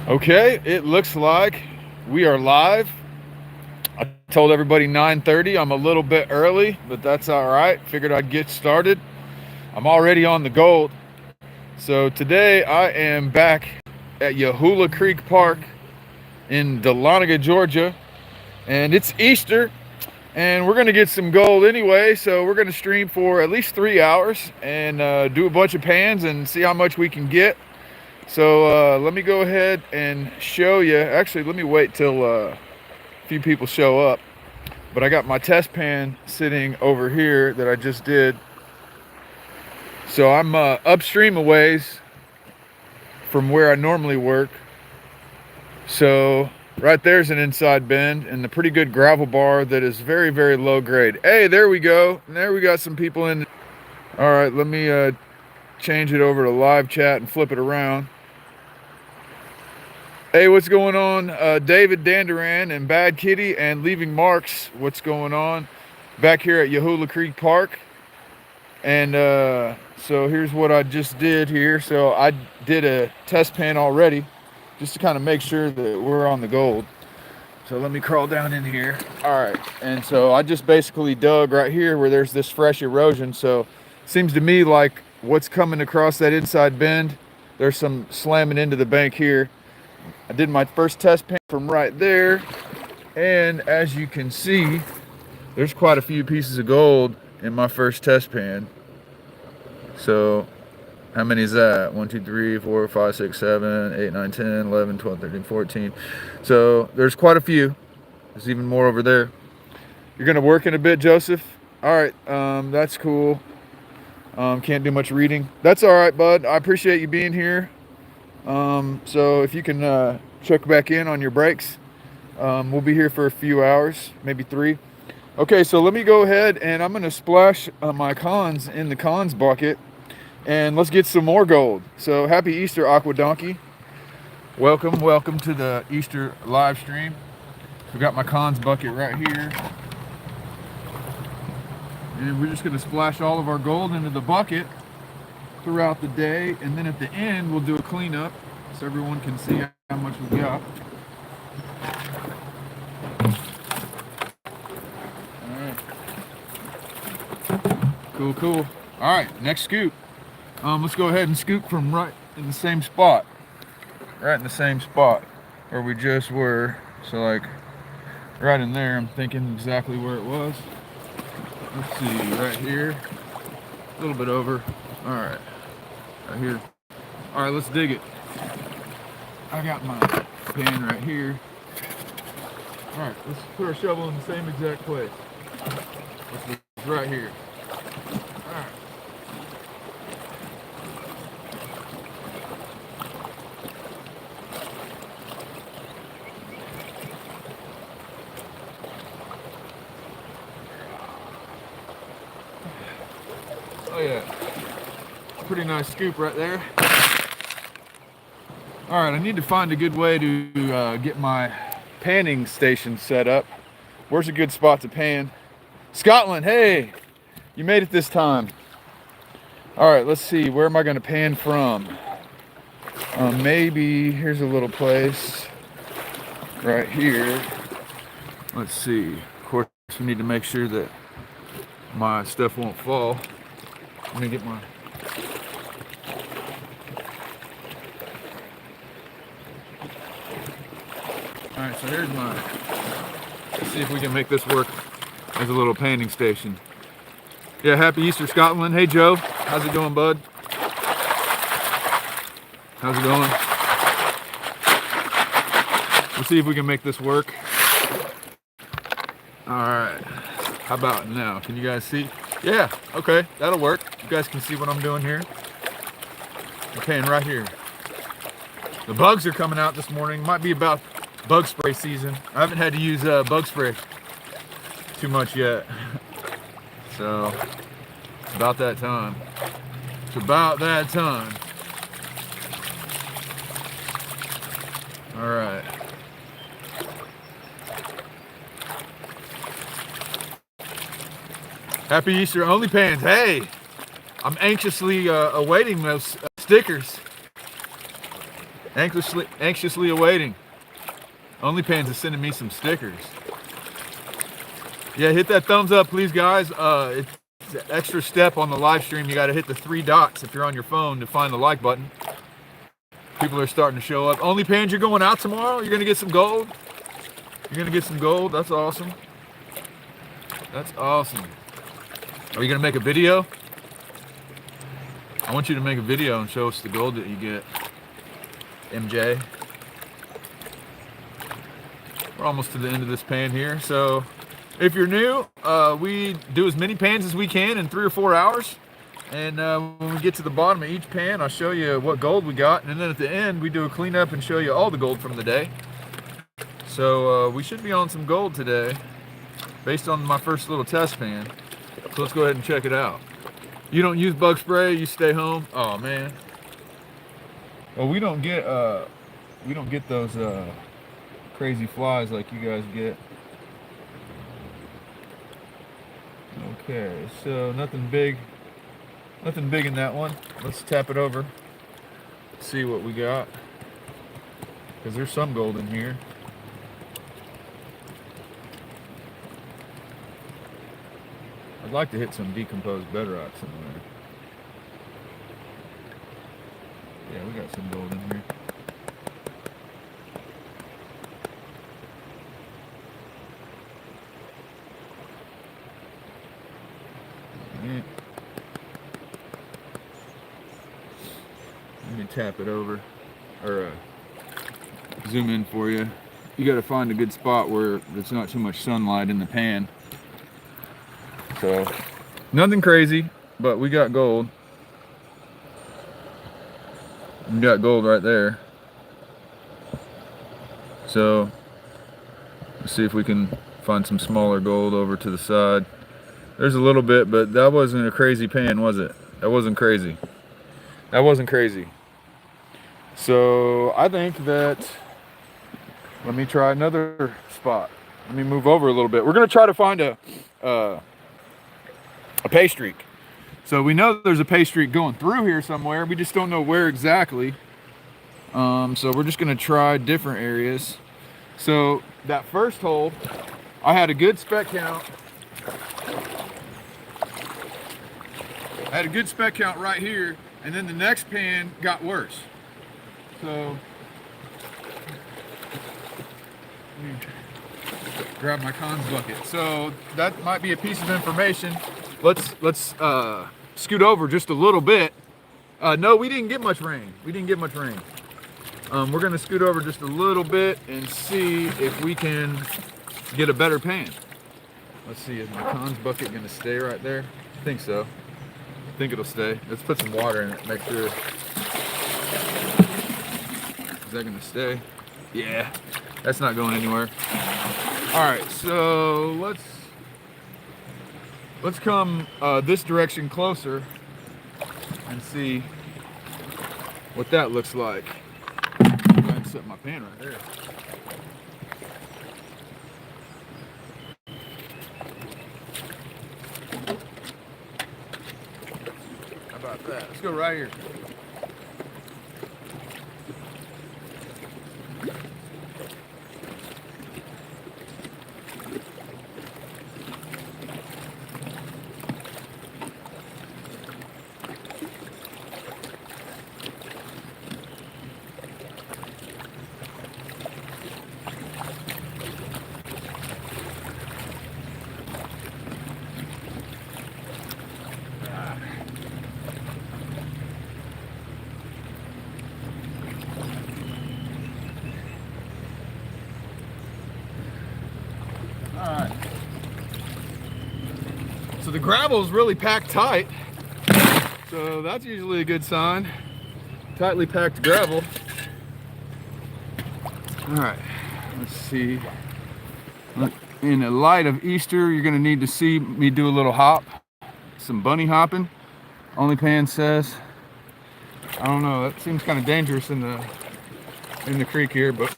Okay, it looks like we are live. I told everybody 9:30. I'm a little bit early, but that's all right. Figured I'd get started. I'm already on the gold. So today I am back at Yahula Creek Park in Dahlonega, Georgia, and it's Easter, and we're gonna get some gold anyway. So we're gonna stream for at least 3 hours and do a bunch of pans and see how much we can get. So let me go ahead and show you. Actually, let me wait till a few people show up. But I got my test pan sitting over here that I just did. So I'm upstream a ways from where I normally work. So right there's an inside bend and a pretty good gravel bar that is very, very low grade. Hey, there we go. And there we got some people in. All right, let me change it over to live chat and flip it around. Hey, what's going on? David Danduran and Bad Kitty and Leaving Marks. What's going on? Back here at Yahula Creek Park. And so here's what I just did here. So I did a test pan already just to kind of make sure that we're on the gold. So let me crawl down in here. All right. And so I just basically dug right here where there's this fresh erosion. So it seems to me like what's coming across that inside bend, there's some slamming into the bank here. I did my first test pan from right there, and as you can see, there's quite a few pieces of gold in my first test pan. So how many is that? 1, 2, 3, 4, 5, 6, 7, 8, 9, 10, 11, 12, 13, 14. So there's quite a few. There's even more over there. You're gonna work in a bit, Joseph? All right, that's cool. Can't do much reading. That's all right, bud. I appreciate you being here. So if you can check back in on your breaks, we'll be here for a few hours, maybe 3. Okay, so let me go ahead and I'm going to splash my cons in the cons bucket and let's get some more gold. So happy Easter, Aqua Donkey. Welcome to the Easter live stream. We've got my cons bucket right here. And we're just going to splash all of our gold into the bucket throughout the day, and then at the end we'll do a cleanup so everyone can see how much we got. All right. Cool. All right, next scoop. Let's go ahead and scoop from right in the same spot. Right in the same spot where we just were. So like right in there, I'm thinking exactly where it was. Let's see, right here. A little bit over. All right. Right here. All right, let's dig it. I got my pan right here. All right, let's put our shovel in the same exact place. It's right here. All right. Oh yeah, pretty nice scoop right there. All right, I need to find a good way to get my panning station set up. Where's a good spot to pan? Scotland, hey, you made it this time. All right, let's see, where am I gonna pan from? Maybe, here's a little place right here. Let's see, of course we need to make sure that my stuff won't fall. Let me get my... All right, so here's my... Let's see if we can make this work as a little panning station. Yeah, happy Easter, Scotland. Hey, Joe. How's it going, bud? How's it going? Let's see if we can make this work. All right. How about now? Can you guys see? Yeah, okay, that'll work. You guys can see what I'm doing here. I'm panning right here. The bugs are coming out this morning. Might be about bug spray season. I haven't had to use bug spray too much yet. So, it's about that time. It's about that time. All right. Happy Easter, OnlyPans. Hey, I'm anxiously awaiting those stickers. Anxiously awaiting. OnlyPans is sending me some stickers. Yeah, hit that thumbs up, please, guys. It's an extra step on the live stream. You got to hit the 3 dots if you're on your phone to find the like button. People are starting to show up. OnlyPans, you're going out tomorrow? You're going to get some gold? You're going to get some gold? That's awesome. That's awesome. Are you going to make a video? I want you to make a video and show us the gold that you get. MJ. We're almost to the end of this pan here. So if you're new, we do as many pans as we can in 3 or 4 hours. And when we get to the bottom of each pan, I'll show you what gold we got. And then at the end, we do a cleanup and show you all the gold from the day. So we should be on some gold today based on my first little test pan. So let's go ahead and check it out. You don't use bug spray, you stay home. Oh man. Well, we don't get those crazy flies like you guys get. Okay, so nothing big in that one. Let's tap it over, see what we got, because there's some gold in here. I'd like to hit some decomposed bedrock somewhere. Yeah, we got some gold in here. Let me tap it over, or zoom in for you. You got to find a good spot where there's not too much sunlight in the pan. So, nothing crazy, but we got gold. We got gold right there. So, let's see if we can find some smaller gold over to the side. There's a little bit, but that wasn't a crazy pan, was it? That wasn't crazy. That wasn't crazy. So, I think that, let me try another spot. Let me move over a little bit. We're going to try to find a pay streak. So we know there's a pay streak going through here somewhere. We just don't know where exactly. So we're just going to try different areas. So that first hole, I had a good spec count. I had a good spec count right here, and then the next pan got worse. So let me grab my cons bucket. So that might be a piece of information. Let's scoot over just a little bit. No, we didn't get much rain. We're gonna scoot over just a little bit and see if we can get a better pan. Let's see, is my cons bucket gonna stay right there? I think so. I think it'll stay. Let's put some water in it, make sure. Is that gonna stay? Yeah, that's not going anywhere. All right, so let's come this direction closer and see what that looks like. Go ahead and set my pan right there. How about that? Let's go right here. So the gravel is really packed tight, so that's usually a good sign. Tightly packed gravel. All right, let's see. In the light of Easter, you're gonna need to see me do a little hop, some bunny hopping. OnlyPans says. I don't know, that seems kind of dangerous in the creek here, but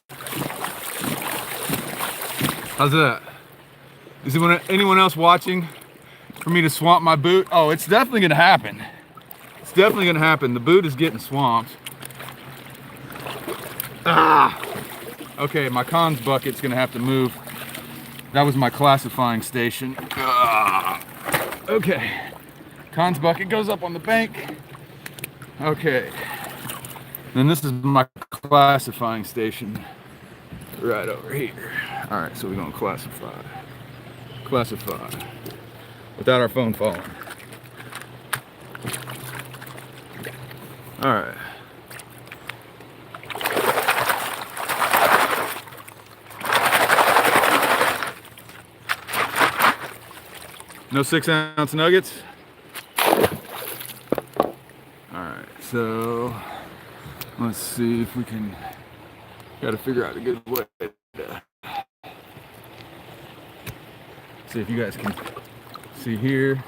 how's that? Is anyone else watching for me to swamp my boot? Oh, it's definitely gonna happen. It's definitely gonna happen. The boot is getting swamped. Ah! Okay, my cons bucket's gonna have to move. That was my classifying station. Ah! Okay. Cons bucket goes up on the bank. Okay. Then this is my classifying station. Right over here. Alright, so we're gonna classify. Classify. Without our phone falling. Alright. No 6-ounce nuggets? Alright, so let's see if we can, gotta figure out a good way to see if you guys can see here.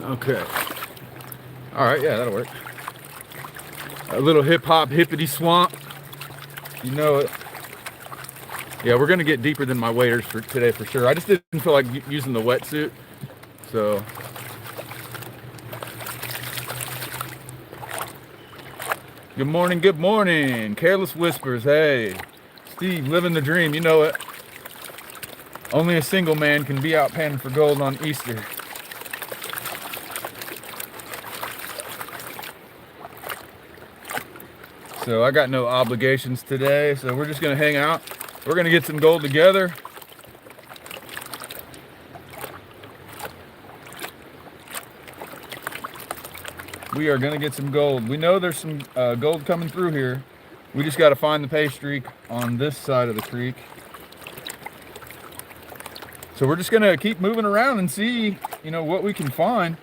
Okay. Alright, yeah, that'll work. A little hip hop hippity swamp. You know it. Yeah, we're gonna get deeper than my waders for today for sure. I just didn't feel like using the wetsuit, so. Good morning, good morning. Careless Whispers, hey. Steve, living the dream, you know it. Only a single man can be out panning for gold on Easter. So I got no obligations today, so we're just gonna hang out. We're gonna get some gold together. We are gonna get some gold. We know there's some gold coming through here. We just gotta find the pay streak on this side of the creek. So we're just gonna keep moving around and see, you know, what we can find.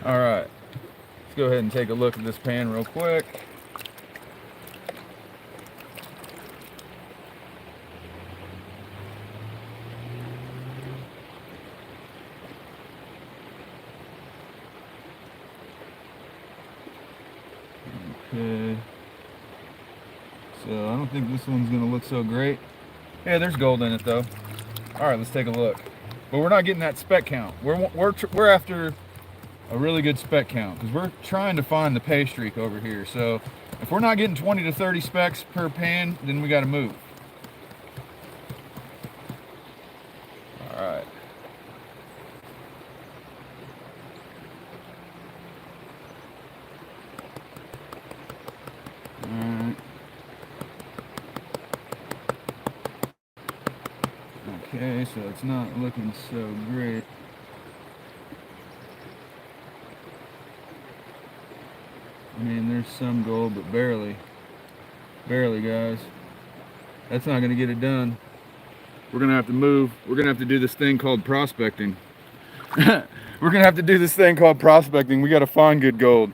All right. Let's go ahead and take a look at this pan real quick. Okay. So I don't think this one's gonna look so great. Yeah, there's gold in it though. All right, let's take a look. But we're not getting that spec count. We're after a really good spec count because we're trying to find the pay streak over here. So if we're not getting 20 to 30 specs per pan, then we got to move. All right. Okay, so it's not looking so great. I mean, there's some gold, but barely. Barely, guys. That's not going to get it done. We're going to have to move. We're going to have to do this thing called prospecting. We're going to have to do this thing called prospecting. We got to find good gold.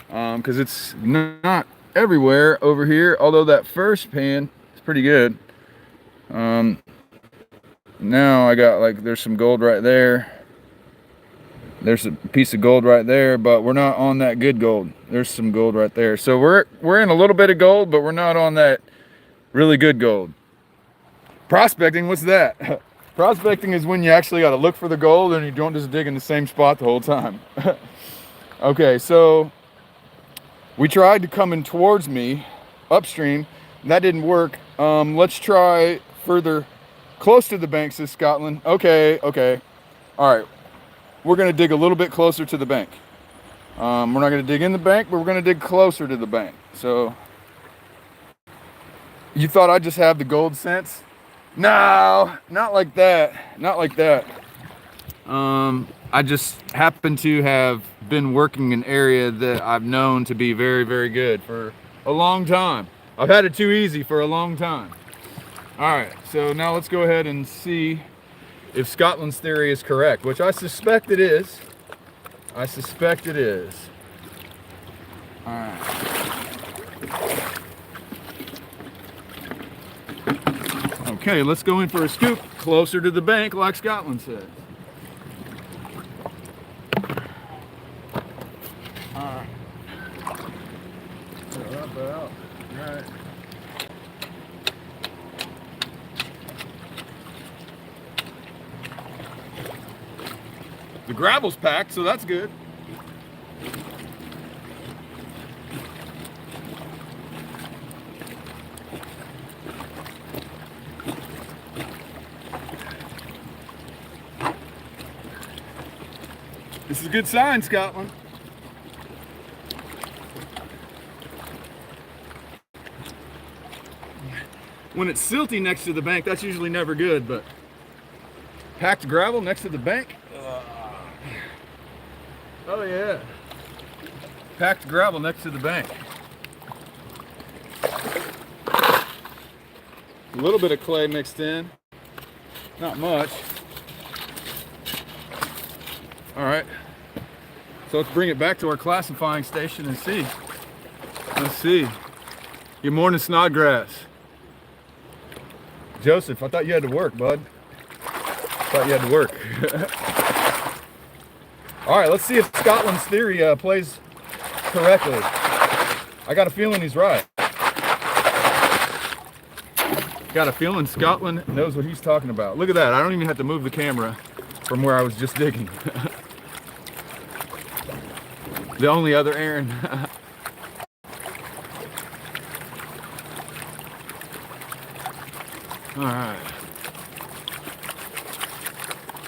Because it's not everywhere over here. Although that first pan is pretty good. Now I got, like, there's some gold right there. There's a piece of gold right there, but we're not on that good gold. There's some gold right there. So we're in a little bit of gold, but we're not on that really good gold. Prospecting, what's that? Prospecting is when you actually got to look for the gold and you don't just dig in the same spot the whole time. Okay, so we tried to come in towards me upstream. That didn't work. Let's try further close to the bank, says Scotland. Okay. All right. We're going to dig a little bit closer to the bank. We're not going to dig in the bank, but we're going to dig closer to the bank. So, you thought I'd just have the gold sense? No, not like that. Not like that. I just happen to have been working an area that I've known to be very, very good for a long time. I've had it too easy for a long time. All right, so now let's go ahead and see if Scotland's theory is correct, which I suspect it is. I suspect it is. All right. Okay, let's go in for a scoop closer to the bank, like Scotland says. All right. All right. The gravel's packed, so that's good. This is a good sign, Scotland. When it's silty next to the bank, that's usually never good, but packed gravel next to the bank. Oh yeah. Packed gravel next to the bank. A little bit of clay mixed in. Not much. All right. So let's bring it back to our classifying station and see. Let's see. Good morning, Snodgrass. Joseph, I thought you had to work, bud. Thought you had to work. All right, let's see if Scotland's theory plays correctly. I got a feeling he's right. Got a feeling Scotland knows what he's talking about. Look at that. I don't even have to move the camera from where I was just digging. The only other Aaron. All right.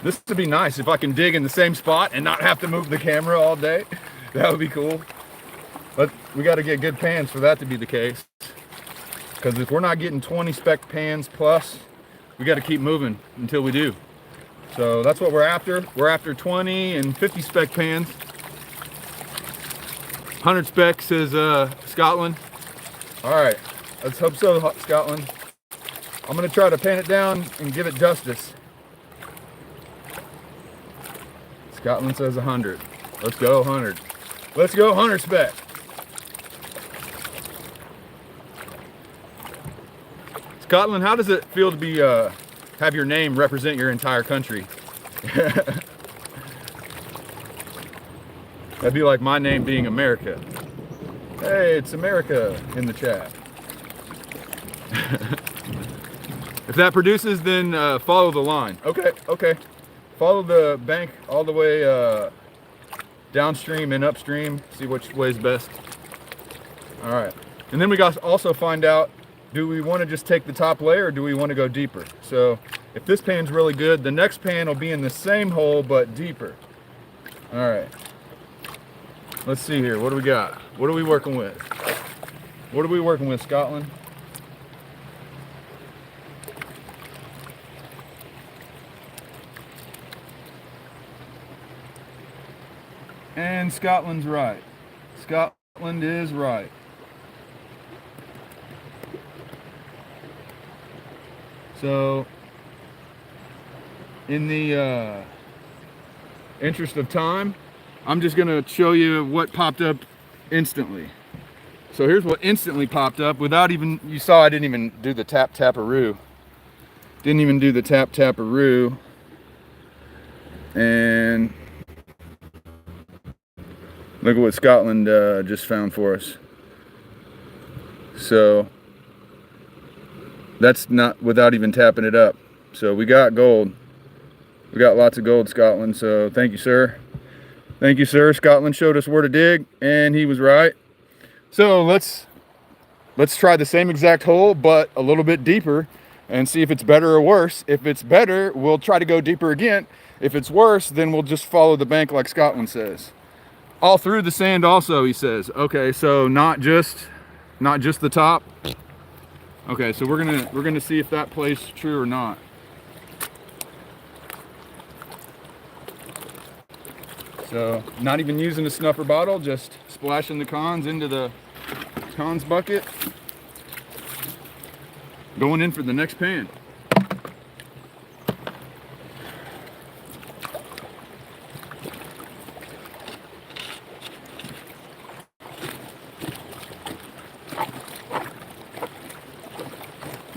This would be nice if I can dig in the same spot and not have to move the camera all day. That would be cool. But we got to get good pans for that to be the case. Because if we're not getting 20 spec pans plus, we got to keep moving until we do. So that's what we're after. We're after 20 and 50 spec pans. 100 spec says Scotland. All right, let's hope so, Scotland. I'm gonna try to pan it down and give it justice. Scotland says 100. Let's go 100. Let's go 100 spec. Scotland, how does it feel to be have your name represent your entire country? That'd be like my name being America. Hey, it's America in the chat. If that produces, then follow the line. Okay, okay. Follow the bank all the way downstream and upstream. See which way's best. All right. And then we got to also find out, do we want to just take the top layer or do we want to go deeper? So if this pan's really good, the next pan will be in the same hole but deeper. All right. Let's see here. What do we got? What are we working with? What are we working with, Scotland? And Scotland's right. Scotland is right. So, in the interest of time, I'm just gonna show you what popped up instantly. So here's what instantly popped up without even, you saw I didn't even do the tap-tap-a-roo. Didn't even do the tap-tap-a-roo. And look at what Scotland just found for us. So that's not without even tapping it up. So we got gold. We got lots of gold, Scotland. So thank you, sir. Thank you, sir. Scotland showed us where to dig, and he was right. So let's try the same exact hole, but a little bit deeper, and see if it's better or worse. If it's better, we'll try to go deeper again. If it's worse, then we'll just follow the bank like Scotland says. All through the sand also, he says. Okay, so not just the top. Okay, so we're gonna see if that plays true or not. So not even using a snuffer bottle, just splashing the cons into the cons bucket. Going in for the next pan.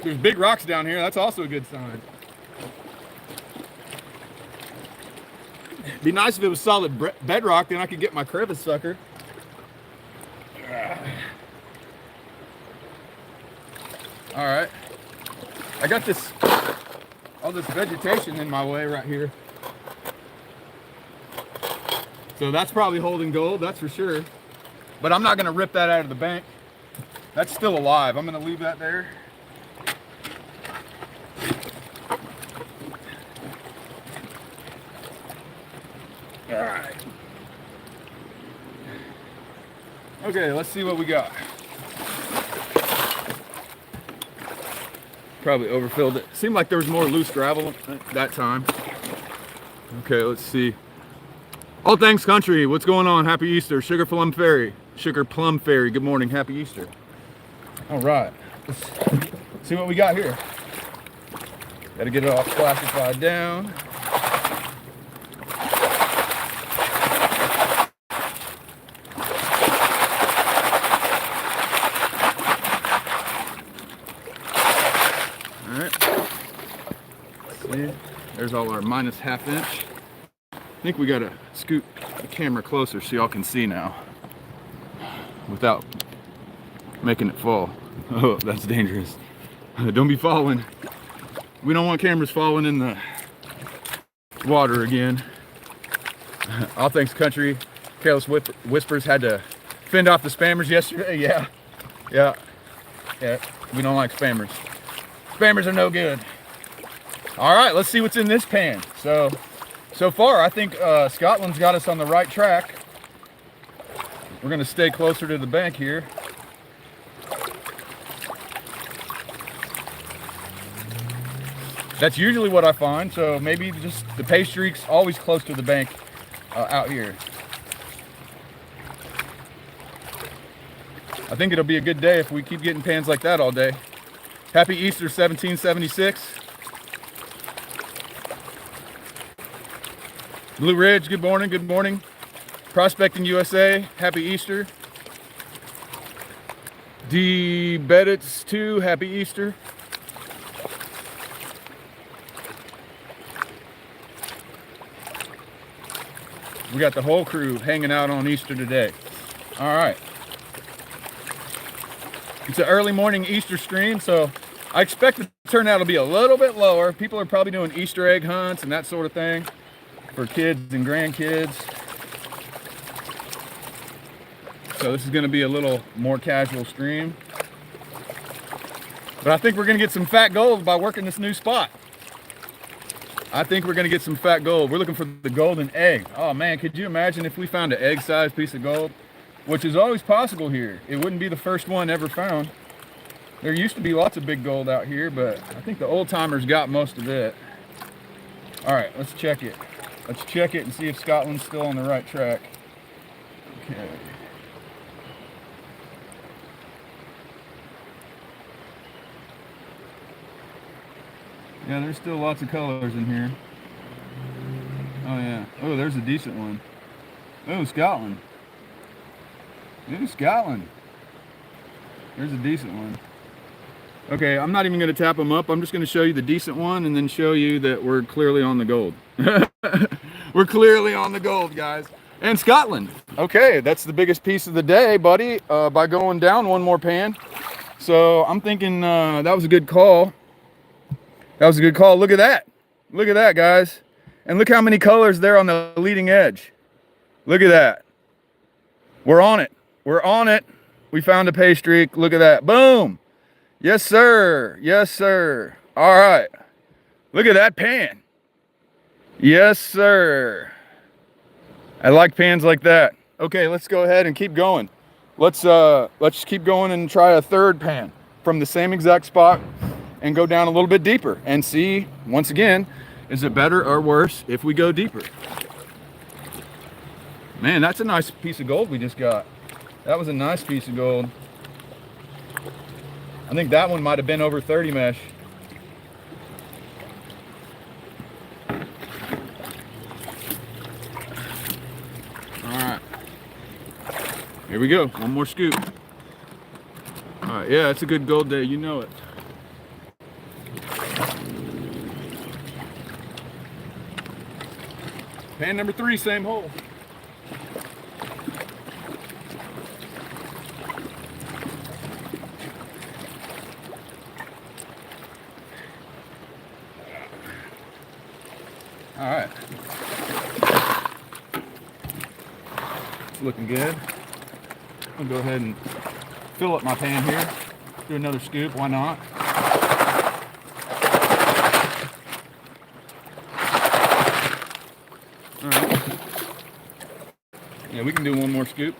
There's big rocks down here, that's also a good sign. Be nice if it was solid bedrock, then I could get my crevice sucker. All right, I got all this vegetation in my way right here. So that's probably holding gold, that's for sure. But I'm not gonna rip that out of the bank. That's still alive. I'm gonna leave that there. All right. Okay, let's see what we got. Probably overfilled it. Seemed like there was more loose gravel that time. Okay, let's see. All thanks country, what's going on? Happy Easter. Sugar Plum Fairy. Sugar Plum Fairy, good morning, happy Easter. All right, let's see what we got here. Gotta get it all classified down. All right, see, there's all our minus ½ inch. I think we gotta scoot the camera closer so y'all can see now without making it fall. Oh, that's dangerous. Don't be falling. We don't want cameras falling in the water again. All thanks country. Careless Whispers had to fend off the spammers yesterday. Yeah. We don't like spammers. Spammers are no good. All right, let's see what's in this pan. So far, I think Scotland's got us on the right track. We're gonna stay closer to the bank here. That's usually what I find, so maybe just the pay streak's always close to the bank out here. I think it'll be a good day if we keep getting pans like that all day. Happy Easter 1776. Blue Ridge, good morning, good morning. Prospecting USA, happy Easter. D. Beddits 2, happy Easter. We got the whole crew hanging out on Easter today. All right. It's an early morning Easter stream, so I expect the turnout will be a little bit lower. People are probably doing Easter egg hunts and that sort of thing for kids and grandkids. So this is going to be a little more casual stream. But I think we're going to get some fat gold by working this new spot. I think we're gonna get some fat gold. We're looking for the golden egg. Oh man, could you imagine if we found an egg-sized piece of gold? Which is always possible here. It wouldn't be the first one ever found. There used to be lots of big gold out here, but I think the old timers got most of it. All right, let's check it. Let's check it and see if Scotland's still on the right track. Okay. Yeah, there's still lots of colors in here. Oh yeah. Oh, there's a decent one. Oh, Scotland. Ooh, Scotland. There's a decent one. Okay, I'm not even going to tap them up. I'm just going to show you the decent one and then show you that we're clearly on the gold. We're clearly on the gold, guys. And Scotland. Okay, that's the biggest piece of the day, buddy, by going down one more pan. So I'm thinking that was a good call. That was a good call. Look at that. Look at that, guys. And look how many colors there on the leading edge. Look at that. We're on it. We're on it. We found a pay streak. Look at that. Boom. Yes, sir. Yes, sir. All right. Look at that pan. Yes, sir. I like pans like that. Okay, let's go ahead and keep going. Let's keep going and try a third pan from the same exact spot and go down a little bit deeper and see, once again, is it better or worse if we go deeper? Man, that's a nice piece of gold we just got. That was a nice piece of gold. I think that one might have been over 30 mesh. All right, here we go, one more scoop. All right, yeah, it's a good gold day, you know it. Pan number 3, same hole. All right. looking good. I'll go ahead and fill up my pan here. Do another scoop, why not? All right. Yeah, we can do one more scoop.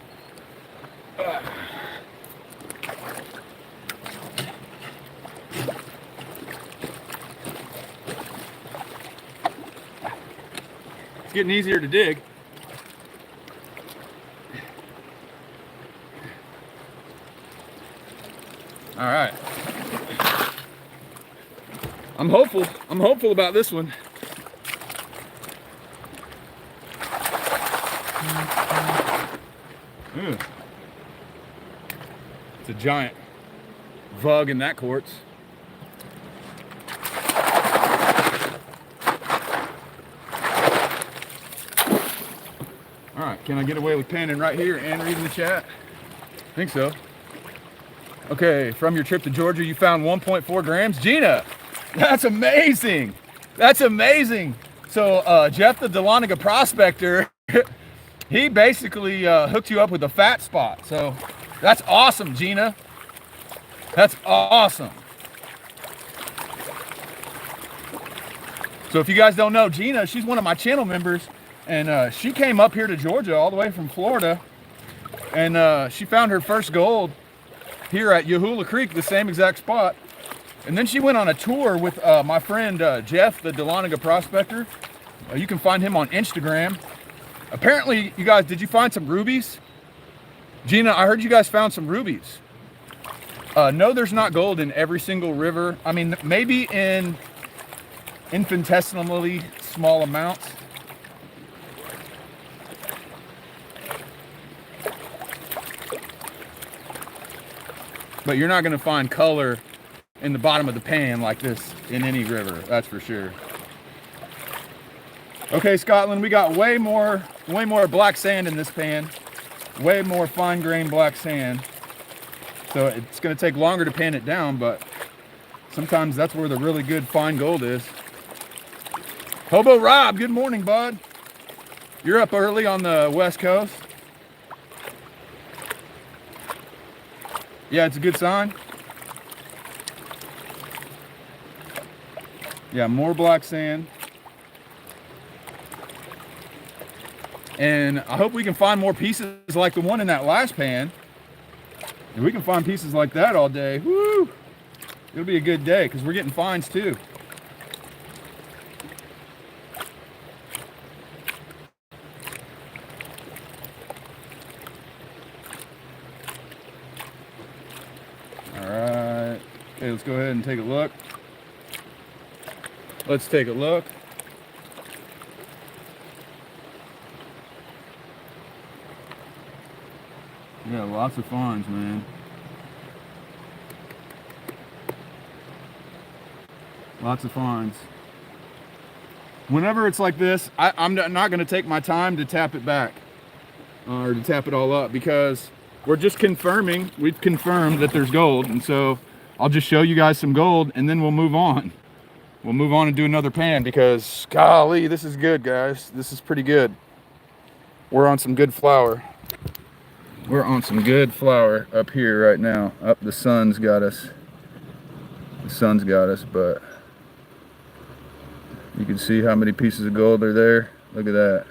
It's getting easier to dig. All right. I'm hopeful about this one. Ooh. It's a giant vug in that quartz. All right, can I get away with panning right here and reading the chat? I think so. Okay, from your trip to Georgia, you found 1.4 grams. Gina, that's amazing. That's amazing. So Jeff, the Dahlonega prospector, he basically hooked you up with a fat spot. So that's awesome, Gina. That's awesome. So if you guys don't know, Gina, she's one of my channel members, and she came up here to Georgia all the way from Florida, and she found her first gold here at Yahula Creek, the same exact spot. And then she went on a tour with my friend Jeff, the Dahlonega prospector. You can find him on Instagram. Apparently, you guys, did you find some rubies? Gina, I heard you guys found some rubies. No, there's not gold in every single river. I mean, maybe in infinitesimally small amounts. But you're not going to find color in the bottom of the pan like this in any river, that's for sure. Okay, Scotland, we got way more black sand in this pan. Way more fine-grained black sand. So it's going to take longer to pan it down, but sometimes that's where the really good fine gold is. Hobo Rob, good morning, bud. You're up early on the West Coast. Yeah, it's a good sign. Yeah, more black sand. And I hope we can find more pieces like the one in that last pan. If we can find pieces like that all day, woo! It'll be a good day because we're getting fines too. Okay, let's go ahead and take a look. Let's take a look. Yeah, lots of fines, man. Lots of fines. Whenever it's like this, I'm not going to take my time to tap it back or to tap it all up because we're just confirming. We've confirmed that there's gold, and so I'll just show you guys some gold and then we'll move on. We'll move on and do another pan because, golly, this is good, guys. This is pretty good. We're on some good flour. We're on some good flour up here right now. Up, the sun's got us. The sun's got us, but you can see how many pieces of gold are there. Look at that.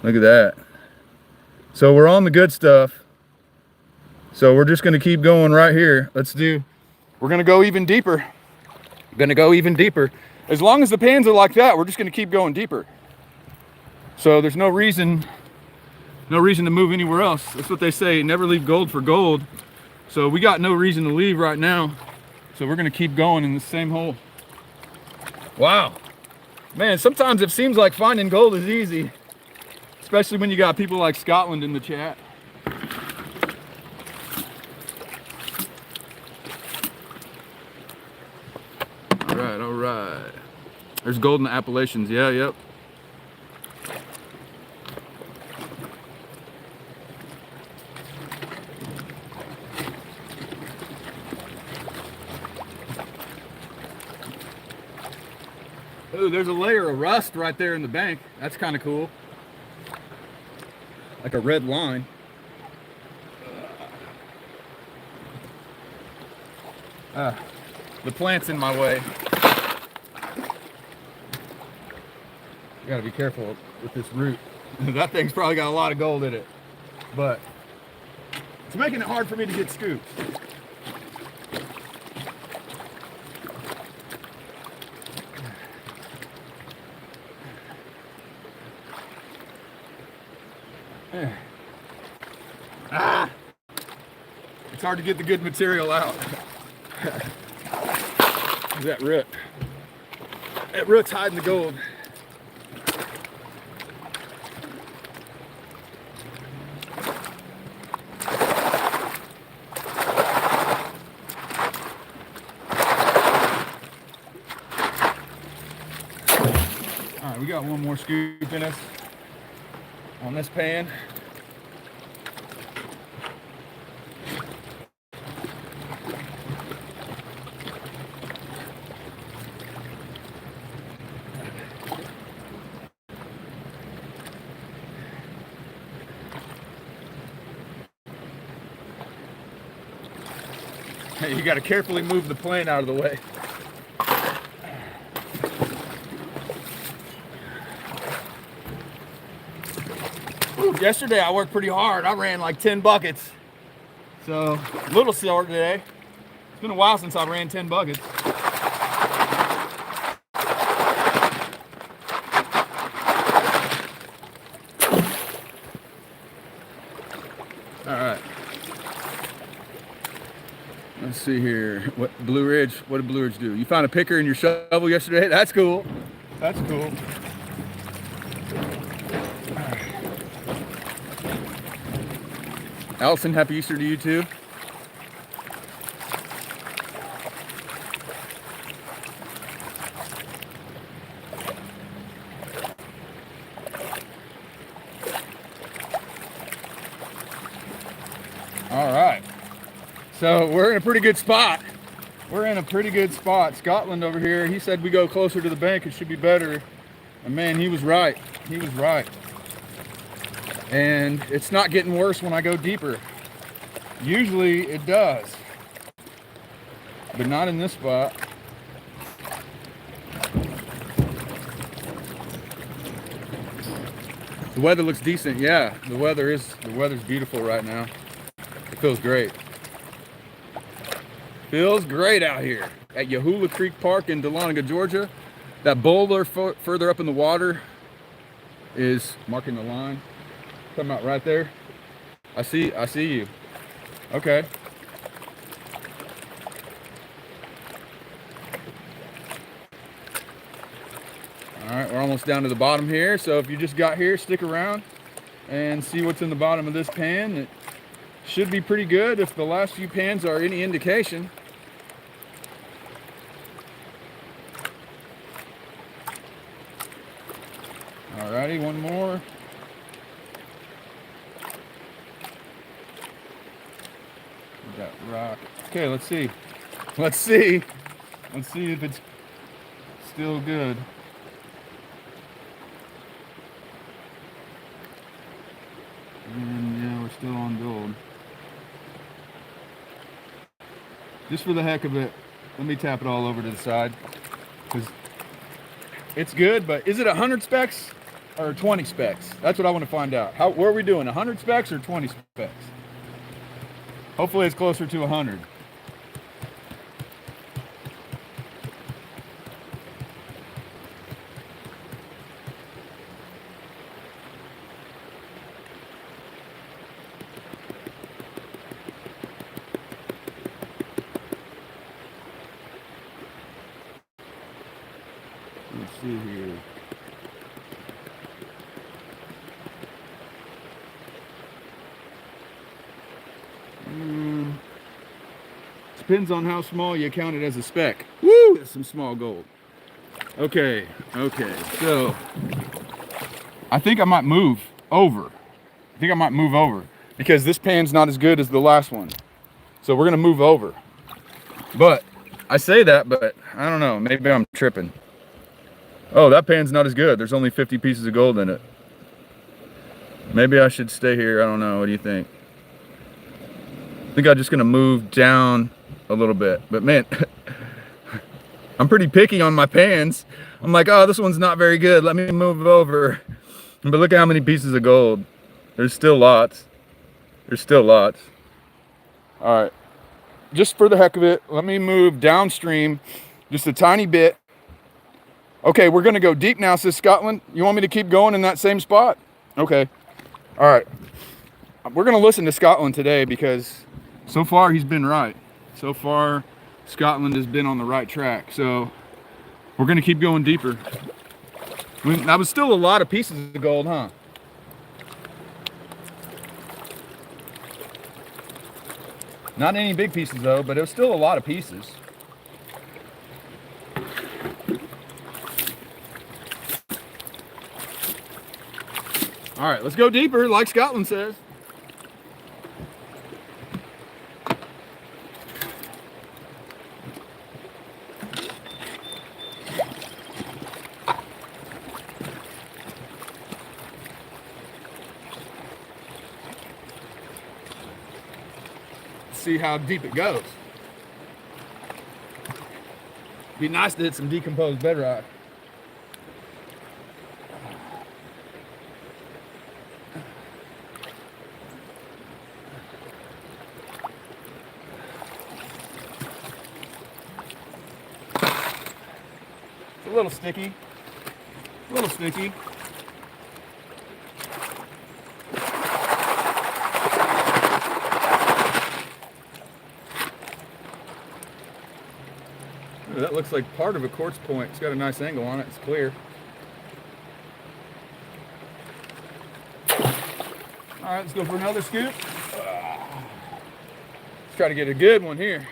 Look at that. So we're on the good stuff. So we're just going to keep going right here. We're going to go even deeper. Going to go even deeper. As long as the pans are like that, we're just going to keep going deeper. So there's no reason to move anywhere else. That's what they say, never leave gold for gold. So we got no reason to leave right now. So we're going to keep going in the same hole. Wow. Man, sometimes it seems like finding gold is easy, especially when you got people like Scotland in the chat. All right. There's gold in the Appalachians. Yeah, yep. Ooh, there's a layer of rust right there in the bank. That's kind of cool. like a red line. The plant's in my way. You gotta be careful with this root. That thing's probably got a lot of gold in it, but it's making it hard for me to get scoops. It's hard to get the good material out. That root. That root's hiding the gold. All right, we got one more scoop in us on this pan. You got to carefully move the plane out of the way. Ooh, yesterday I worked pretty hard. I ran like 10 buckets. So, a little sore today. It's been a while since I ran 10 buckets. All right. Let's see here. What did Blue Ridge do? You found a picker in your shovel yesterday? That's cool. That's cool. Allison, happy Easter to you too. All right. So we're in a pretty good spot. Scotland over here, he said we go closer to the bank, it should be better. And man, he was right. He was right. And it's not getting worse when I go deeper. Usually it does, but not in this spot. The weather looks decent. Yeah, the weather's beautiful right now. It feels great. Feels great out here at Yahula Creek Park in Dahlonega, Georgia. That boulder further up in the water is marking the line. Come out right there. I see you. Okay. All right, we're almost down to the bottom here. So if you just got here, stick around and see what's in the bottom of this pan. It should be pretty good if the last few pans are any indication. Alrighty, one more. We got rock. Okay, let's see. Let's see if it's still good. And yeah, we're still on gold. Just for the heck of it, let me tap it all over to the side, because it's good, but is it 100 specks or 20 specks? That's what I want to find out. Where are we doing, 100 specks or 20 specks? Hopefully it's closer to 100. Let's see here. Depends on how small you count it as a speck. Woo! That's some small gold. Okay, so I think I might move over. Because this pan's not as good as the last one. So we're gonna move over. But I say that, but I don't know, maybe I'm tripping. Oh, that pan's not as good. There's only 50 pieces of gold in it. Maybe I should stay here. I don't know. What do you think? I think I'm just gonna move down a little bit. But man, I'm pretty picky on my pans. I'm like, oh, this one's not very good. Let me move it over. But look at how many pieces of gold. There's still lots. There's still lots. All right. Just for the heck of it, let me move downstream just a tiny bit. Okay, we're gonna go deep now, says Scotland. You want me to keep going in that same spot? Okay. All right. We're gonna listen to Scotland today because so far he's been right. So far, Scotland has been on the right track. So we're gonna keep going deeper. That was still a lot of pieces of gold, huh? Not any big pieces though, but it was still a lot of pieces. All right, let's go deeper, like Scotland says. See how deep it goes. Be nice to hit some decomposed bedrock. It's a little sticky. A little sticky. Ooh, that looks like part of a quartz point. It's got a nice angle on it. It's clear. All right, let's go for another scoop. Let's try to get a good one here.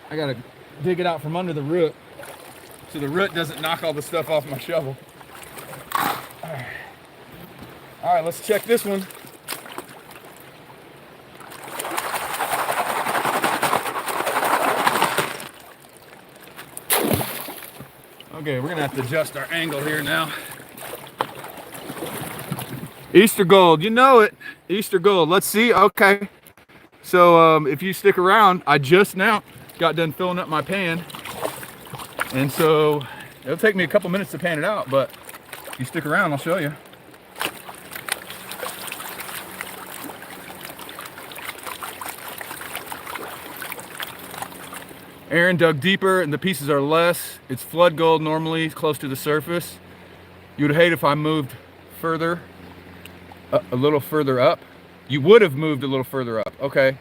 I gotta dig it out from under the root so the root doesn't knock all the stuff off my shovel. All right, let's check this one. Okay, we're gonna have to adjust our angle here now. Easter gold, you know it. Easter gold, let's see, okay. So if you stick around, I just now got done filling up my pan. And so it'll take me a couple minutes to pan it out, but if you stick around, I'll show you. Aaron dug deeper and the pieces are less. It's flood gold normally, close to the surface. You would hate if I moved further, a little further up. You would have moved a little further up, okay.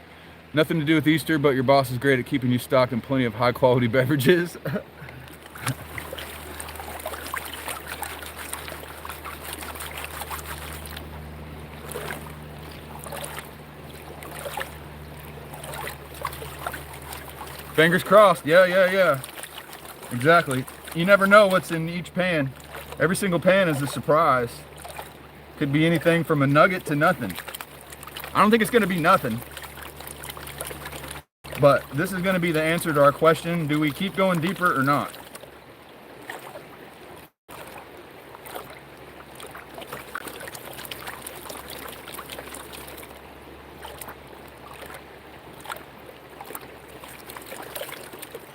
Nothing to do with Easter, but your boss is great at keeping you stocked in plenty of high quality beverages. Fingers crossed, yeah. Exactly. You never know what's in each pan. Every single pan is a surprise. Could be anything from a nugget to nothing. I don't think it's gonna be nothing. But this is gonna be the answer to our question, do we keep going deeper or not?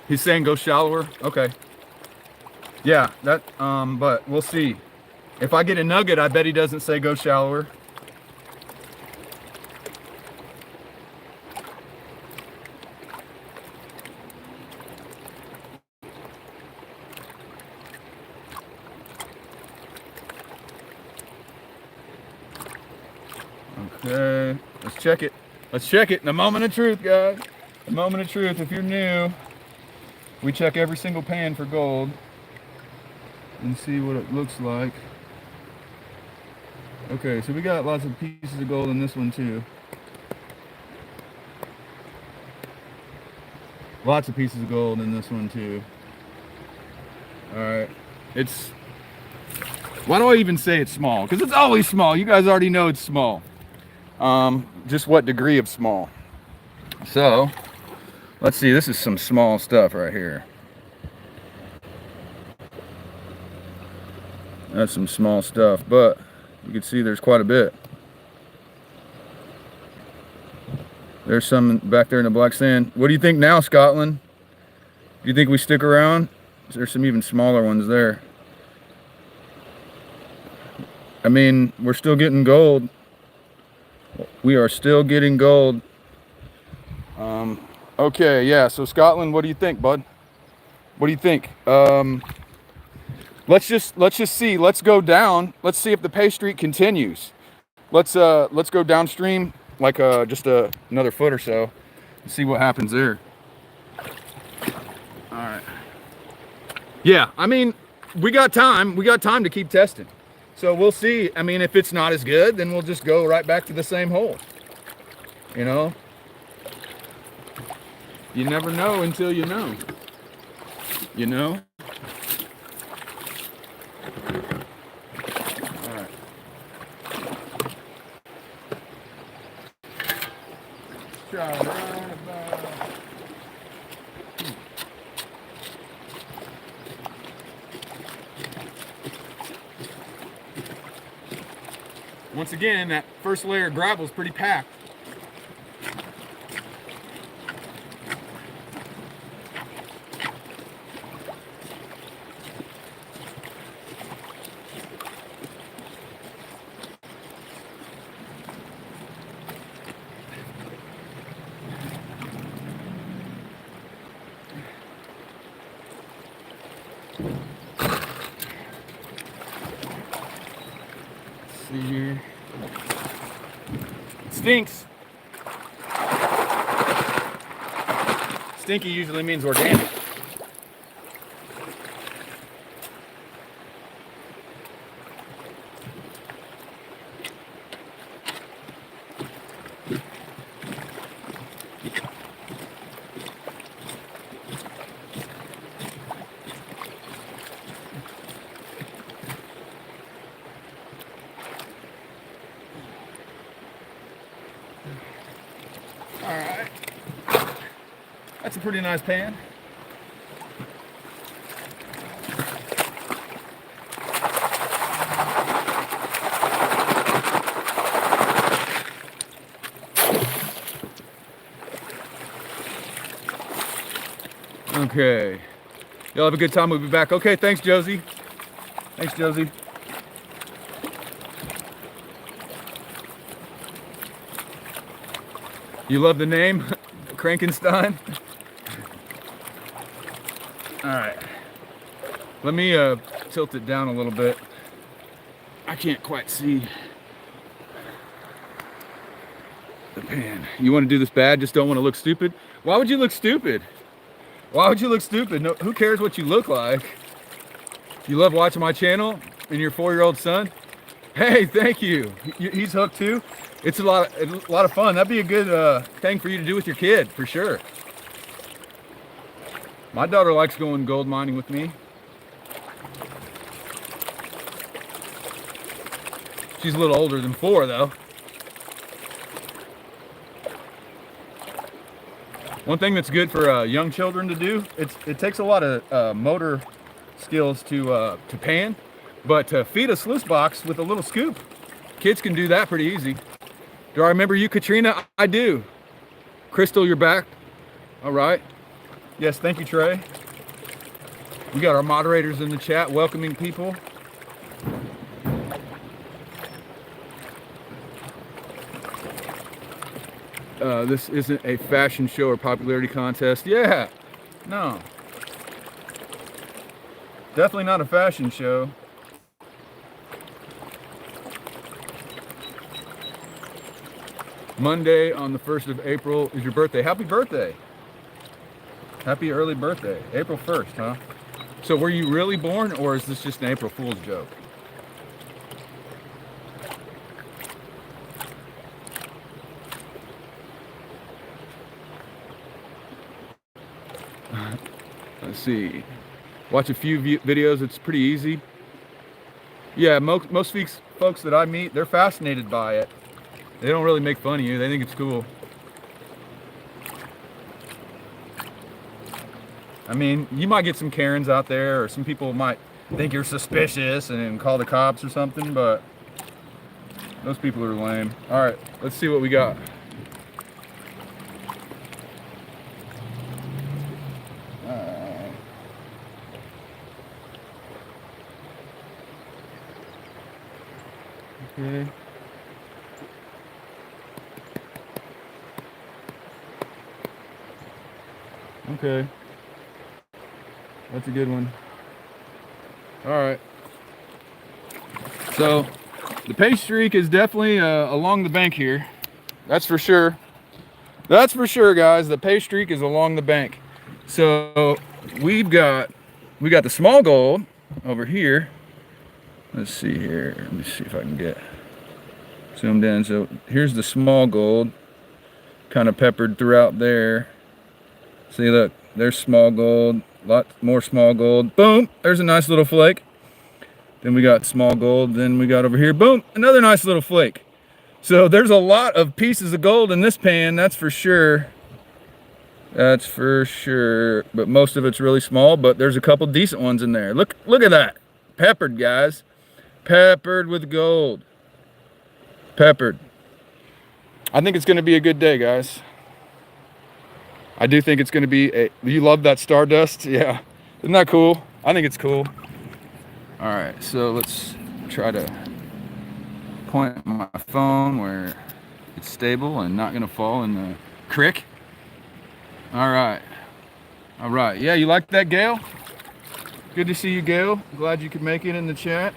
He's saying go shallower, okay. Yeah, that, but we'll see. If I get a nugget, I bet he doesn't say go shallower. Okay, let's check it. Let's check it in the moment of truth, guys. The moment of truth, if you're new, we check every single pan for gold and see what it looks like. Okay, so we got lots of pieces of gold in this one too. Lots of pieces of gold in this one too. All right, it's, why do I even say it's small? Because it's always small. You guys already know it's small. Just what degree of small. So let's see, this is some small stuff right here. That's some small stuff, but you can see there's quite a bit. There's some back there in the black sand. What do you think now, Scotland? Do you think we stick around? There's some even smaller ones there. I mean, we're still getting gold. We are still getting gold. Okay, yeah, so Scotland, what do you think, bud? What do you think? Let's just see. Let's go down. Let's see if the pay streak continues. Let's go downstream like just another foot or so and see what happens there. All right. Yeah, I mean, we got time. We got time to keep testing. So we'll see. I mean, if it's not as good, then we'll just go right back to the same hole. You know? You never know until you know. You know? All right. Try around about. Once again, that first layer of gravel is pretty packed. See here. It stinks. Stinky usually means organic. All right. That's a pretty nice pan. Okay. Y'all have a good time. We'll be back. Okay, thanks, Josie. Thanks, Josie. You love the name? Krankenstein? All right. Let me tilt it down a little bit. I can't quite see the pan. You want to do this bad, just don't want to look stupid? Why would you look stupid? Why would you look stupid? No, who cares what you look like? You love watching my channel and your 4-year-old son? Hey, thank you. He's hooked too. It's a lot of fun. That'd be a good thing for you to do with your kid, for sure. My daughter likes going gold mining with me. She's a little older than 4, though. One thing that's good for young children to do, it takes a lot of motor skills to pan, but to feed a sluice box with a little scoop, kids can do that pretty easy. Do I remember you, Katrina? I do. Crystal, you're back. All right. Yes, thank you, Trey. We got our moderators in the chat welcoming people. This isn't a fashion show or popularity contest. Yeah, no. Definitely not a fashion show. Monday on the 1st of April is your birthday. Happy birthday. Happy early birthday. April 1st, huh? So were you really born, or is this just an April Fool's joke? Let's see. Watch a few videos. It's pretty easy. Yeah, most folks that I meet, they're fascinated by it. They don't really make fun of you. They think it's cool. I mean, you might get some Karens out there, or some people might think you're suspicious and call the cops or something, but those people are lame. All right, let's see what we got. Okay. Okay. That's a good one. All right. So the pay streak is definitely along the bank here. That's for sure. That's for sure, guys. The pay streak is along the bank. So we got the small gold over here. Let's see here. Let me see if I can get zoomed in. So here's the small gold, kind of peppered throughout there. See, look, there's small gold, a lot more small gold. Boom, there's a nice little flake. Then we got small gold. Then we got over here, boom, another nice little flake. So there's a lot of pieces of gold in this pan, that's for sure. That's for sure. But most of it's really small, but there's a couple decent ones in there. Look at that. Peppered, guys. Peppered with gold. Peppered. I think it's going to be a good day, guys. I do think it's going to be you love that stardust? Yeah. Isn't that cool? I think it's cool. All right, so let's try to point my phone where it's stable and not going to fall in the creek. All right. All right. Yeah, you like that, Gail? Good to see you, Gail. Glad you could make it in the chat.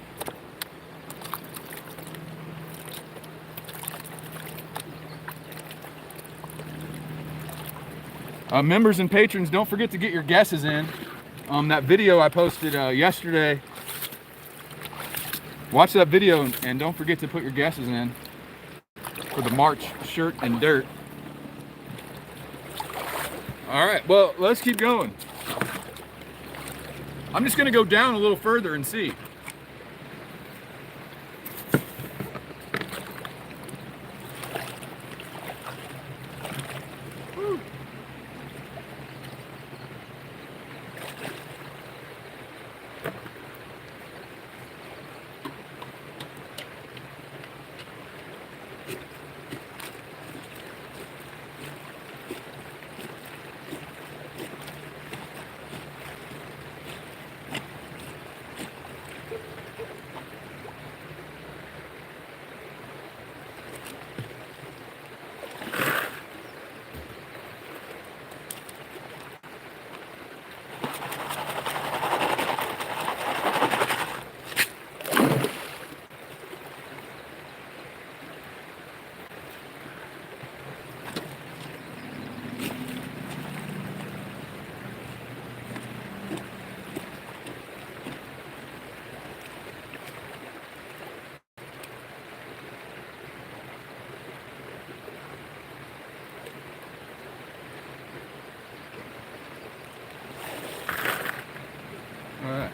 Members and patrons, don't forget to get your guesses in. That video I posted yesterday, watch that video and don't forget to put your guesses in for the March shirt and dirt. All right, well, let's keep going. I'm just gonna go down a little further and see. All right.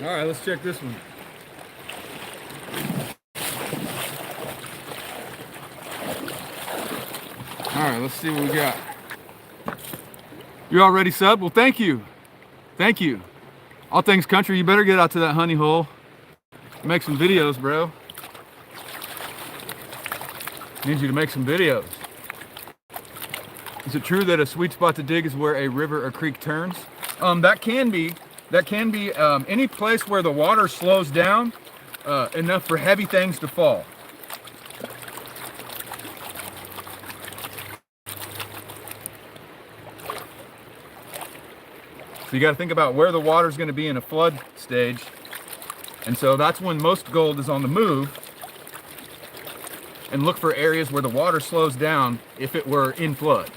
All right, let's check this one. All right, let's see what we got. You already sub? Well, thank you. Thank you. All things country, you better get out to that honey hole. Make some videos, bro. Need you to make some videos. Is it true that a sweet spot to dig is where a river or creek turns? That can be any place where the water slows down enough for heavy things to fall. So you got to think about where the water is going to be in a flood stage. And so that's when most gold is on the move. And look for areas where the water slows down if it were in flood.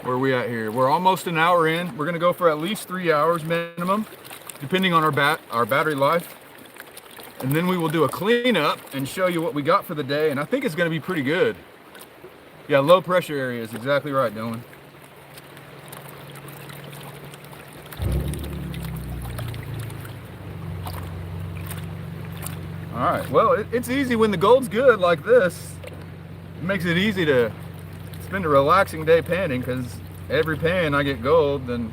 Where are we at here? We're almost an hour in. We're gonna go for at least 3 hours minimum, depending on our battery life. And then we will do a cleanup and show you what we got for the day. And I think it's gonna be pretty good. Yeah, low pressure area is exactly right, Dylan. All right, well, it's easy when the gold's good like this. It makes it easy to spend a relaxing day panning, because every pan I get gold, then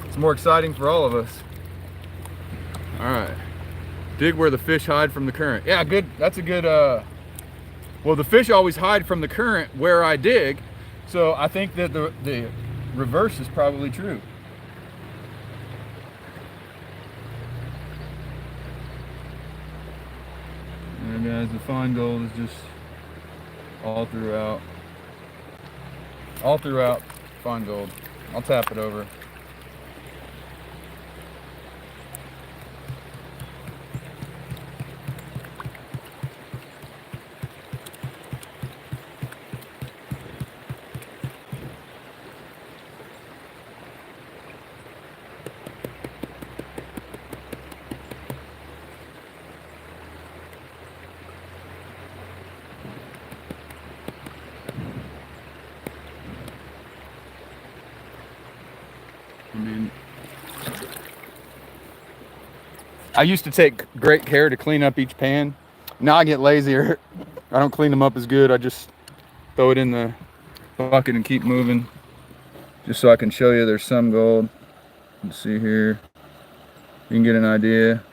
it's more exciting for all of us. All right, dig where the fish hide from the current. Yeah, good, that's a good, well, the fish always hide from the current where I dig, so I think that the reverse is probably true. There, guys, the fine gold is just all throughout fine gold. I'll tap it over. I mean, I used to take great care to clean up each pan. Now I get lazier. I don't clean them up as good. I just throw it in the bucket and keep moving, just so I can show you there's some gold. Let's see here. You can get an idea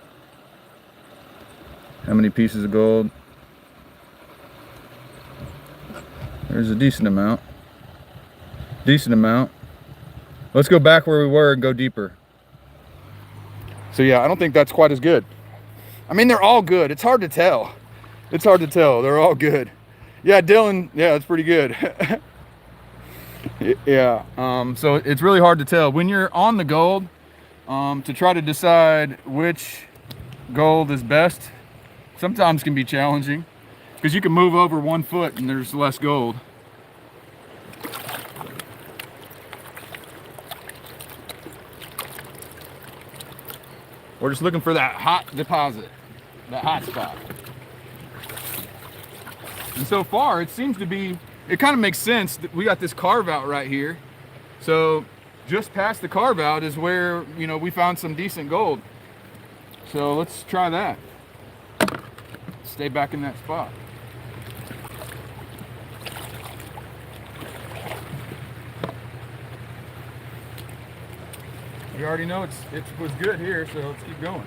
how many pieces of gold. There's a decent amount. Let's go back where we were and go deeper. So yeah, I don't think that's quite as good. I mean, they're all good. It's hard to tell. They're all good. Yeah, Dylan, yeah, it's pretty good. Yeah, so it's really hard to tell. When you're on the gold, to try to decide which gold is best, sometimes can be challenging, because you can move over 1 foot and there's less gold. We're just looking for that hot deposit, that hot spot. And so far, it seems to be, it kind of makes sense that we got this carve out right here. So just past the carve out is where, you know, we found some decent gold. So let's try that. Stay back in that spot. You already know it was good here, so let's keep going.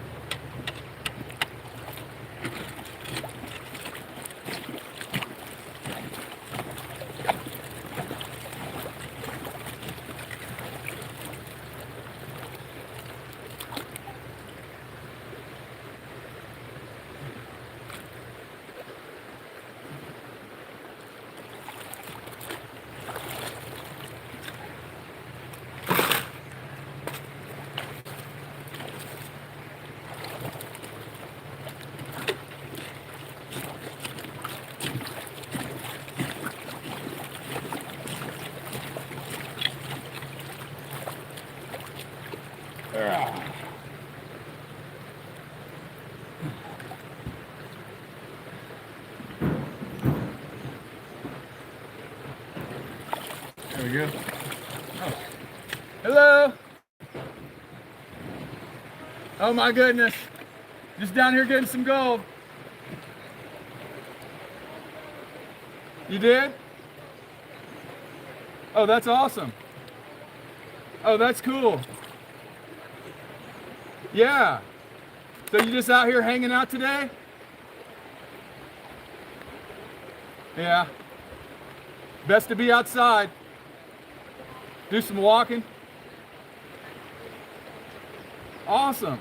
There we go. Oh. Hello. Oh my goodness. Just down here getting some gold. You did? Oh, that's awesome. Oh, that's cool. Yeah. So you just out here hanging out today? Yeah. Best to be outside. Do some walking. Awesome.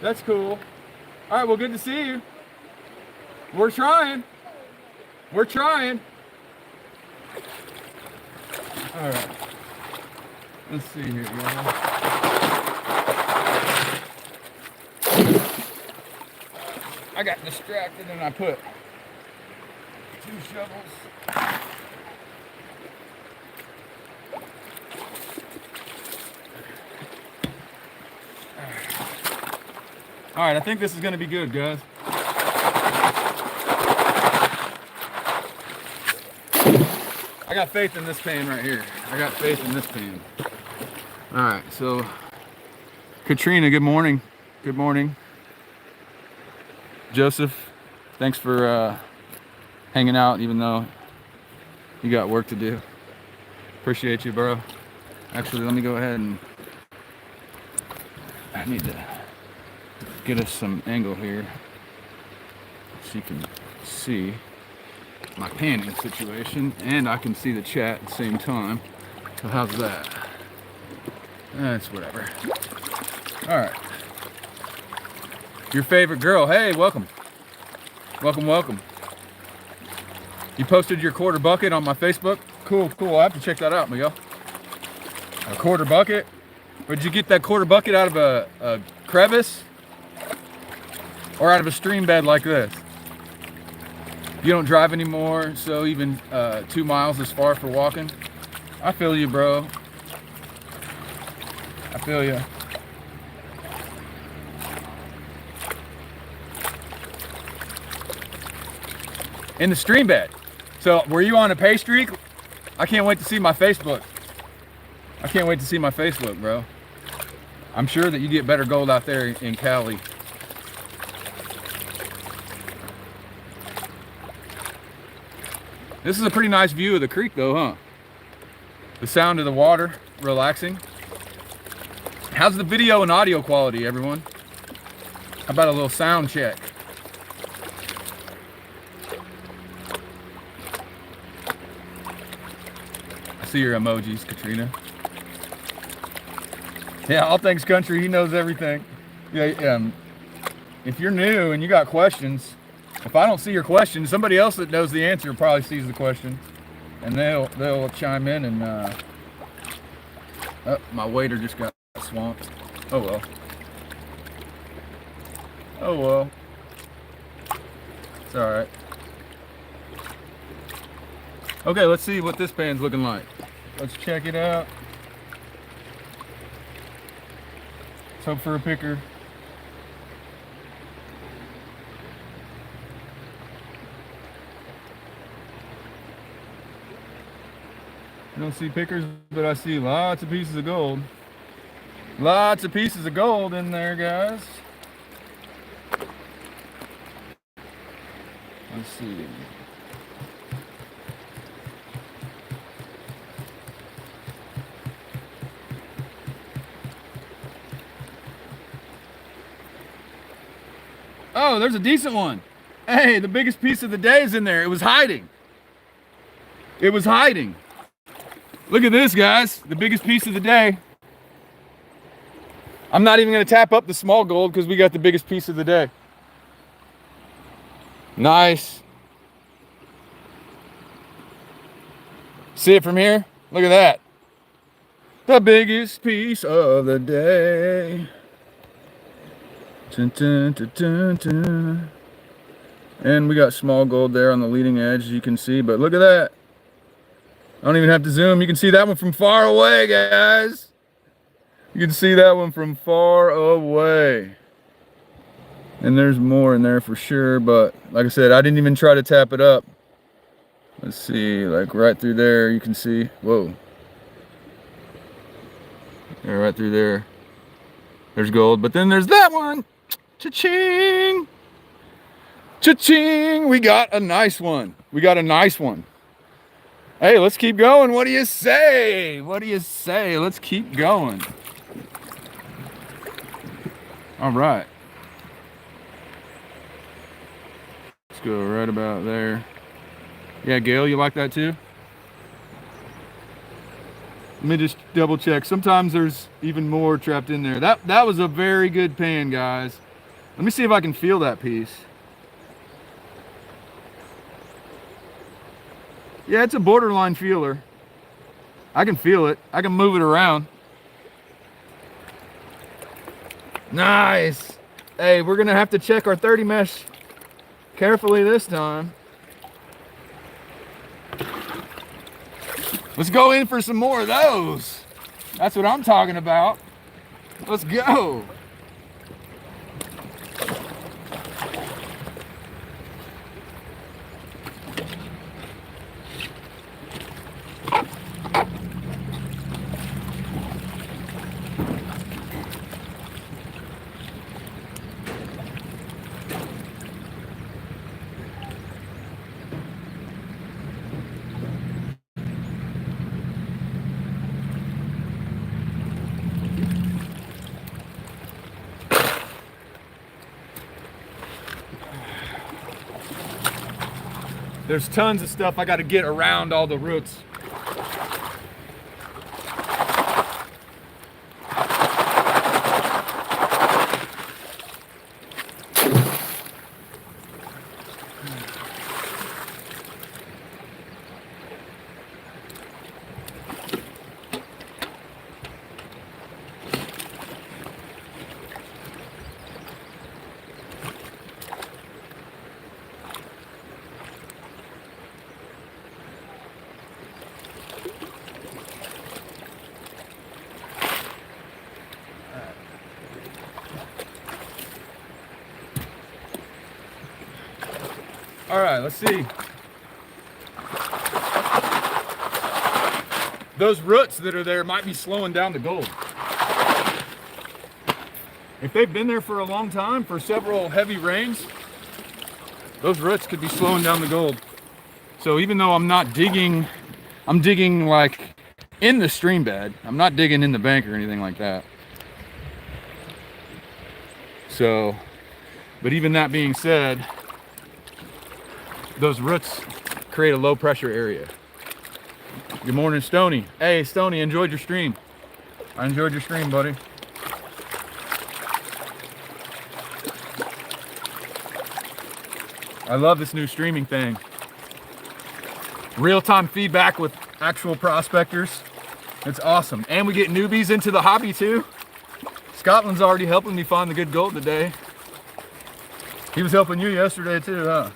That's cool. All right, well, good to see you. We're trying. We're trying. All right. Let's see here, y'all. I got distracted and I put 2 shovels. All right, I think this is gonna be good, guys. I got faith in this pan right here. I got faith in this pan. All right, so Katrina, good morning. Good morning. Joseph, thanks for hanging out even though you got work to do. Appreciate you, bro. Actually, let me go ahead and I need to get us some angle here so you can see my panning situation and I can see the chat at the same time. So how's that? That's whatever. All right. Your favorite girl. Hey, welcome. Welcome, welcome. You posted your quarter bucket on my Facebook? Cool, cool. I have to check that out, Miguel. A quarter bucket? Or did you get that quarter bucket out of a crevice? Or out of a stream bed like this? You don't drive anymore, so even 2 miles is far for walking. I feel you, bro. I feel you. In the stream bed. So were you on a pay streak? I can't wait to see my Facebook. I can't wait to see my Facebook, bro. I'm sure that you get better gold out there in Cali. This is a pretty nice view of the creek though, huh? The sound of the water, relaxing. How's the video and audio quality, everyone? How about a little sound check? I see your emojis, Katrina. Yeah, all things country, he knows everything. Yeah, if you're new and you got questions, if I don't see your question, somebody else that knows the answer probably sees the question, and they'll chime in. And oh, my waiter just got swamped. Oh well. Oh well. It's all right. Okay, let's see what this pan's looking like. Let's check it out. Let's hope for a picker. I don't see pickers, but I see lots of pieces of gold. Lots of pieces of gold in there, guys. Let's see. Oh, there's a decent one. Hey, the biggest piece of the day is in there. It was hiding. It was hiding. Look at this, guys. The biggest piece of the day. I'm not even going to tap up the small gold because we got the biggest piece of the day. Nice. See it from here? Look at that. The biggest piece of the day. Dun, dun, dun, dun, dun. And we got small gold there on the leading edge, as you can see. But look at that. I don't even have to zoom. You can see that one from far away, guys. You can see that one from far away. And there's more in there for sure. But like I said, I didn't even try to tap it up. Let's see, like right through there, you can see. Whoa. Yeah, right through there. There's gold. But then there's that one. Cha-ching. Cha-ching. We got a nice one. We got a nice one. Hey, let's keep going. What do you say? What do you say? Let's keep going. All right. Let's go right about there. Yeah, Gail, you like that too? Let me just double check. Sometimes there's even more trapped in there. That was a very good pan, guys. Let me see if I can feel that piece. Yeah, it's a borderline feeler. I can feel it. I can move it around. Nice. Hey, we're gonna have to check our 30 mesh Carefully this time. Let's go in for some more of those. That's what I'm talking about. Let's go. There's tons of stuff I got to get around all the roots. All right, let's see. Those roots that are there might be slowing down the gold. If they've been there for a long time, for several heavy rains, those roots could be slowing down the gold. So even though I'm not digging, I'm digging like in the stream bed. I'm not digging in the bank or anything like that. So, but even that being said, those roots create a low pressure area. Good morning, Stony. Hey, Stony, enjoyed your stream. I enjoyed your stream, buddy. I love this new streaming thing. Real-time feedback with actual prospectors. It's awesome. And we get newbies into the hobby too. Scotland's already helping me find the good gold today. He was helping you yesterday too, huh?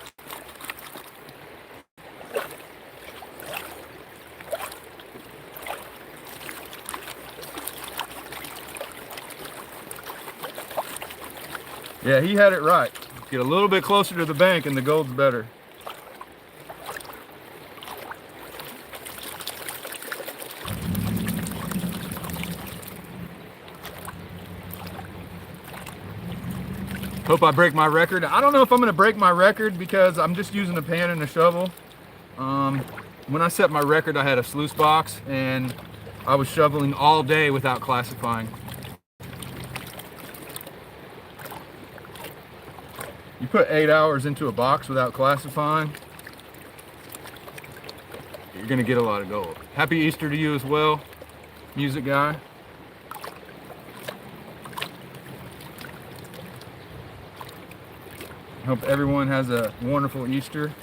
Yeah, he had it right. Get a little bit closer to the bank and the gold's better. Hope I break my record. I don't know if I'm gonna break my record because I'm just using a pan and a shovel. When I set my record, I had a sluice box and I was shoveling all day without classifying. You put 8 hours into a box without classifying, you're gonna get a lot of gold. Happy Easter to you as well, music guy. Hope everyone has a wonderful Easter.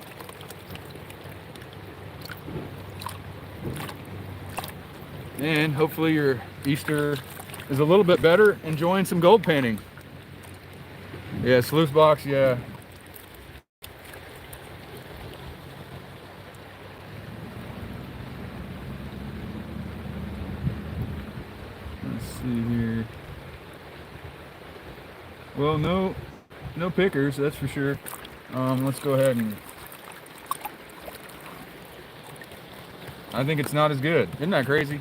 And hopefully your Easter is a little bit better, enjoying some gold panning. Yeah, sluice box, yeah. Let's see here. Well, no pickers, that's for sure. Let's go ahead and... I think it's not as good. Isn't that crazy?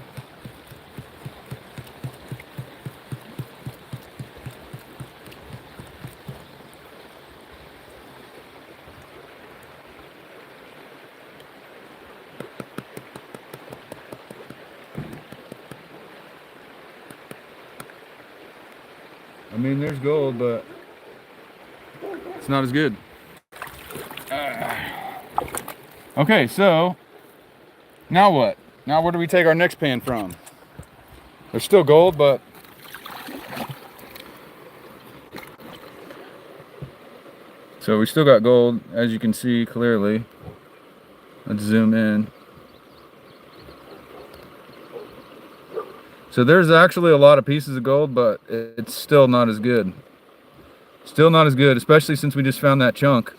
I mean, there's gold, but it's not as good. Okay, so now what? Now where do we take our next pan from? There's still gold, but so we still got gold, as you can see clearly. Let's zoom in. So there's actually a lot of pieces of gold, but it's still not as good. Still not as good, especially since we just found that chunk.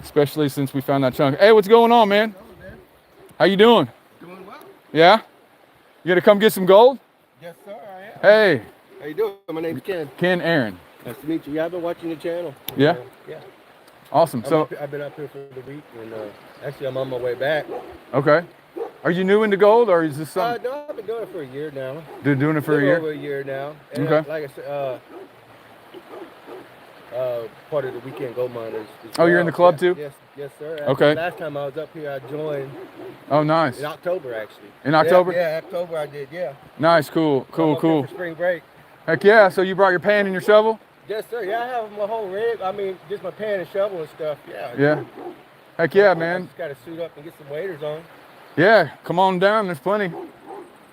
especially since we found that chunk. Hey, what's going on, man? How you doing? Doing well. Yeah? You gonna come get some gold? Yes, sir, I am. Hey, How you doing? My name's Ken. Ken Aaron. Nice to meet you. Yeah, I've been watching the channel. Yeah? Yeah. Awesome. So, I've been up here for the week, and actually I'm on my way back. okay. Are you new into gold, or is this something? No, I've been doing it for a year now. Doing it for a Little year? Over a year now. And Okay. like I said, part of the weekend gold miners. Oh, you're in the club too? Yes, sir. Okay. Last time I was up here, I joined Oh, nice. in October, actually. In October? Yeah, October I did. Yeah. Nice, cool, I'm up here cool. For spring break. Heck yeah, so you brought your pan and your shovel? Yes, sir. Yeah, I have my whole rig. I mean, just my pan and shovel and stuff. Yeah. Yeah. Heck yeah, I man. just got to suit up and get some waders on. Yeah, come on down, there's plenty.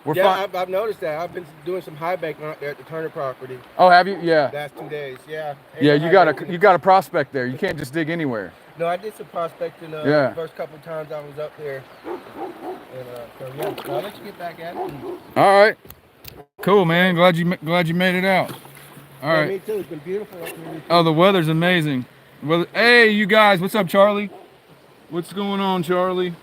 We're Yeah, fine. I've noticed that. I've been doing some high banking out there at the Turner property Oh, have you? Yeah. last 2 days. Yeah. Yeah, And you high got banking. you got a prospect there. You can't just dig anywhere. No, I did some prospecting Yeah. the first couple of times I was up there. And so yeah, so I'll let you get back at it. All right. Cool, man. Glad you made it out. All Yeah, right. me too. It's been beautiful up here. Oh, the weather's amazing. Well, hey, you guys, what's up, Charlie? What's going on, Charlie?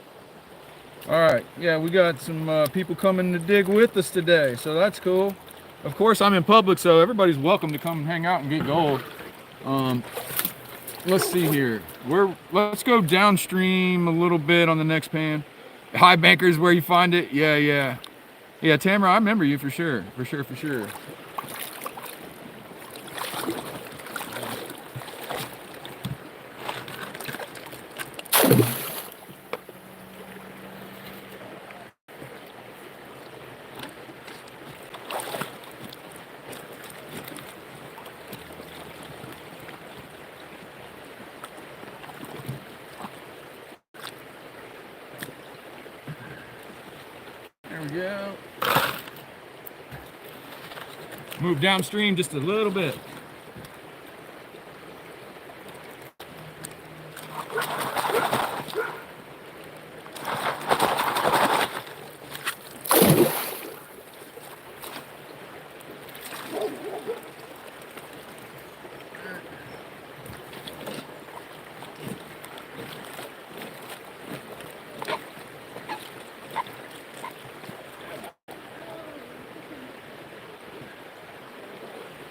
All right, yeah, we got some people coming to dig with us today, so that's cool. Of course, I'm in public, so everybody's welcome to come hang out and get gold. Let's see here. Let's go downstream a little bit on the next pan. High Bankers, where you find it? Yeah. Tamara, I remember you for sure. There we go. Move downstream just a little bit.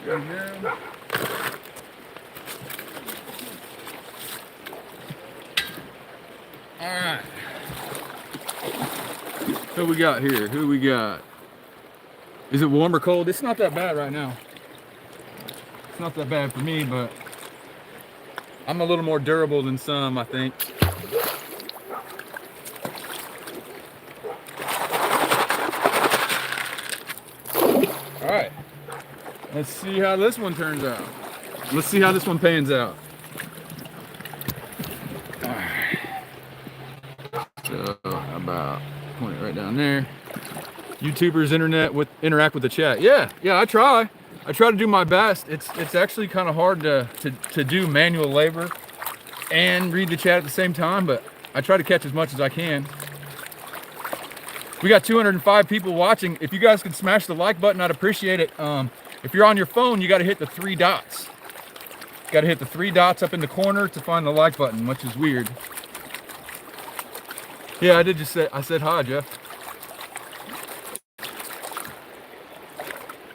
There we go. All right. Who we got here? Who we got? Is it warm or cold? It's not that bad right now. It's not that bad for me, but I'm a little more durable than some, I think. All right. Let's see how this one turns out. Let's see how this one pans out. All right. So how about point it right down there. YouTubers interact with the chat. Yeah, I try to do my best. It's actually kind of hard to do manual labor and read the chat at the same time, but I try to catch as much as I can. We got 205 people watching. If you guys could smash the like button, I'd appreciate it. If you're on your phone, you got to hit the 3 dots. Got to hit the 3 dots up in the corner to find the like button, which is weird. Yeah, I said hi, Jeff.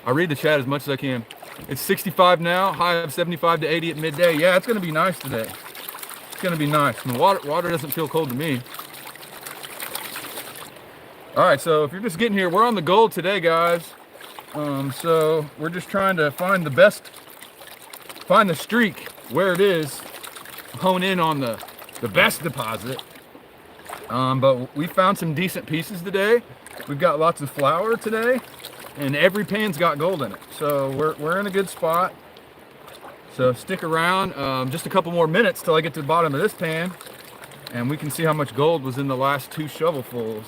I read the chat as much as I can. It's 65 now, high of 75 to 80 at midday. Yeah, it's gonna be nice today. It's gonna be nice. And the water doesn't feel cold to me. All right, so if you're just getting here, we're on the gold today, guys. So we're just trying to find the streak where it is, hone in on the best deposit. But we found some decent pieces today. We've got lots of flour today, and every pan's got gold in it. So we're in a good spot. So stick around, just a couple more minutes till I get to the bottom of this pan, and we can see how much gold was in the last 2 shovelfuls.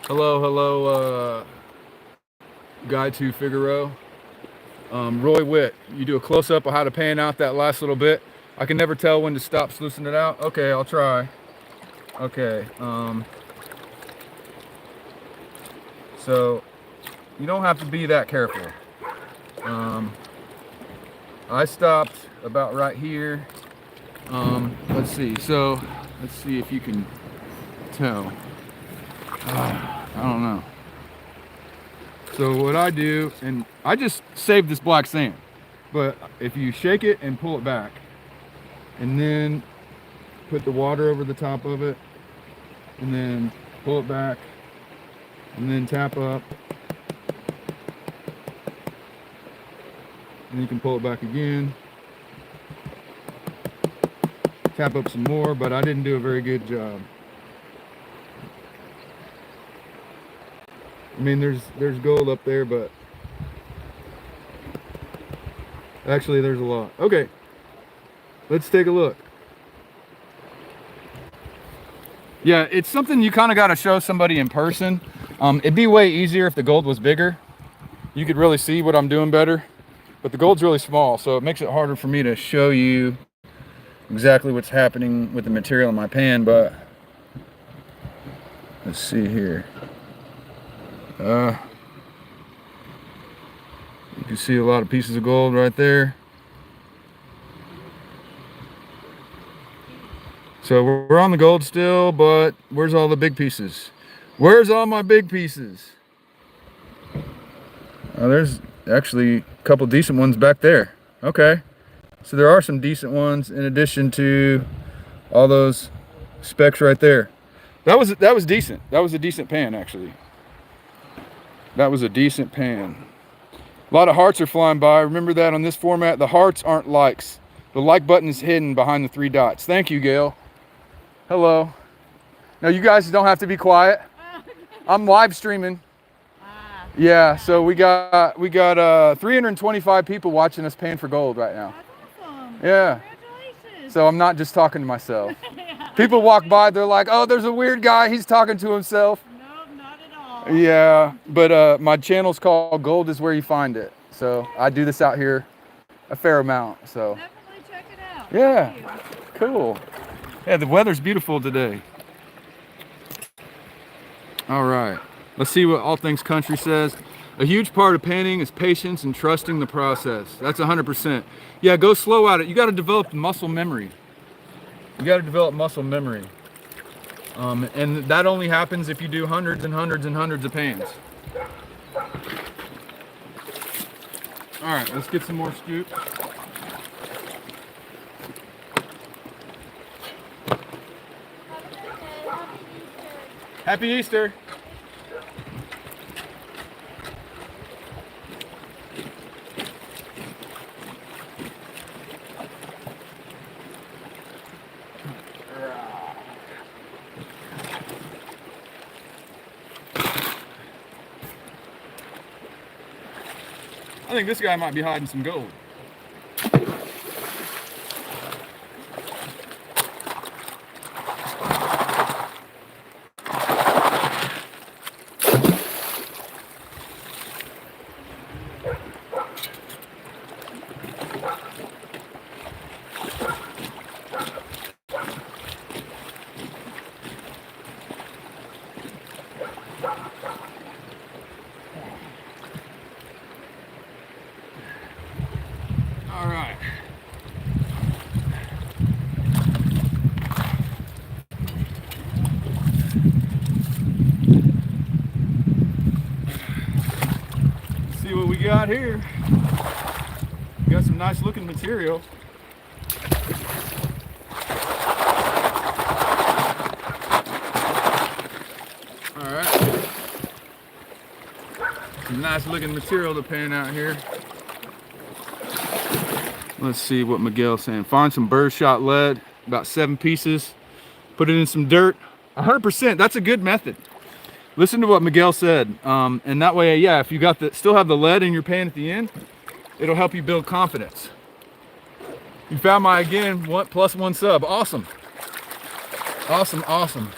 Hello, Guy to Figaro. Roy Witt, you do a close-up of how to pan out that last little bit. I can never tell when to stop sluicing it out. Okay, I'll try. Okay, so you don't have to be that careful. I stopped about right here. Let's see. So let's see if you can tell. I don't know. So what I do, and I just saved this black sand, but if you shake it and pull it back, and then put the water over the top of it, and then pull it back, and then tap up, and you can pull it back again, tap up some more, but I didn't do a very good job. I mean, there's gold up there, but actually there's a lot. Okay, let's take a look. Yeah, it's something you kind of got to show somebody in person. It'd be way easier if the gold was bigger. You could really see what I'm doing better, but the gold's really small, so it makes it harder for me to show you exactly what's happening with the material in my pan. But let's see here. You can see a lot of pieces of gold right there. So we're on the gold still, but where's all the big pieces? Where's all my big pieces? There's actually a couple decent ones back there. Okay, so there are some decent ones in addition to all those specks right there. That was decent. That was a decent pan, actually. That was a decent pan. A lot of hearts are flying by. Remember that on this format, the hearts aren't likes. The like button is hidden behind the 3 dots. Thank you, Gail. Hello. Now you guys don't have to be quiet. I'm live streaming. Yeah, so we got 325 people watching us pan for gold right now. That's awesome. Yeah. Congratulations. So I'm not just talking to myself. Yeah. People walk by, they're like, "Oh, there's a weird guy. He's talking to himself." No, not at all. Yeah, but my channel's called Gold Is Where You Find It. So I do this out here a fair amount. So Definitely check it out. yeah, Thank you. cool. Yeah, the weather's beautiful today. All right, let's see what All Things Country says. A huge part of panning is patience and trusting the process. That's 100%. Yeah, go slow at it. You got to develop muscle memory. You got to develop muscle memory. And that only happens if you do hundreds and hundreds and hundreds of pans. All right, let's get some more scoops. Happy Easter. I think this guy might be hiding some gold. All right. Let's see what we got here. We got some nice looking material. All right. Some nice looking material to pan out here. Let's see what Miguel's saying. Find some birdshot lead, about 7 pieces. Put it in some dirt. 100%, that's a good method. Listen to what Miguel said. And that way, yeah, if you got still have the lead in your pan at the end, it'll help you build confidence. You found my, again, +1 sub. Awesome. Awesome, awesome.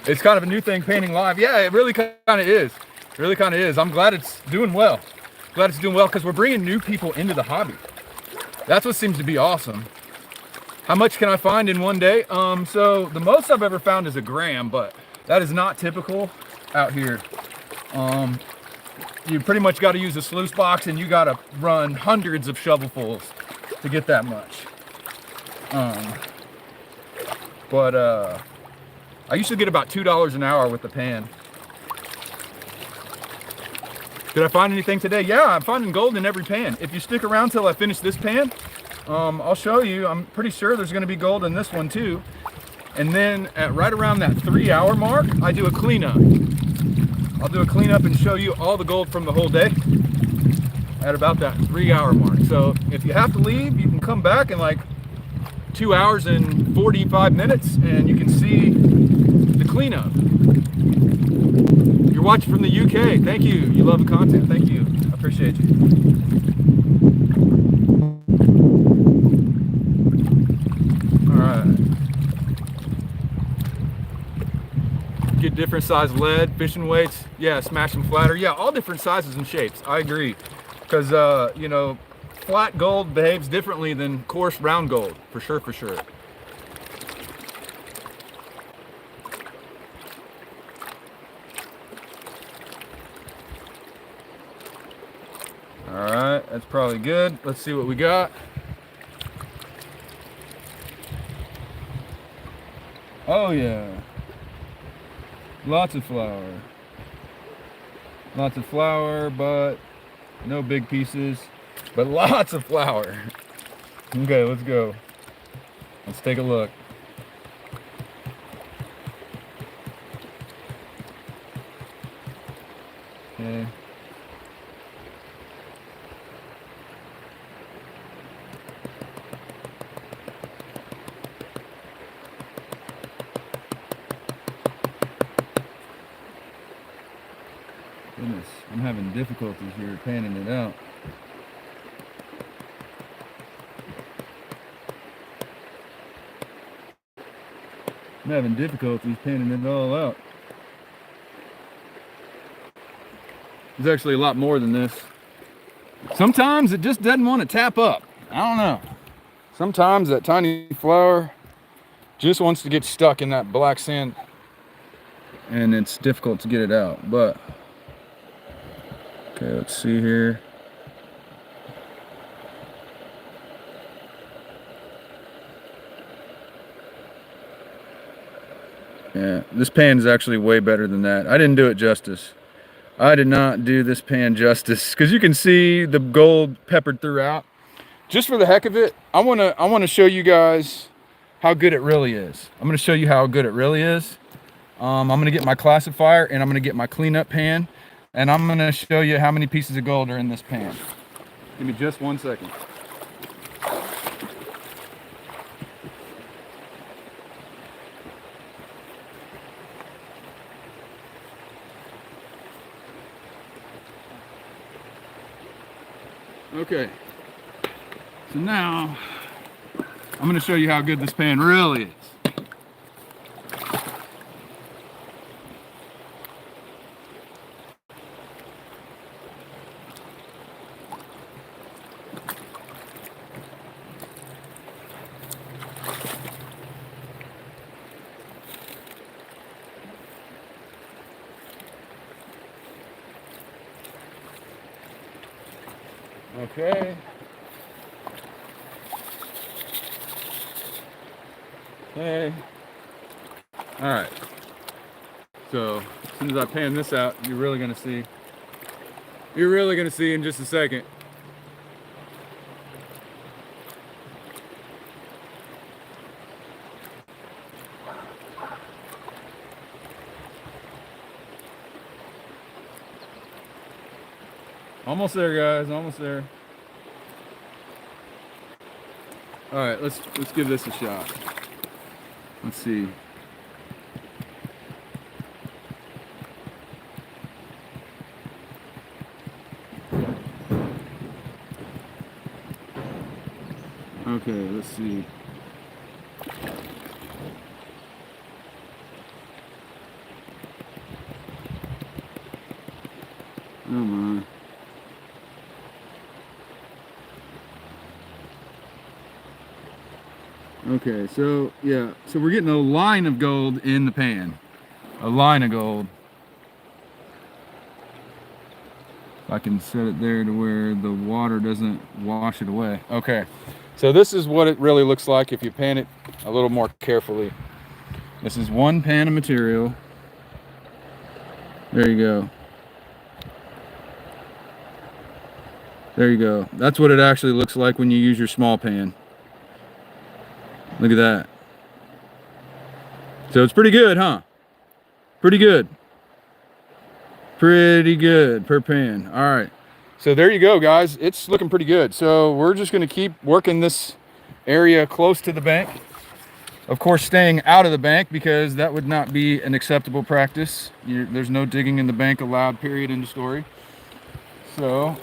It's kind of a new thing, painting live. Yeah, it really kind of is. It really kind of is. I'm glad it's doing well. Glad it's doing well because we're bringing new people into the hobby. That's what seems to be awesome. How much can I find in one day? So the most I've ever found is 1 gram, but that is not typical out here. you pretty much got to use a sluice box, and you got to run hundreds of shovelfuls to get that much. But I used to get about $2 an hour with the pan. Did I find anything today? Yeah, I'm finding gold in every pan. If you stick around till I finish this pan, I'll show you. I'm pretty sure there's gonna be gold in this one too. And then at right around that 3-hour mark, I do a cleanup. I'll do a cleanup and show you all the gold from the whole day at about that 3-hour mark. So if you have to leave, you can come back in like 2 hours and 45 minutes and you can see the cleanup. You're watching from the UK. Thank you. You love the content. Thank you. I appreciate you. All right. Get different size lead, fishing weights. Yeah, smash them flatter. Yeah, all different sizes and shapes. I agree. Because, you know, flat gold behaves differently than coarse round gold. For sure, for sure. All right, that's probably good. Let's see what we got. Oh yeah, lots of flour. Lots of flour, but no big pieces, but lots of flour. Okay, let's go. Let's take a look. Okay. Goodness, I'm having difficulties here panning it out. I'm having difficulties panning it all out. There's actually a lot more than this. Sometimes it just doesn't want to tap up. I don't know. Sometimes that tiny flour just wants to get stuck in that black sand and it's difficult to get it out, but okay, let's see here. Yeah, this pan is actually way better than that. I didn't do it justice. I did not do this pan justice because you can see the gold peppered throughout. Just for the heck of it, I want to show you guys how good it really is. I'm going to show you how good it really is. I'm going to get my classifier and I'm going to get my cleanup pan. And I'm going to show you how many pieces of gold are in this pan. Give me just 1 second. Okay. So now, I'm going to show you how good this pan really is. Okay. Okay. All right. So as soon as I pan this out, you're really gonna see. You're really gonna see in just a second. Almost there, guys. Almost there. All right, let's give this a shot. Let's see. Okay, let's see. Oh my. Okay, so yeah, so we're getting a line of gold in the pan. A line of gold. I can set it there to where the water doesn't wash it away. Okay, so this is what it really looks like if you pan it a little more carefully. This is one pan of material. There you go. There you go. That's what it actually looks like when you use your small pan. Look at that. So it's pretty good, huh? Pretty good. Pretty good per pan. All right. So there you go, guys. It's looking pretty good. So we're just going to keep working this area close to the bank. Of course, staying out of the bank because that would not be an acceptable practice. There's no digging in the bank allowed, period, end of story. So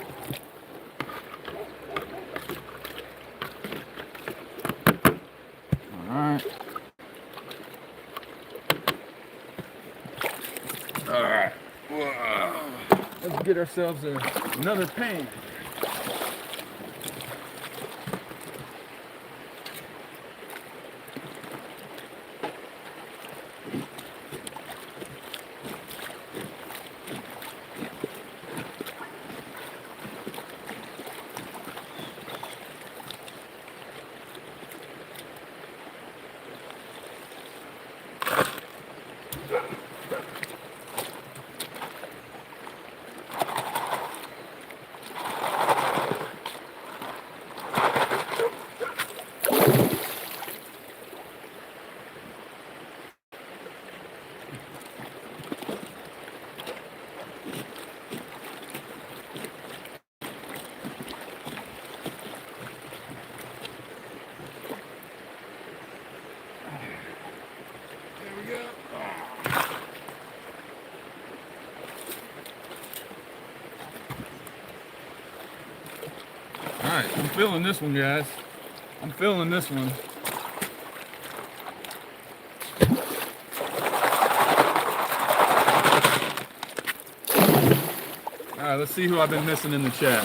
all right. All right. Whoa. Let's get ourselves another pan. Alright, I'm feeling this one, guys. I'm feeling this one. Alright, let's see who I've been missing in the chat.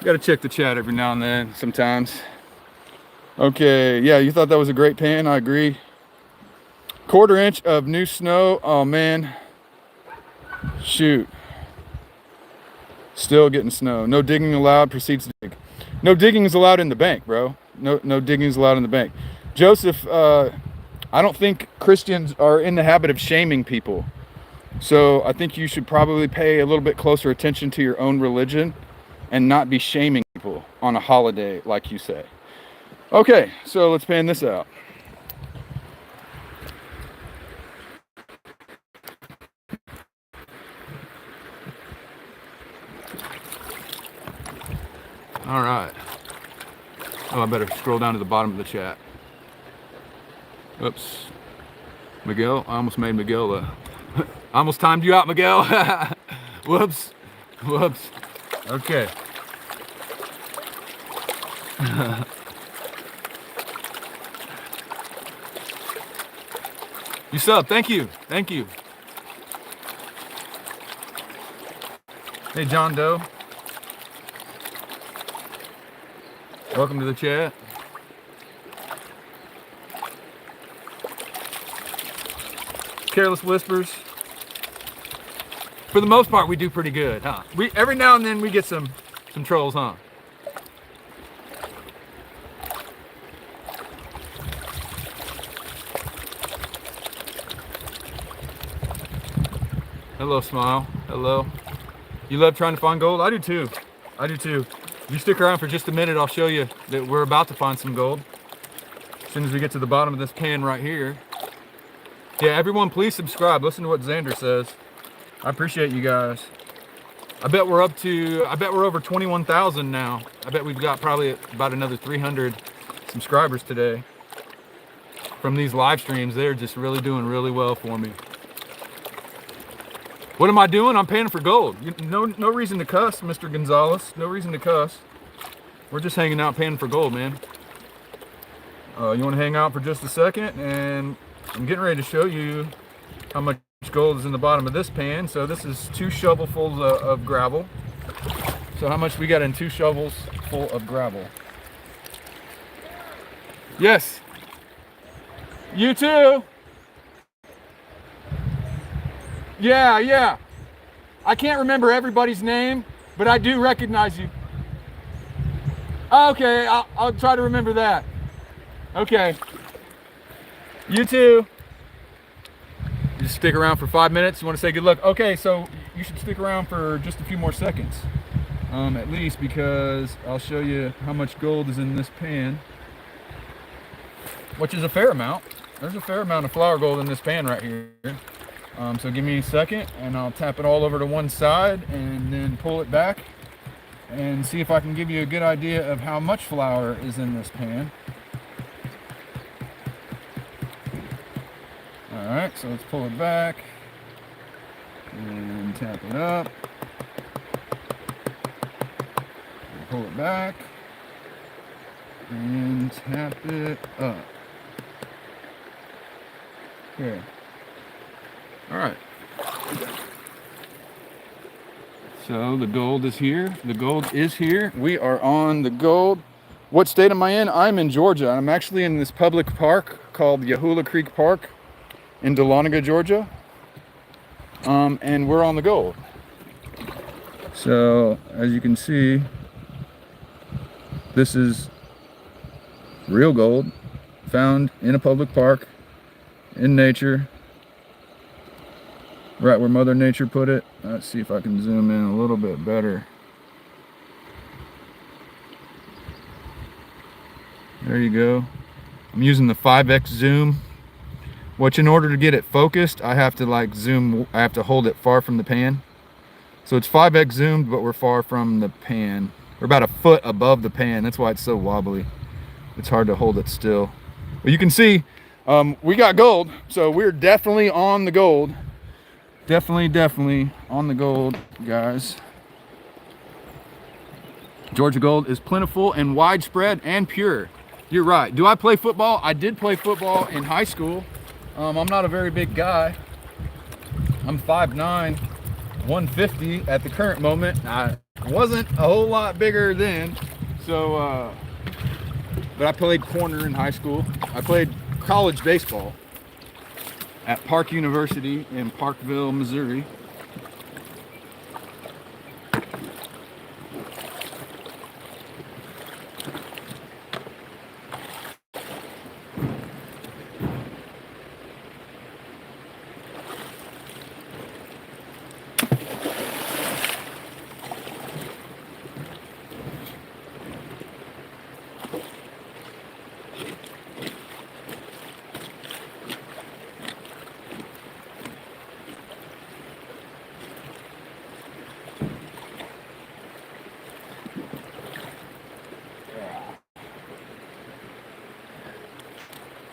Gotta check the chat every now and then, sometimes. Okay, yeah, you thought that was a great pan, I agree. 1/4 inch of new snow. Oh man. Shoot. Still getting snow. No digging allowed. Proceeds to dig. No digging is allowed in the bank, bro. No digging is allowed in the bank. Joseph, I don't think Christians are in the habit of shaming people. So I think you should probably pay a little bit closer attention to your own religion and not be shaming people on a holiday like you say. Okay, so let's pan this out. All right. Oh, I better scroll down to the bottom of the chat. Oops. Miguel, I almost made Miguel I almost timed you out, Miguel. Whoops. Whoops. Okay. You sub. Thank you. Thank you. Hey, John Doe. Welcome to the chat. Careless Whispers. For the most part, we do pretty good, huh? Every now and then we get some trolls, huh? Hello, Smile. Hello. You love trying to find gold? I do too. I do too. If you stick around for just a minute, I'll show you that we're about to find some gold. As soon as we get to the bottom of this pan right here. Yeah, everyone please subscribe. Listen to what Xander says. I appreciate you guys. I bet we're over 21,000 now. I bet we've got probably about another 300 subscribers today. From these live streams, they're just really doing really well for me. What am I doing? I'm paying for gold. No reason to cuss, Mr. Gonzalez. No reason to cuss. We're just hanging out paying for gold, man. You want to hang out for just a second? And I'm getting ready to show you how much gold is in the bottom of this pan. So this is 2 shovelfuls of gravel. So how much we got in 2 shovels full of gravel? Yes. You too. Yeah. I can't remember everybody's name, but I do recognize you. Okay, I'll try to remember that. Okay. You too. You just stick around for 5 minutes. You want to say good luck? Okay, so you should stick around for just a few more seconds. At least, because I'll show you how much gold is in this pan, which is a fair amount. There's a fair amount of flour gold in this pan right here. So give me a second and I'll tap it all over to one side and then pull it back and see if I can give you a good idea of how much flour is in this pan. Alright, so let's pull it back and tap it up. Pull it back and tap it up. Okay. All right. So the gold is here. The gold is here. We are on the gold. What state am I in? I'm in Georgia. I'm actually in this public park called Yahula Creek Park in Dahlonega, Georgia. And we're on the gold. So as you can see, this is real gold found in a public park in nature, right where Mother Nature put it. Let's see if I can zoom in a little bit better. There you go. I'm using the 5x zoom, which in order to get it focused, I have to like zoom, I have to hold it far from the pan. So it's 5x zoomed, but we're far from the pan. We're about a foot above the pan. That's why it's so wobbly. It's hard to hold it still. But you can see we got gold, so we're definitely on the gold. Definitely on the gold, guys. Georgia gold is plentiful and widespread and pure. You're right. Do I play football? I did play football in high school. I'm not a very big guy. I'm 5'9", 150 at the current moment. I wasn't a whole lot bigger then, so but I played corner in high school. I played college baseball at Park University in Parkville, Missouri.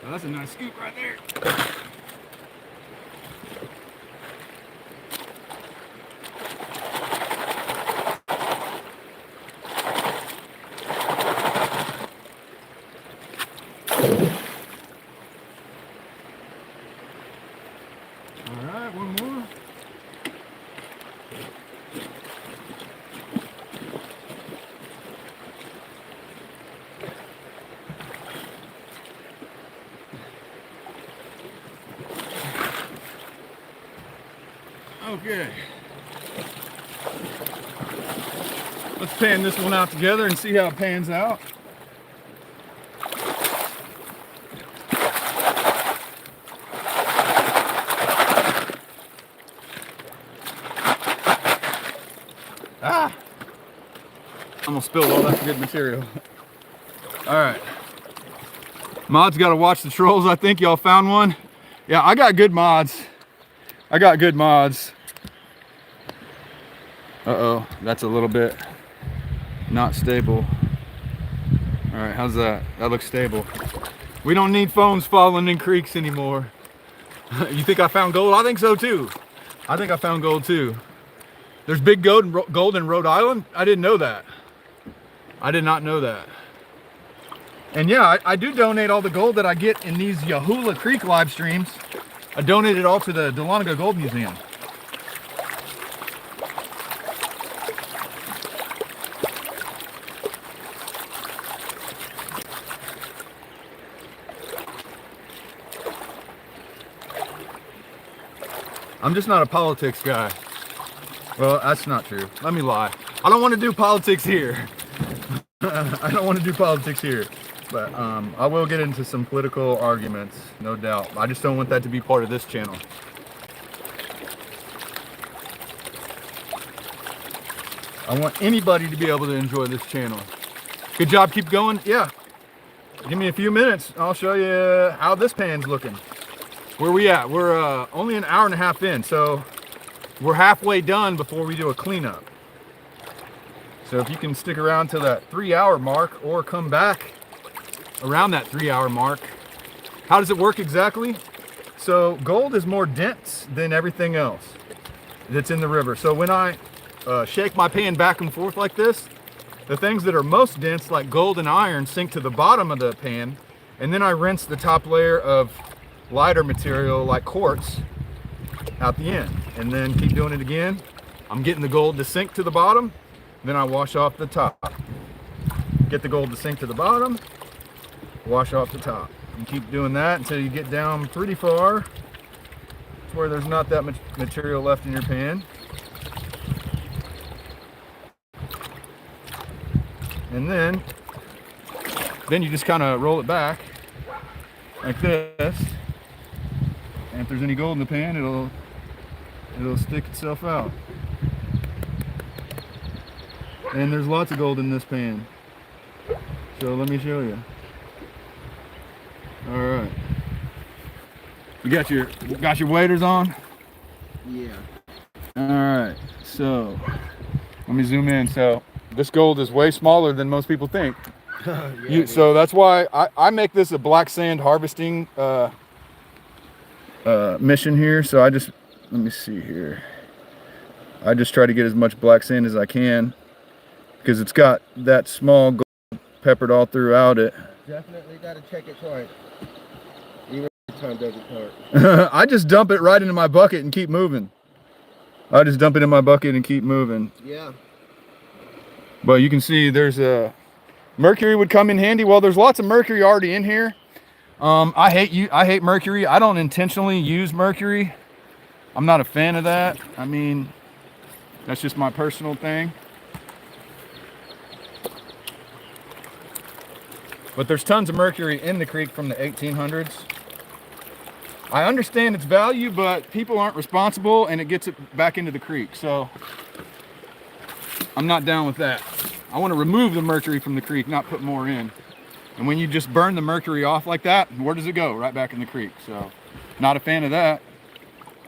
Well, that's a nice scoop right there. All right, one more. Okay. Let's pan this one out together and see how it pans out. Ah! I'm gonna spill all that good material. All right. Mods gotta watch the trolls. I think y'all found one. Yeah, I got good mods. I got good mods. Uh-oh, that's a little bit not stable. All right, how's that? That looks stable. We don't need phones falling in creeks anymore. You think I found gold? I think so too. I think I found gold too. There's big gold in Rhode Island? I didn't know that. I did not know that. And yeah, I do donate all the gold that I get in these Yahula Creek live streams. I donate it all to the Dahlonega Gold Museum. I'm just not a politics guy. Well, that's not true. Let me lie. I don't want to do politics here. I don't want to do politics here. But I will get into some political arguments, no doubt. I just don't want that to be part of this channel. I want anybody to be able to enjoy this channel. Good job, keep going. Yeah. Give me a few minutes. I'll show you how this pan's looking. Where we at? We're only an hour and a half in, so we're halfway done before we do a cleanup. So if you can stick around to that 3-hour mark or come back around that 3-hour mark. How does it work exactly? So gold is more dense than everything else that's in the river. So when I shake my pan back and forth like this, the things that are most dense, like gold and iron, sink to the bottom of the pan, and then I rinse the top layer of lighter material like quartz out the end, and then keep doing it again. I'm getting the gold to sink to the bottom, then I wash off the top. Get the gold to sink to the bottom, wash off the top. And keep doing that until you get down pretty far to where there's not that much material left in your pan. And then you just kind of roll it back like this. And if there's any gold in the pan, it'll stick itself out. And there's lots of gold in this pan. So let me show you. All right. You got your waders on? Yeah. All right. So let me zoom in. So this gold is way smaller than most people think. Yeah, So that's why I make this a black sand harvesting mission here. So let me see here. I just try to get as much black sand as I can because it's got that small gold peppered all throughout it. Definitely got to check it twice. Even if the time doesn't hurt. I just dump it right into my bucket and keep moving. I just dump it in my bucket and keep moving. Yeah. But you can see there's a mercury would come in handy. Well, there's lots of mercury already in here. I hate mercury. I don't intentionally use mercury. I'm not a fan of that. I mean, that's just my personal thing. But there's tons of mercury in the creek from the 1800s. I understand its value, but people aren't responsible and it gets it back into the creek. So I'm not down with that. I want to remove the mercury from the creek, not put more in. And when you just burn the mercury off like that, where does it go? Right back in the creek. So not a fan of that.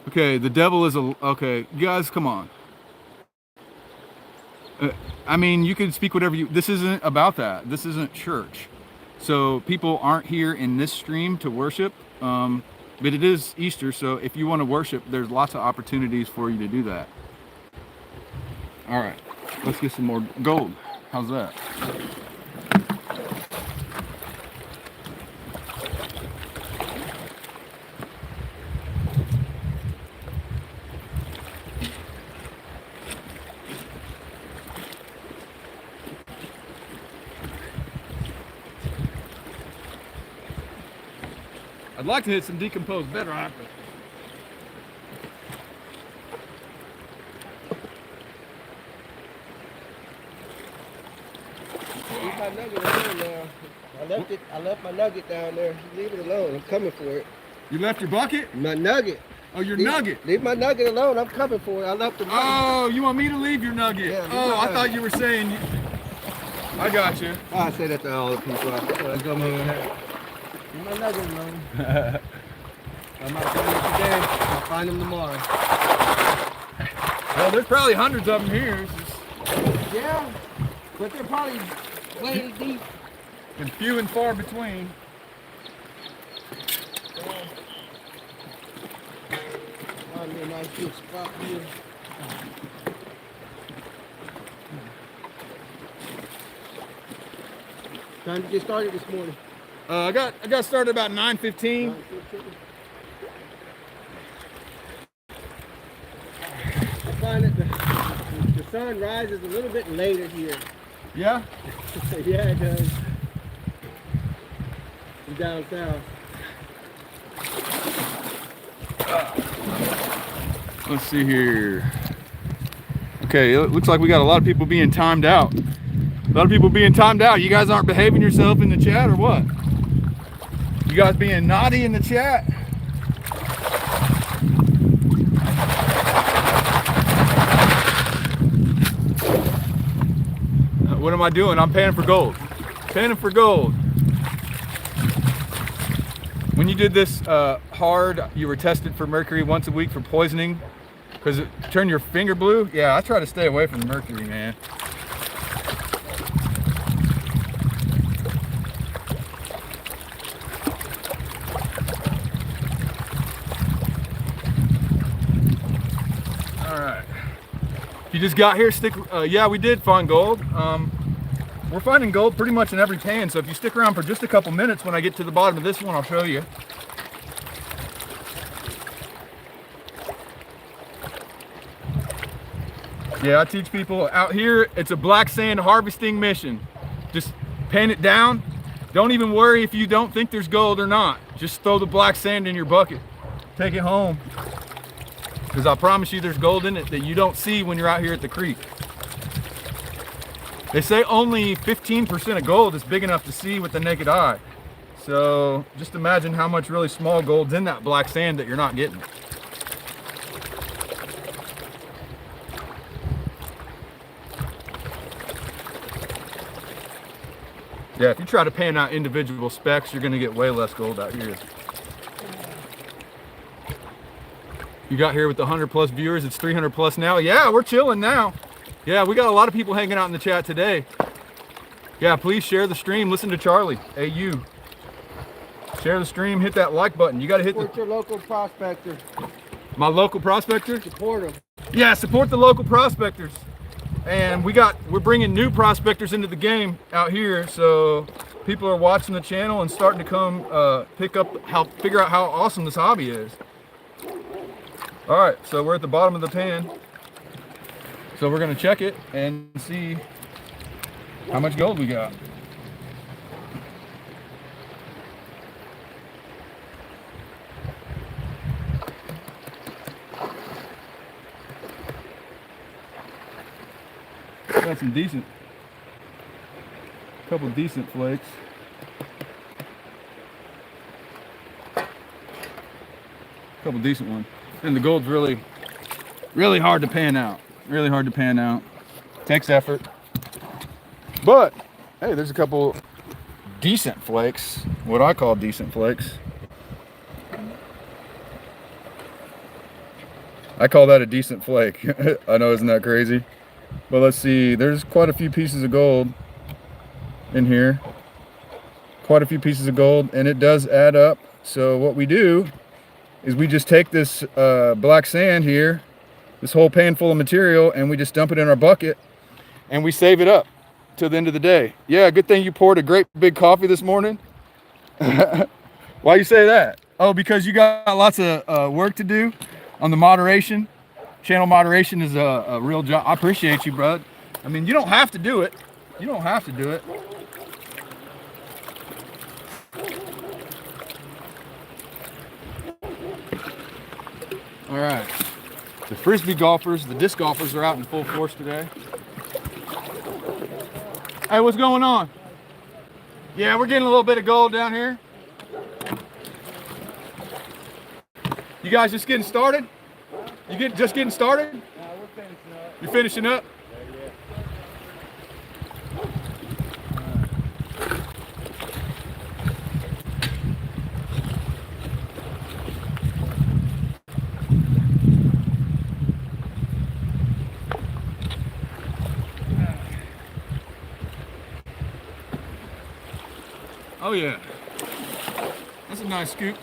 Okay, the devil is okay, you guys, come on. I mean, you can speak whatever this isn't about that. This isn't church. So people aren't here in this stream to worship, but it is Easter. So if you want to worship, there's lots of opportunities for you to do that. All right, let's get some more gold. How's that? I'd like to hit some decomposed bedrock. Leave my nugget alone now. I left my nugget down there. Leave it alone. I'm coming for it. You left your bucket? My nugget. Oh, your nugget. Leave my nugget alone. I'm coming for it. I left the nugget. Oh, you want me to leave your nugget? Yeah, leave oh, my I thought you were saying. I got you. I say that to all the people. I come over here. Leave my nugget alone. I might find it today. I'll find them tomorrow. Well, there's probably hundreds of them here. It's just Yeah, but they're probably way deep. been few and far between. Find me a nice good spot here. Time to get started this morning. I got started about 9:15. I find that the sun rises a little bit later here. Yeah. Yeah, it does. From down south. Let's see here. Okay, it looks like we got a lot of people being timed out. A lot of people being timed out. You guys aren't behaving yourself in the chat or what? You guys being naughty in the chat? What am I doing? I'm panning for gold. Panning for gold. When you did this hard, you were tested for mercury once a week for poisoning because it turned your finger blue. Yeah, I try to stay away from mercury, man. All right. If you just got here, yeah, we did find gold. We're finding gold pretty much in every pan, so if you stick around for just a couple minutes, when I get to the bottom of this one, I'll show you. Yeah, I teach people out here, it's a black sand harvesting mission. Just pan it down. Don't even worry if you don't think there's gold or not. Just throw the black sand in your bucket. Take it home. Because I promise you there's gold in it that you don't see when you're out here at the creek. They say only 15% of gold is big enough to see with the naked eye. So just imagine how much really small gold's in that black sand that you're not getting. Yeah, if you try to pan out individual specks, you're gonna get way less gold out here. You got here with the 100+ viewers, it's 300+ now. Yeah, we're chilling now. Yeah, we got a lot of people hanging out in the chat today. Yeah, please share the stream. Listen to Charlie. Hey, you. Share the stream. Hit that like button. You got to hit Support your local prospector. my local prospector. Support them. Yeah, support the local prospectors. And we're bringing new prospectors into the game out here. So people are watching the channel and starting to come figure out how awesome this hobby is. All right, so we're at the bottom of the pan. So we're gonna check it and see how much gold we got. Got some couple decent flakes. Couple decent ones. And the gold's really hard to pan out. Really hard to pan out. Takes effort. But, hey, there's a couple decent flakes. What I call decent flakes. I call that a decent flake. I know, isn't that crazy? But let's see. There's quite a few pieces of gold in here. Quite a few pieces of gold. And it does add up. So what we do is we just take this black sand here, this whole pan full of material, and we just dump it in our bucket and we save it up till the end of the day. Yeah, good thing you poured a great big coffee this morning. Why you say that? Oh, because you got lots of work to do on the moderation. Channel moderation is a real job. I appreciate you, bud. I mean, you don't have to do it. You don't have to do it. All right. The frisbee golfers, the disc golfers are out in full force today. Hey, what's going on? Yeah, we're getting a little bit of gold down here. You guys just getting started? Just getting started? We're finishing up. You're finishing up? Oh yeah, that's a nice scoop.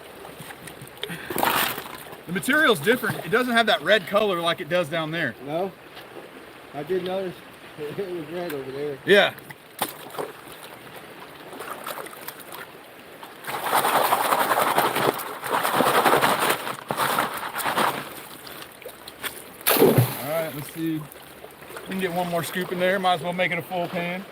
The material's different. It doesn't have that red color like it does down there. No? I did notice it was red over there. Yeah. All right, let's see. We can get one more scoop in there. Might as well make it a full pan.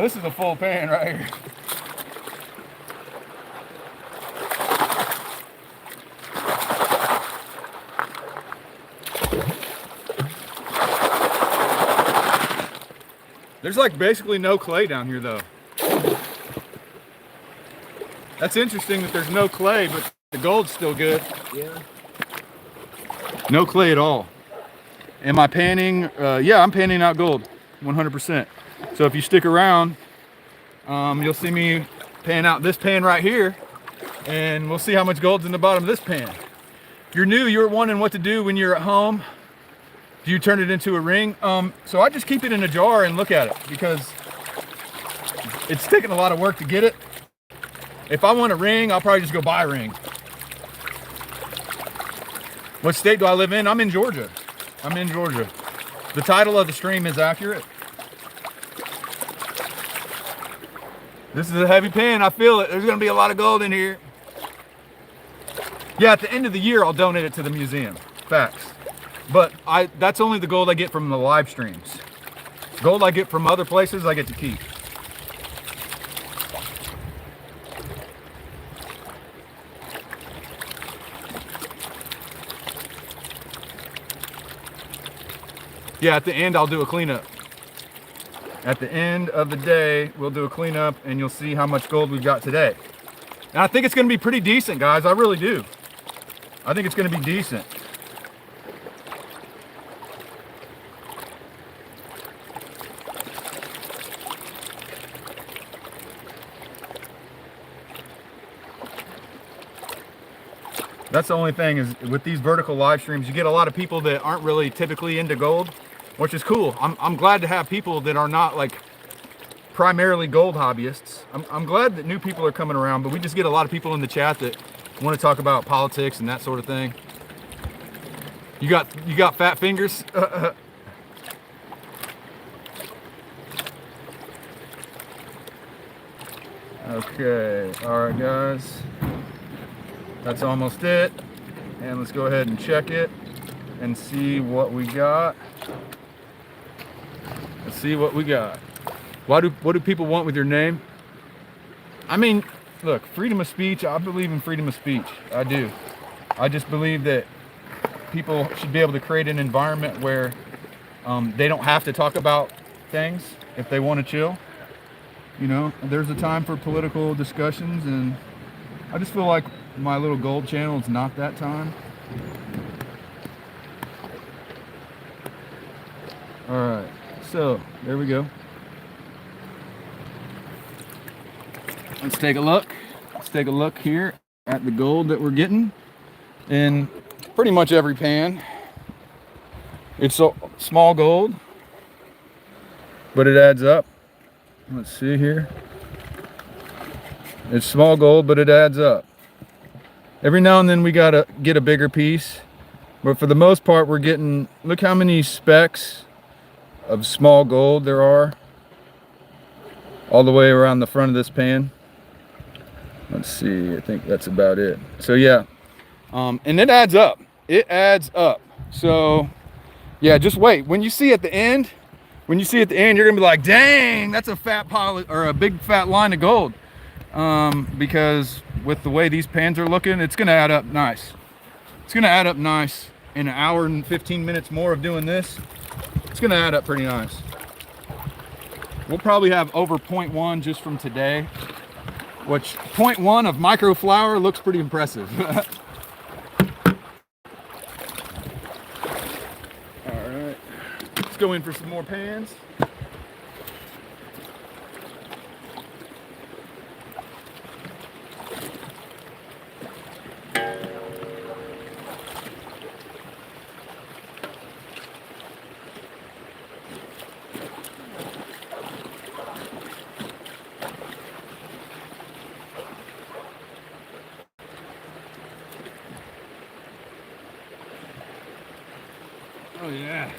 this is a full pan right here. There's like basically no clay down here though. That's interesting that there's no clay, but the gold's still good. Yeah. No clay at all. Am I panning? Yeah, I'm panning out gold, 100%. So if you stick around, you'll see me pan out this pan right here, and we'll see how much gold's in the bottom of this pan. If you're new, you're wondering what to do when you're at home. Do you turn it into a ring? So I just keep it in a jar and look at it because it's taking a lot of work to get it. If I want a ring, I'll probably just go buy a ring. What state do I live in? I'm in Georgia. I'm in Georgia. The title of the stream is accurate. This is a heavy pan, I feel it. There's gonna be a lot of gold in here. Yeah, at the end of the year, I'll donate it to the museum. Facts. But that's only the gold I get from the live streams. Gold I get from other places, I get to keep. Yeah, at the end, I'll do a cleanup. At the end of the day, we'll do a cleanup and you'll see how much gold we've got today. And I think it's gonna be pretty decent, guys. I really do. I think it's gonna be decent. That's the only thing is with these vertical live streams, you get a lot of people that aren't really typically into gold, which is cool. I'm glad to have people that are not like primarily gold hobbyists. I'm glad that new people are coming around, but we just get a lot of people in the chat that want to talk about politics and that sort of thing. You got fat fingers? Okay, all right guys. That's almost it. And let's go ahead and check it and see what we got. Let's see what we got. What do people want with your name? I mean, look, freedom of speech, I believe in freedom of speech. I do. I just believe that people should be able to create an environment where they don't have to talk about things if they want to chill. You know, there's a time for political discussions, and I just feel like my little gold channel is not that time. All right, so there we go. Let's take a look. Let's take a look here at the gold that we're getting in pretty much every pan. It's a small gold, but it adds up. Let's see here. It's small gold, but it adds up. Every now and then we gotta get a bigger piece, but for the most part we're getting, look how many specks of small gold there are all the way around the front of this pan. Let's see, I think that's about it. So yeah, and it adds up. It adds up. So yeah, just wait. When you see at the end, you're gonna be like, dang, that's a fat pile or a big fat line of gold. Because with the way these pans are looking, it's gonna add up nice. It's gonna add up nice in an hour and 15 minutes more of doing this. It's gonna add up pretty nice. We'll probably have over 0.1 just from today, which 0.1 of micro flour looks pretty impressive. All right, let's go in for some more pans. Oh yeah.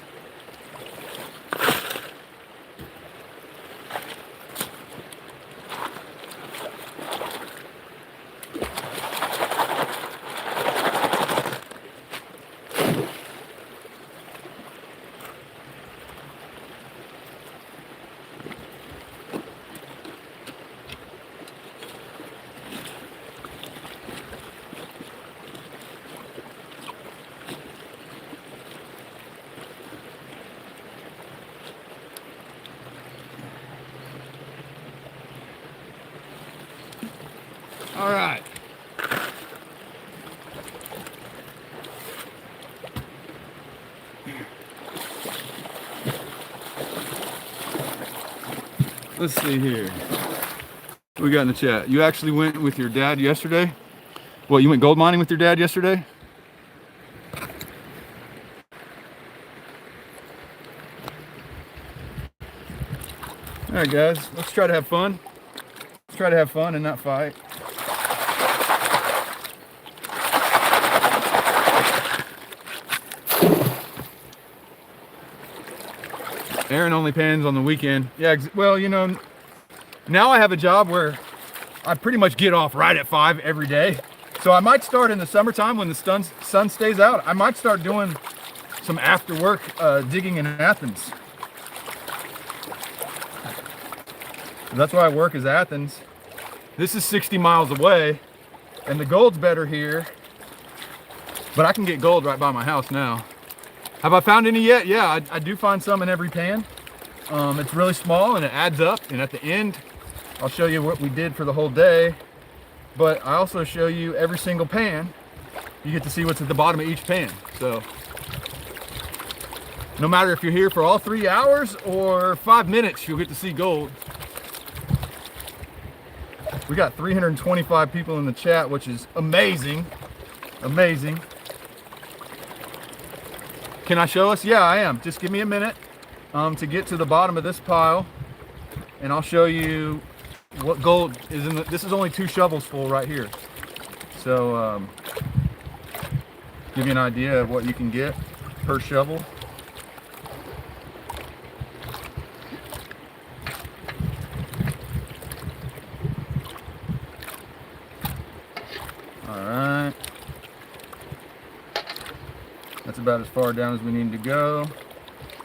All right. Let's see here. What we got in the chat? You actually went with your dad yesterday? What, you went gold mining with your dad yesterday? All right, guys, let's try to have fun. Let's try to have fun and not fight. Aaron only pans on the weekend. Yeah, well, you know, now I have a job where I pretty much get off right at 5 every day. So I might start in the summertime when the sun stays out. I might start doing some after work digging in Athens. That's why I work is Athens. This is 60 miles away, and the gold's better here, but I can get gold right by my house now. Have I found any yet? Yeah, I do find some in every pan. It's really small and it adds up, and at the end, I'll show you what we did for the whole day, but I also show you every single pan. You get to see what's at the bottom of each pan. So no matter if you're here for all 3 hours or 5 minutes, you'll get to see gold. We got 325 people in the chat, which is amazing. Amazing. Can I show us? Yeah, I am. Just give me a minute to get to the bottom of this pile, and I'll show you what gold is in the, this is only 2 shovels full right here. So give you an idea of what you can get per shovel. All right. That's about as far down as we need to go.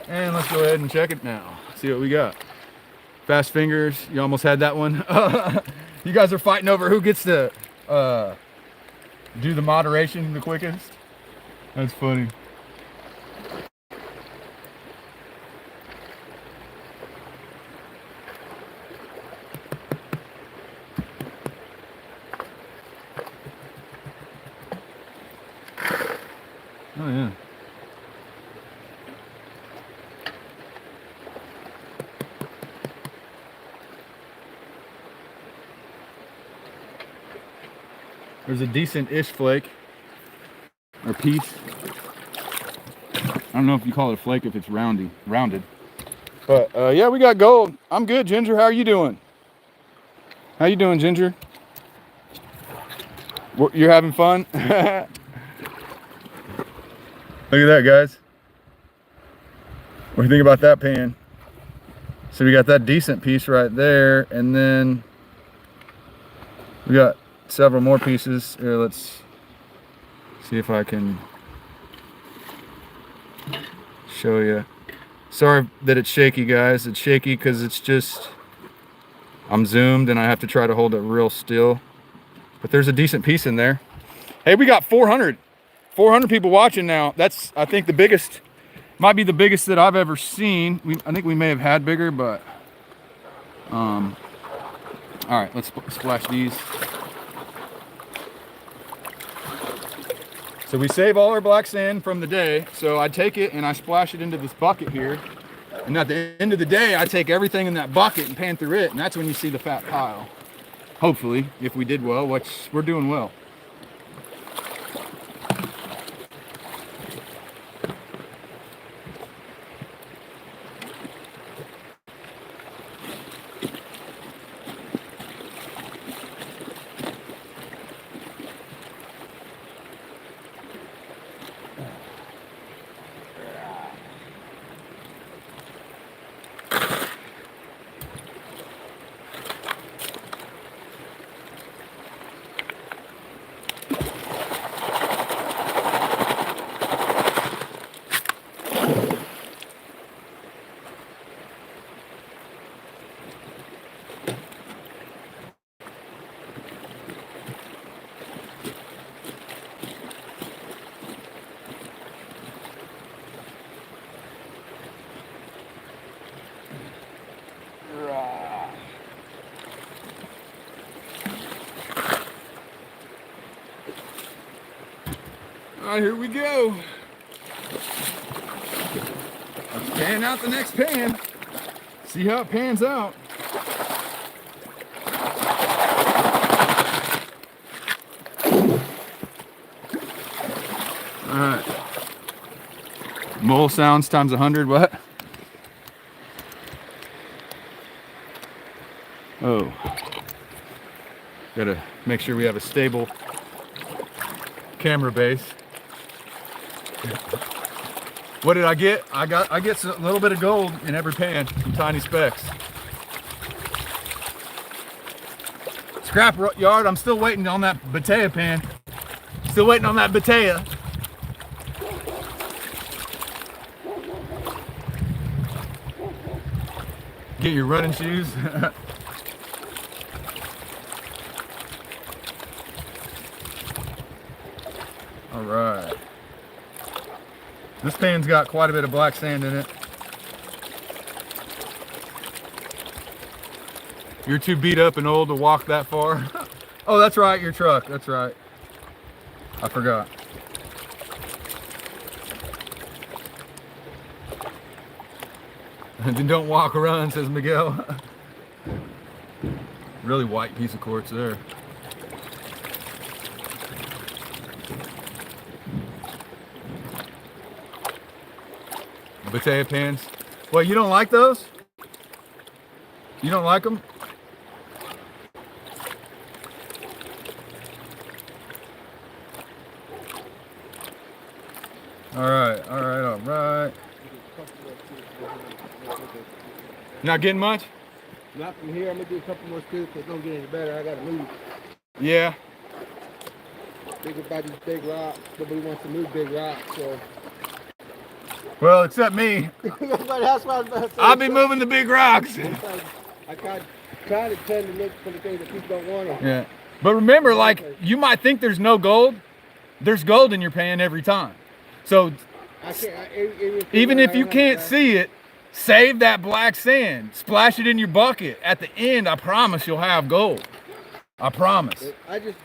And let's go ahead and check it now. See what we got. Fast fingers, you almost had that one. You guys are fighting over who gets to do the moderation the quickest. That's funny. Oh yeah. There's a decent-ish flake or piece. I don't know if you call it a flake if it's rounded. But yeah, we got gold. I'm good, Ginger. How are you doing? How you doing, Ginger? You're having fun? Look at that, guys. What do you think about that pan? So we got that decent piece right there, and then we got several more pieces. Here, let's see if I can show you. Sorry that it's shaky, guys. It's shaky because it's just, I'm zoomed and I have to try to hold it real still. But there's a decent piece in there. Hey, we got 400 people watching now. That's, I think, the biggest, might be the biggest that I've ever seen. I think we may have had bigger, but all right, let's splash these. So we save all our black sand from the day. So I take it and I splash it into this bucket here. And at the end of the day, I take everything in that bucket and pan through it. And that's when you see the fat pile. Hopefully, if we did well, which we're doing well. All right, here we go. Let's pan out the next pan. See how it pans out. All right. Mole sounds times 100, what? Oh. Gotta make sure we have a stable camera base. What did I get? I get a little bit of gold in every pan, some tiny specks. Scrap yard, I'm still waiting on that Batea pan. Still waiting on that Batea. Get your running shoes. All right. This pan's got quite a bit of black sand in it. You're too beat up and old to walk that far. Oh, that's right, your truck. That's right. I forgot. Then don't walk around, says Miguel. Really white piece of quartz there. Batea pans. Well, you don't like those? You don't like them? All right, all right, all right. Not getting much? Not from here. I'm gonna do a couple more scoops. It don't get any better. I gotta move. Yeah. Think about these big rocks. Nobody wants to move big rocks, so. Well, except me. But that's what I was about to say. I'll be moving the big rocks. I try to tend to look for the things that people don't want to. Yeah. But remember, like, you might think there's no gold. There's gold in your pan every time. So even if you can't see it, save that black sand. Splash it in your bucket. At the end, I promise you'll have gold. I promise. I just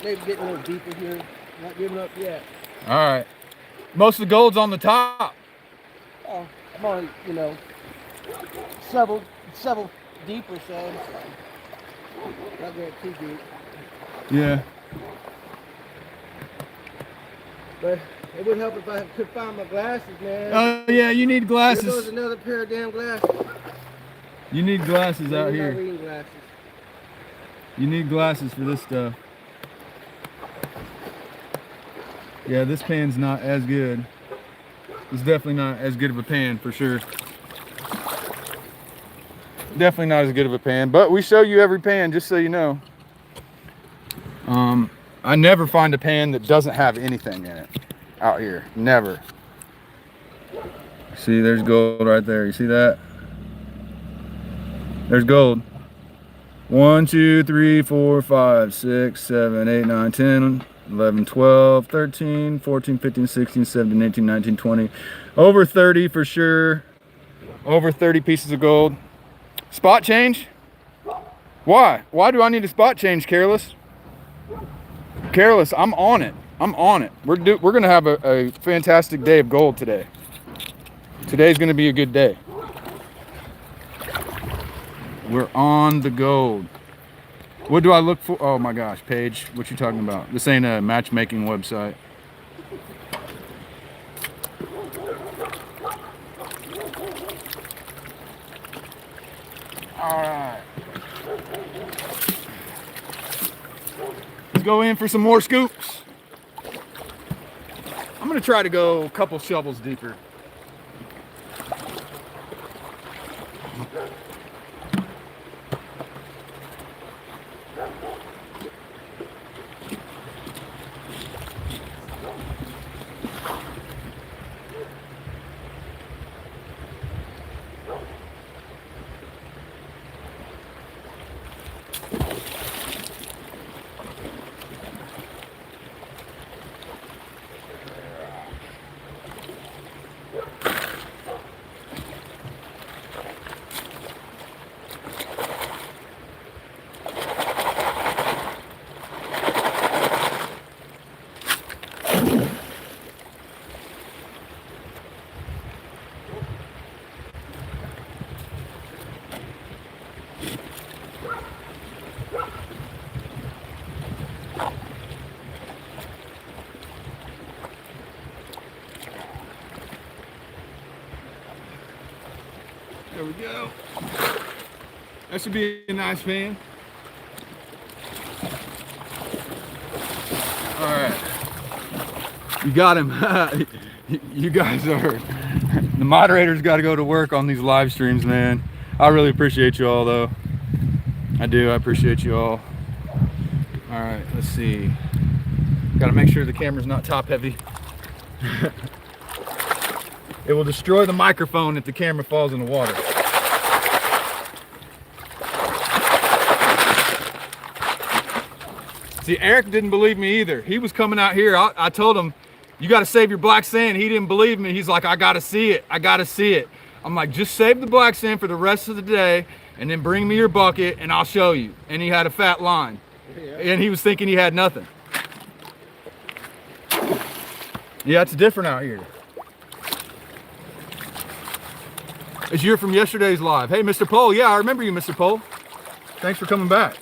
maybe getting a little deeper here. Not giving up yet. All right. Most of the gold's on the top. Oh, I'm on, several deeper sands. Not going too deep. Yeah. But it would help if I could find my glasses, man. Oh, yeah, you need There glasses. goes another pair of damn glasses. You need glasses out Maybe not here. reading glasses. You need glasses for this stuff. Yeah, this pan's not as good. It's definitely not as good of a pan for sure. Definitely not as good of a pan, but we show you every pan just so you know. I never find a pan that doesn't have anything in it out here. Never. See, there's gold right there. You see that? There's gold. 1, 2, 3, 4, 5, 6, 7, 8, 9, 10, 11, 12, 13, 14, 15, 16, 17, 18, 19, 20. Over 30 for sure. Over 30 pieces of gold. Spot change? Why? Why do I need a spot change, Careless? Careless, I'm on it. I'm on it. We're gonna have a fantastic day of gold today. Today's gonna be a good day. We're on the gold. What do I look for? Oh my gosh, Paige, what you talking about? This ain't a matchmaking website. All right. Let's go in for some more scoops. I'm gonna try to go a couple shovels deeper. go. That should be a nice fan. All right. You got him. You guys are, the moderators got to go to work on these live streams, man. I really appreciate you all, though. I do. I appreciate you all. All right, let's see. Got to make sure the camera's not top heavy. It will destroy the microphone if the camera falls in the water. See, Eric didn't believe me either. He was coming out here. I told him, you got to save your black sand. He didn't believe me. He's like, I got to see it. I got to see it. I'm like, just save the black sand for the rest of the day and then bring me your bucket and I'll show you. And he had a fat line. And he was thinking he had nothing. Yeah, it's different out here. It's you're from yesterday's live. Hey, Mr. Pohl. Yeah, I remember you, Mr. Pohl. Thanks for coming back.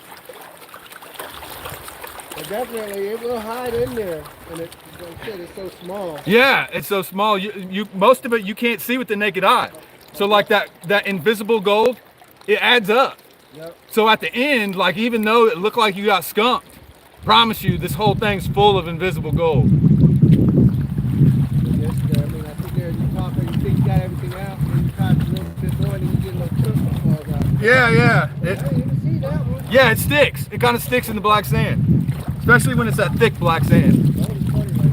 But definitely, it will hide in there. And it, like I said, it's so small. Yeah, it's so small. You most of it you can't see with the naked eye. So like that invisible gold, it adds up. Yep. So at the end, like even though it looked like you got skunked, promise you this whole thing's full of invisible gold. Yesterday, I mean, I think there you talk and you think you got everything out, and then you try to a little bit more, and then you get a little chunk that falls out. Yeah. I didn't even see that one. Yeah, it sticks. It kind of sticks in the black sand, especially when it's that thick black sand. That was funny like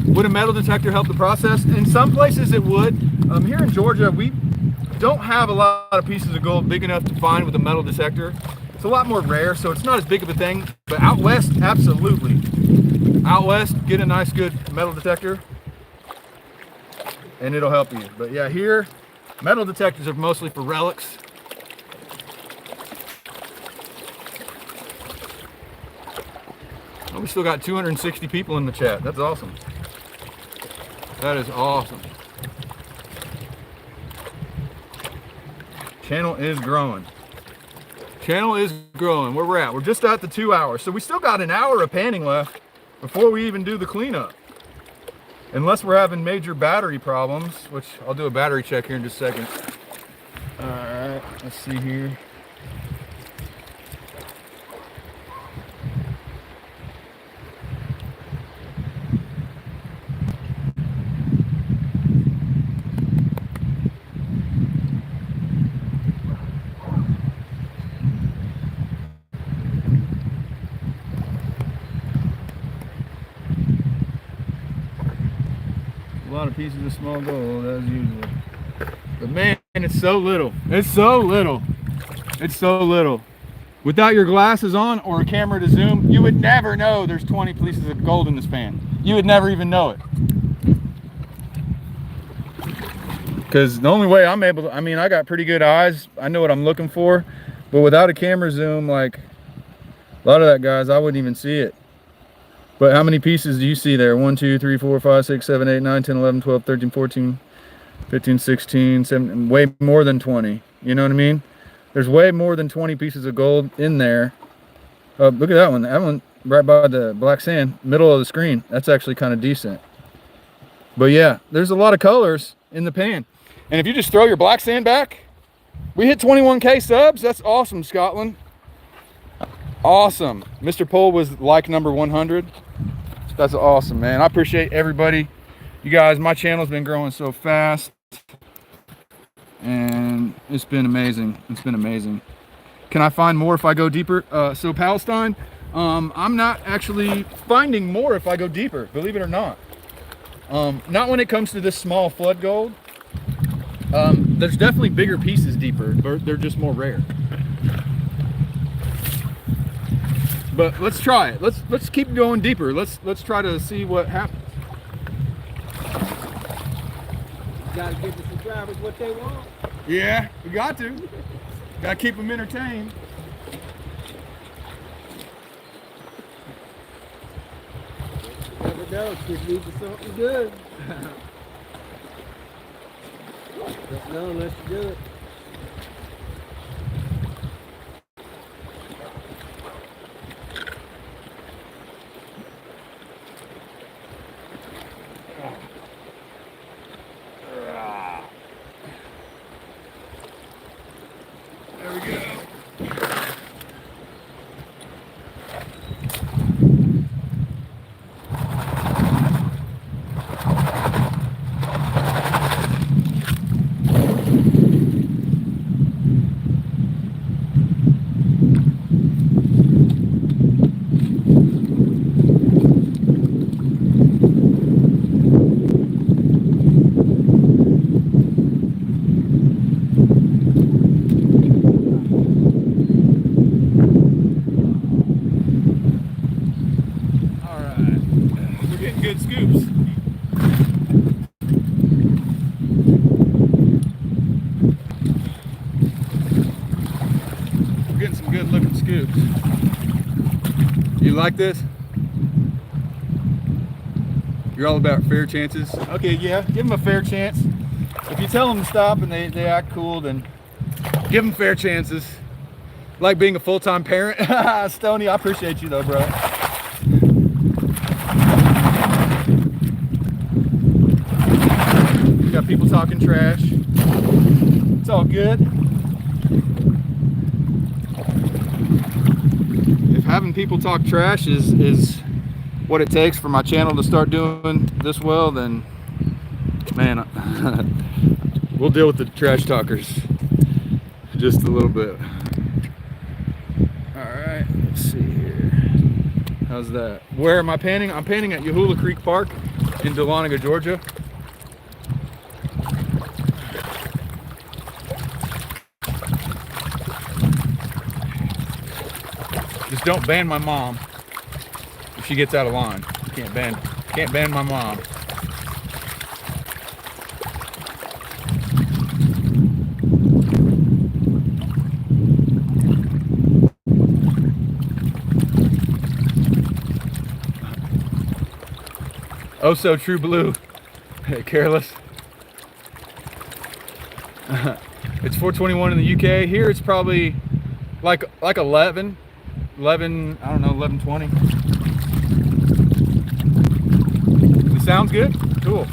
that. Would a metal detector help the process? In some places it would. Here in Georgia, we don't have a lot of pieces of gold big enough to find with a metal detector. It's a lot more rare, so it's not as big of a thing. But out west, absolutely. Out west, get a nice good metal detector and it'll help you. But yeah, here, metal detectors are mostly for relics. Oh, we still got 260 people in the chat. That's awesome. That is awesome. Channel is growing. Channel is growing. Where we're at? We're just at the 2 hours. So we still got an hour of panning left before we even do the cleanup. Unless we're having major battery problems, which I'll do a battery check here in just a second. All right, let's see here. A lot of pieces of small gold as usual. But man, it's so little. It's so little. It's so little. Without your glasses on or a camera to zoom, you would never know there's 20 pieces of gold in this pan. You would never even know it. Because the only way I'm able to, I mean, I got pretty good eyes. I know what I'm looking for. But without a camera zoom, like a lot of that, guys, I wouldn't even see it. But how many pieces do you see there? 1, 2, 3, 4, 5, 6, 7, 8, 9, 10, 11, 12, 13, 14, 15, 16, 17, way more than 20. You know what I mean? There's way more than 20 pieces of gold in there. Look at that one. That one right by the black sand, middle of the screen. That's actually kind of decent. But yeah, there's a lot of colors in the pan. And if you just throw your black sand back, we hit 21K subs. That's awesome, Scotland. Awesome. Mr. Pohl was like number 100. That's awesome, man. I appreciate everybody. You guys, my channel's been growing so fast. And it's been amazing. It's been amazing. Can I find more if I go deeper? So Palestine, I'm not actually finding more if I go deeper, believe it or not. Not when it comes to this small flood gold. There's definitely bigger pieces deeper, but they're just more rare. But let's try it. Let's keep going deeper. Let's try to see what happens. You gotta give the subscribers what they want. Yeah, we got to. Gotta keep them entertained. Never know, could lead to something good. Don't know unless you do it. You like this? You're all about fair chances? Okay, yeah, give them a fair chance. If you tell them to stop and they act cool, then give them fair chances. Like being a full-time parent. Stoney, I appreciate you though, bro. Got people talking trash. It's all good. If having people talk trash is what it takes for my channel to start doing this well, then man, we'll deal with the trash talkers just a little bit. All right, let's see here. How's that? Where am I panning? I'm panning at Yahula Creek Park in Dahlonega, Georgia. Just don't ban my mom if she gets out of line. Can't ban my mom. Oh, so true blue. Careless. It's 4:21 in the UK. Here it's probably like 11, I don't know, 11:20. It sounds good? Cool.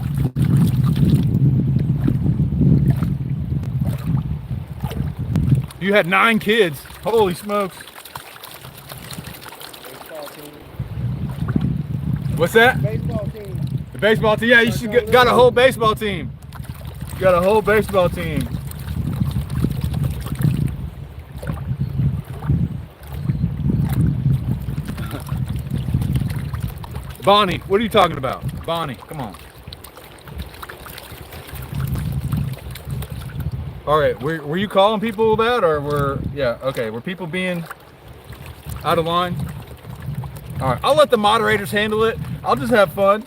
You had 9 kids. Holy smokes. What's that? Baseball team. The baseball team. Yeah, you should got a whole baseball team. Got a whole baseball team. Bonnie, what are you talking about? Bonnie, come on. All right, were you calling people that, or were people being out of line? All right, I'll let the moderators handle it. I'll just have fun.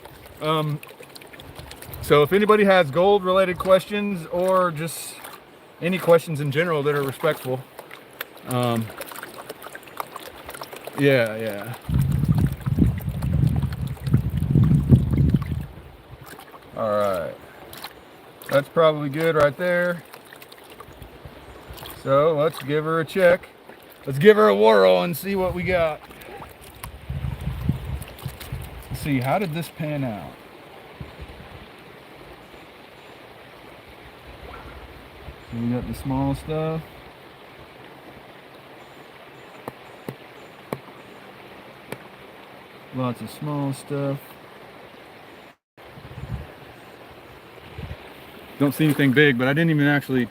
So if anybody has gold related questions or just any questions in general that are respectful, yeah. All right, that's probably good right there. So let's give her a check. Let's give her a whirl and see what we got. Let's see, how did this pan out? So we got the small stuff. Lots of small stuff. Don't see anything big, but I didn't even actually.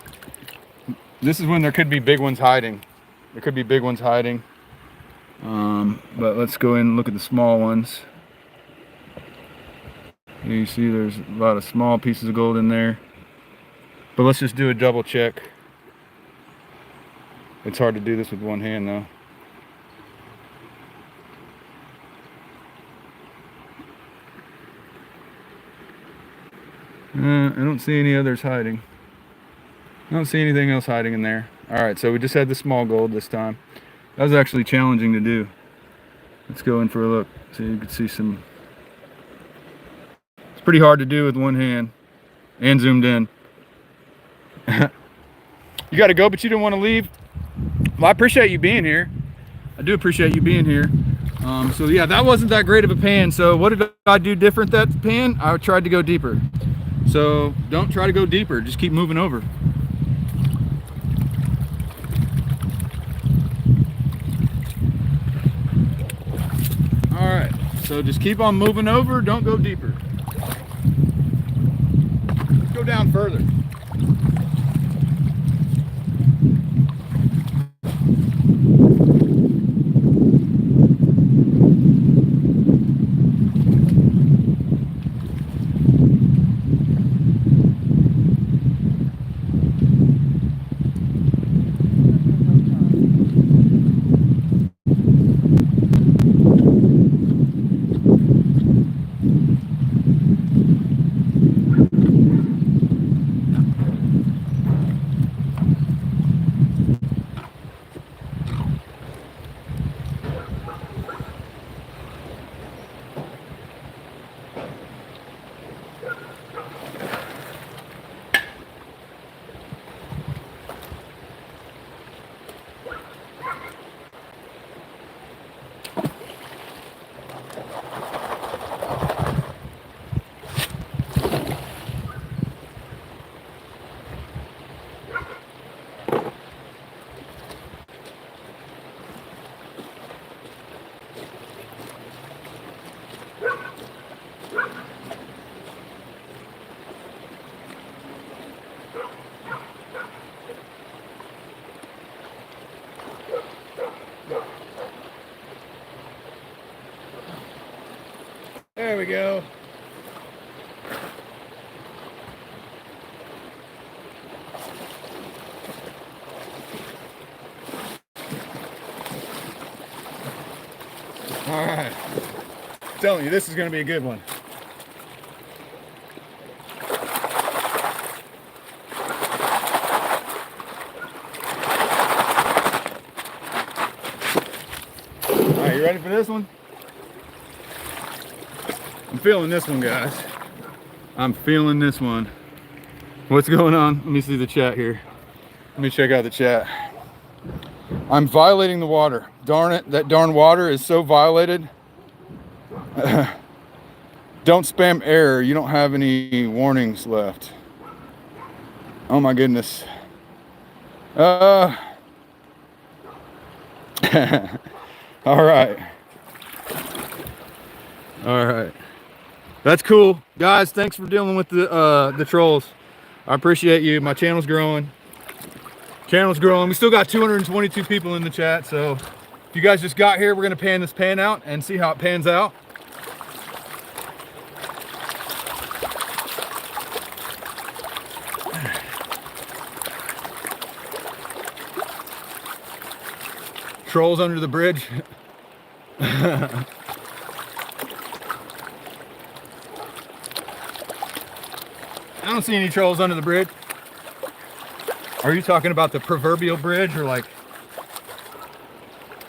This is when there could be big ones hiding. There could be big ones hiding. But let's go in and look at the small ones. Here you see there's a lot of small pieces of gold in there. But let's just do a double check. It's hard to do this with one hand though. I don't see any others hiding. I don't see anything else hiding in there. Alright, so we just had the small gold this time. That was actually challenging to do. Let's go in for a look. So you can see some. It's pretty hard to do with one hand and zoomed in. You got to go, but you didn't want to leave. Well, I appreciate you being here. I do appreciate you being here. So yeah, that wasn't that great of a pan. So what did I do different that pan? I tried to go deeper. So don't try to go deeper. Just keep moving over. All right. So just keep on moving over. Don't go deeper. Let's go down further. we go. All right. I'm telling you, this is going to be a good one. All right, you ready for this one? I'm feeling this one, guys. I'm feeling this one. What's going on? Let me see the chat here. Let me check out the chat. I'm violating the water. Darn it, that darn water is so violated. Don't spam error. You don't have any warnings left. Oh my goodness. All right. All right. That's cool. Guys, thanks for dealing with the trolls. I appreciate you. My channel's growing. Channel's growing. We still got 222 people in the chat, so if you guys just got here, we're gonna pan this pan out and see how it pans out. Trolls under the bridge. I don't see any trolls under the bridge. Are you talking about the proverbial bridge, or like?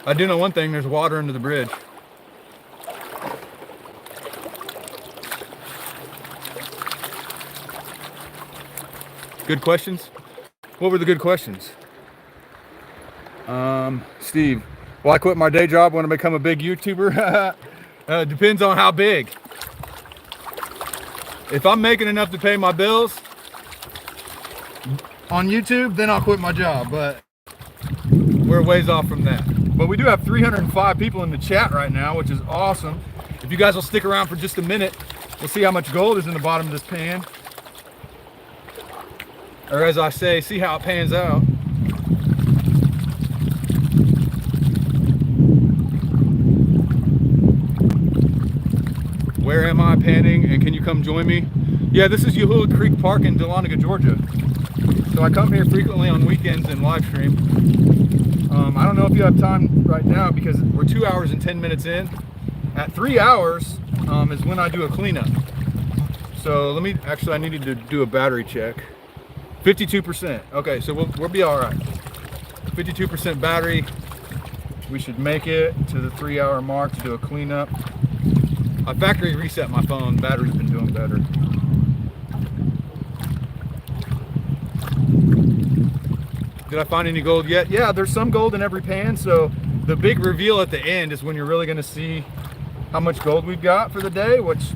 I do know one thing, there's water under the bridge. Good questions? What were the good questions? Steve, will I quit my day job when I become a big YouTuber? Depends on how big. If I'm making enough to pay my bills on YouTube, then I'll quit my job, but we're ways off from that. But we do have 305 people in the chat right now, which is awesome. If you guys will stick around for just a minute, we'll see how much gold is in the bottom of this pan. Or as I say, see how it pans out. Where am I panning, and can you come join me? Yeah, this is Yahula Creek Park in Dahlonega, Georgia. So I come here frequently on weekends and live stream. I don't know if you have time right now because we're 2 hours and 10 minutes in. At 3 hours is when I do a cleanup. So let me, actually I needed to do a battery check. 52%, okay, so we'll be all right. 52% battery. We should make it to the 3 hour mark to do a cleanup. I factory reset my phone, battery's been doing better. Did I find any gold yet? Yeah, there's some gold in every pan, so the big reveal at the end is when you're really gonna see how much gold we've got for the day, which is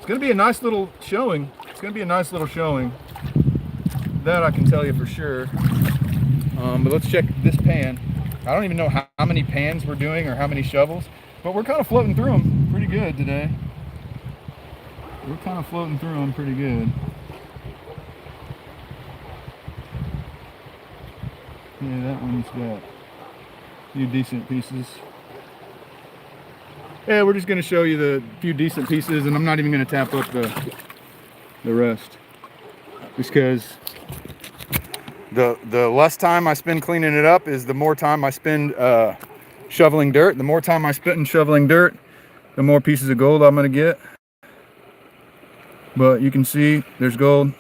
gonna be a nice little showing. It's gonna be a nice little showing. That I can tell you for sure. But let's check this pan. I don't even know how many pans we're doing or how many shovels, but we're kind of floating through them pretty good today. We're kind of floating through them pretty good. Yeah, that one's got a few decent pieces. Yeah, we're just going to show you the few decent pieces, and I'm not even going to tap up the rest. Just because the less time I spend cleaning it up is the more time I spend shoveling dirt. The more time I spend shoveling dirt, the more pieces of gold I'm going to get. But you can see there's gold.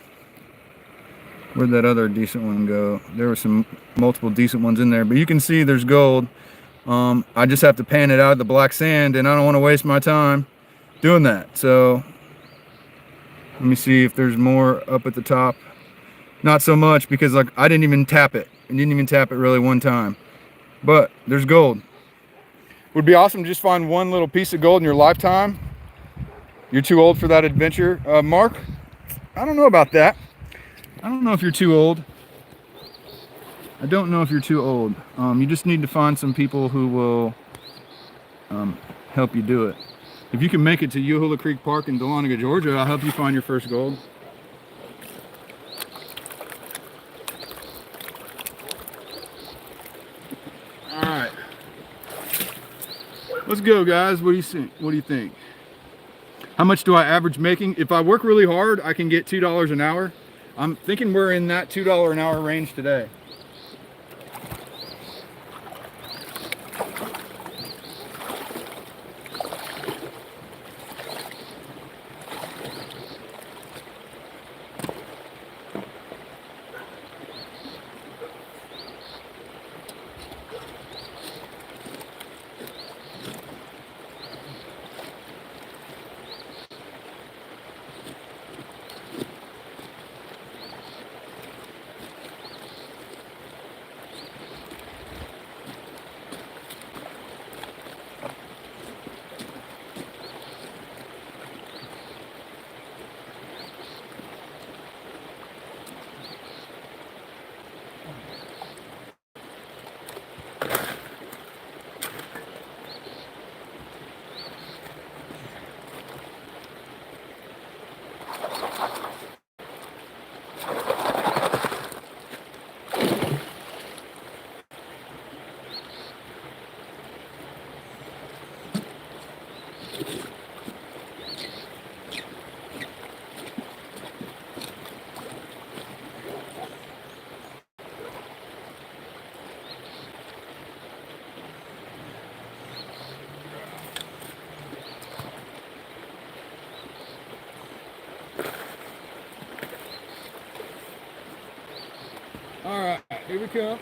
Where'd that other decent one go? There were some multiple decent ones in there, but you can see there's gold. I just have to pan it out of the black sand, and I don't want to waste my time doing that. So let me see if there's more up at the top. Not so much, because like I didn't even tap it. I didn't even tap it really one time. But there's gold. Would be awesome to just find one little piece of gold in your lifetime. You're too old for that adventure, Mark? I don't know about that. I don't know if you're too old. I don't know if you're too old. You just need to find some people who will help you do it. If you can make it to Yahula Creek Park in Dahlonega, Georgia, I'll help you find your first gold. All right. Let's go, guys. What do you think? What do you think? How much do I average making? If I work really hard, I can get $2 an hour. I'm thinking we're in that $2 an hour range today. All right, here we come.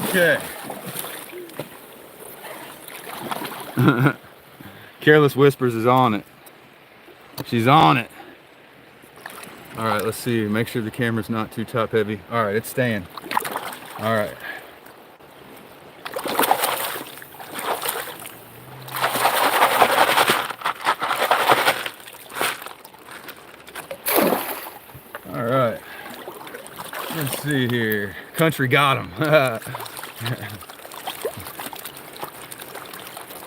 Okay. Careless Whispers is on it. She's on it. All right, let's see. Make sure the camera's not too top heavy. All right, it's staying. All right. All right. Let's see here. Country got him.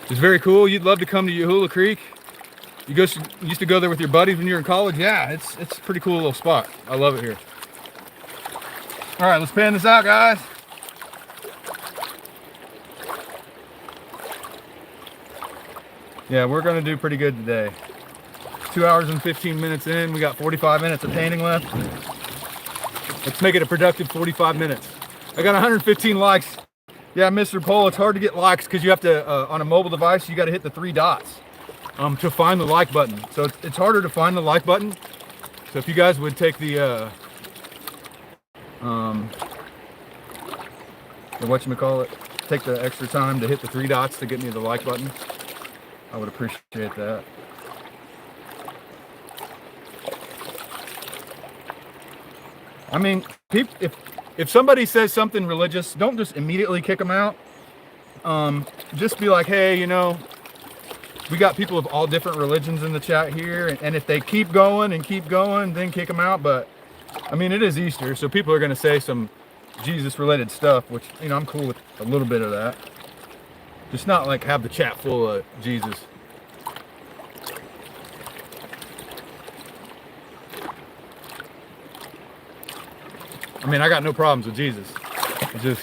It's very cool. You'd love to come to Yahula Creek. You used to go there with your buddies when you were in college. Yeah, it's a pretty cool little spot. I love it here. All right, let's pan this out, guys. Yeah, we're gonna do pretty good today. 2 hours and 15 minutes in. We got 45 minutes of painting left. Let's make it a productive 45 minutes. I got 115 likes. Yeah, Mr. Pole, it's hard to get likes because you have to, on a mobile device, you got to hit the 3 dots to find the like button. So it's harder to find the like button. So if you guys would take the whatchamacallit, take the extra time to hit the 3 dots to get me the like button, I would appreciate that. I mean, if somebody says something religious, don't just immediately kick them out. Just be like, hey, you know, we got people of all different religions in the chat here, and if they keep going, then kick them out. But I mean, it is Easter, so people are going to say some Jesus-related stuff, which, you know, I'm cool with a little bit of that. Just not like have the chat full of Jesus. I mean, I got no problems with Jesus. It's just...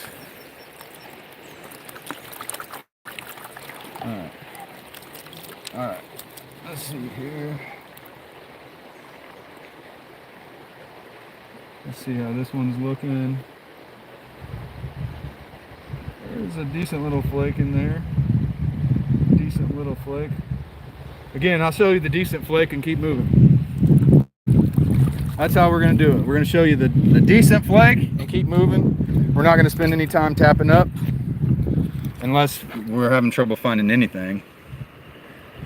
Alright. Alright. Let's see here. Let's see how this one's looking. There's a decent little flake in there. Decent little flake. Again, I'll show you the decent flake and keep moving. That's how we're going to do it. We're going to show you the decent flake and keep moving. We're not going to spend any time tapping up unless we're having trouble finding anything.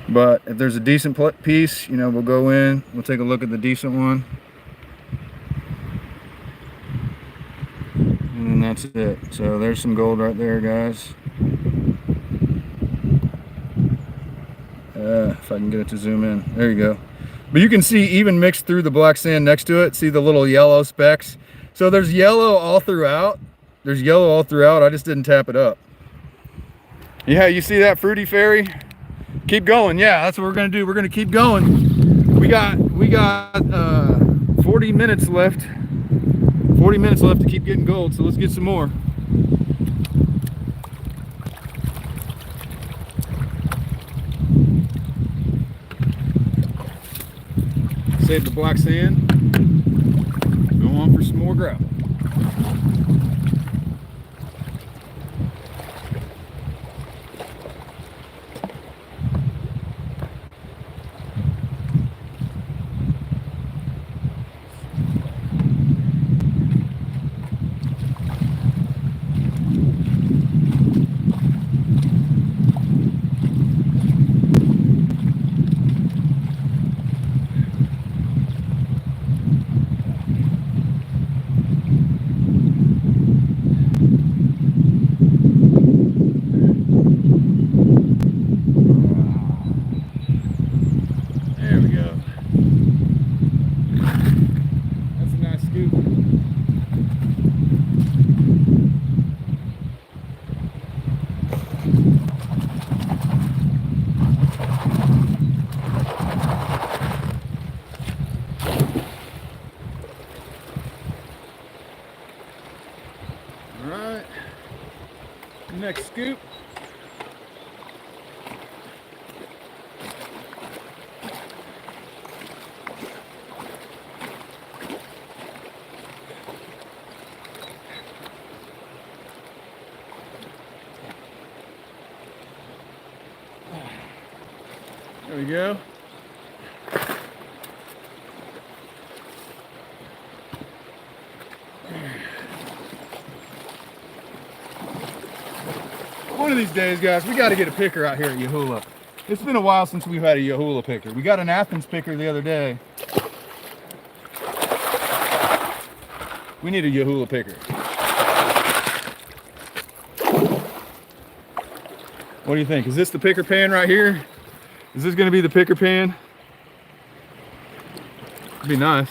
But if there's a decent piece, you know, we'll go in, we'll take a look at the decent one. And then that's it. So there's some gold right there, guys. If I can get it to zoom in. There you go. But you can see even mixed through the black sand next to it, see the little yellow specks. So there's yellow all throughout. There's yellow all throughout. I just didn't tap it up. Yeah, you see that, Fruity Fairy? Keep going. Yeah, that's what we're gonna do. We're gonna keep going. We got 40 minutes left. 40 40 minutes left to keep getting gold, so let's get some more. Save the black sand. Go on for some more gravel. There we go. That's a nice scoop. All right. Next scoop. There we go. One of these days, guys, we got to get a picker out here at Yahula. It's been a while since we've had a Yahula picker. We got an Athens picker the other day. We need a Yahula picker. What do you think? Is this the picker pan right here? Is this going to be the picker pan? It'd be nice.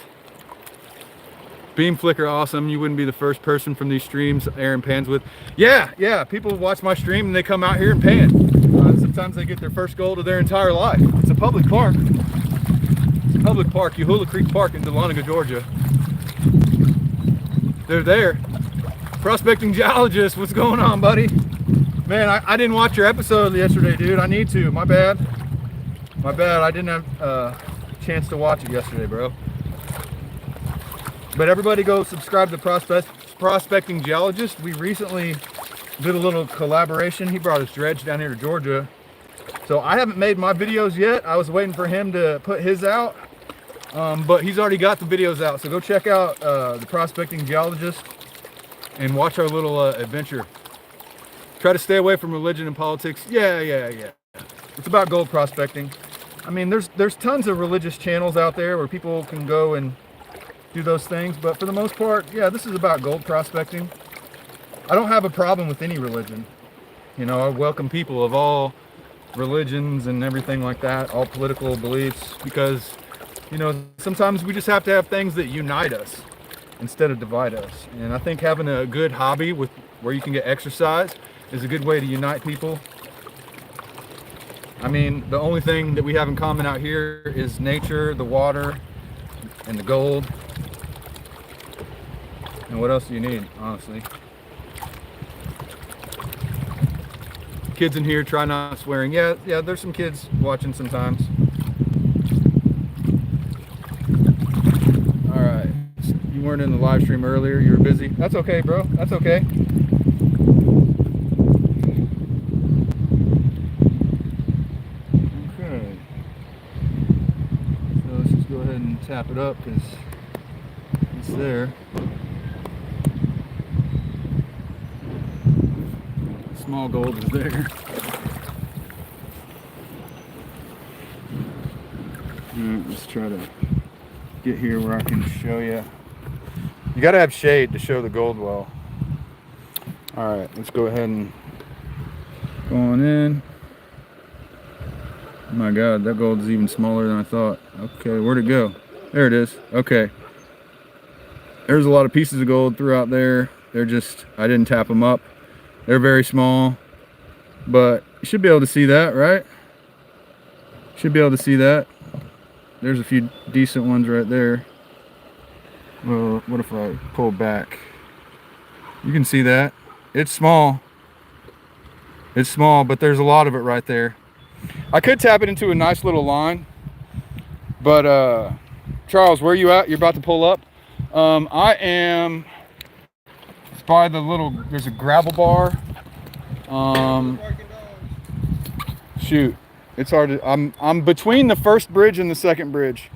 Beam flicker, awesome. You wouldn't be the first person from these streams Aaron pans with. Yeah, people watch my stream and they come out here and pan. Sometimes they get their first gold of their entire life. It's a public park. It's a public park, Yahula Creek Park in Dahlonega, Georgia. They're there. Prospecting geologist, what's going on, buddy? Man, I didn't watch your episode yesterday, dude. I need to. My bad. I didn't have a chance to watch it yesterday, bro. But everybody go subscribe to Prospecting Geologist. We recently did a little collaboration. He brought his dredge down here to Georgia. So I haven't made my videos yet. I was waiting for him to put his out. But he's already got the videos out. So go check out the Prospecting Geologist and watch our little adventure. Try to stay away from religion and politics. Yeah. It's about gold prospecting. I mean, there's tons of religious channels out there where people can go and do those things, but for the most part, yeah, this is about gold prospecting. I don't have a problem with any religion. You know, I welcome people of all religions and everything like that, all political beliefs, because, you know, sometimes we just have to have things that unite us instead of divide us. And I think having a good hobby with where you can get exercise is a good way to unite people. I mean, the only thing that we have in common out here is nature, the water, and the gold. And what else do you need, honestly? Kids in here, try not swearing. Yeah, there's some kids watching sometimes. All right, you weren't in the live stream earlier. You were busy. That's okay, bro. That's okay. Okay. So let's just go ahead and tap it up because it's there. Small gold is there. Alright, let's try to get here where I can show you. You gotta have shade to show the gold well. Alright, let's go ahead and go on in. Oh my god, that gold is even smaller than I thought. Okay, where'd it go? There it is. Okay. There's a lot of pieces of gold throughout there. They're just, I didn't tap them up. They're very small, but you should be able to see that, right? Should be able to see that. There's a few decent ones right there. Well, what if I pull back? You can see that. It's small. It's small, but there's a lot of it right there. I could tap it into a nice little line, but Charles, where are you at? You're about to pull up. I am by the little, there's a gravel bar. Shoot, it's hard to, I'm between the first bridge and the second bridge.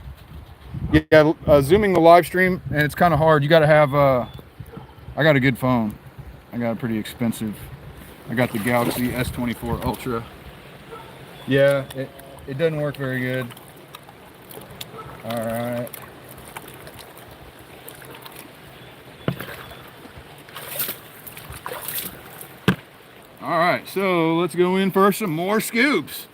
Yeah, zooming the live stream, and it's kind of hard. You got to have, I got a good phone. I got a pretty expensive, I got the Galaxy S24 Ultra. Yeah, it doesn't work very good. All right. All right, so let's go in for some more scoops.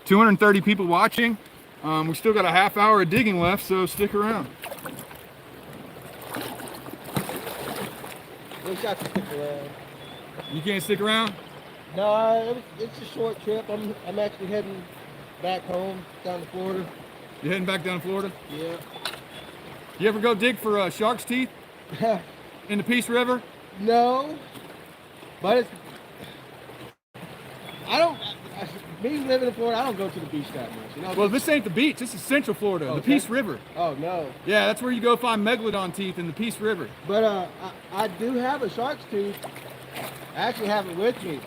230 people watching. We still got a half hour of digging left, so stick around. Wish I could stick around. You can't stick around? No, it's a short trip. I'm actually heading back home down to Florida. You heading back down to Florida? Yeah. You ever go dig for shark's teeth in the Peace River? No, but it's. Me living in Florida, I don't go to the beach that much. You know. Well, this ain't the beach. This is Central Florida, the Okay. Peace River. Oh no. Yeah, that's where you go find megalodon teeth in the Peace River. But I do have a shark's tooth. I actually have it with me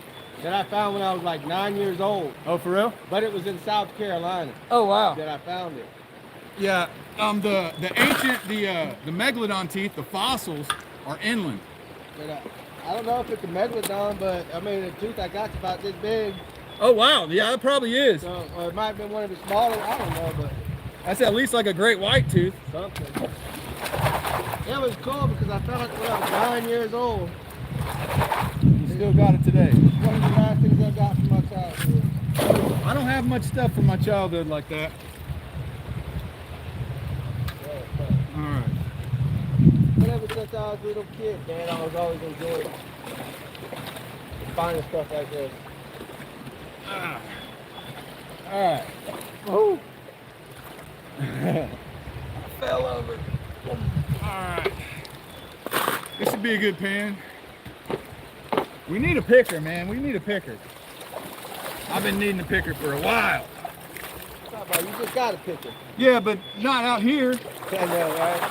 that I found when I was like 9 years old. Oh, for real? But it was in South Carolina Oh, wow. that I found it. Yeah, the ancient, the megalodon teeth, the fossils are inland. But I don't know if it's a megalodon, but I mean the tooth I got's about this big. Oh, wow. Yeah, it probably is. So, or it might have been one of the smaller. I don't know, but That's at least like a great white tooth. something. It was cool because I found it when I was 9 years old. You still got it today. One of the last things I got from my childhood. I don't have much stuff from my childhood like that. All right. But ever since I was a little kid, man, I was always enjoying finding stuff like this. All right. Oh. Fell over. All right. This would be a good pan. We need a picker, man. We need a picker. I've been needing a picker for a while. You just got to pick it. Yeah, but not out here. I know, right?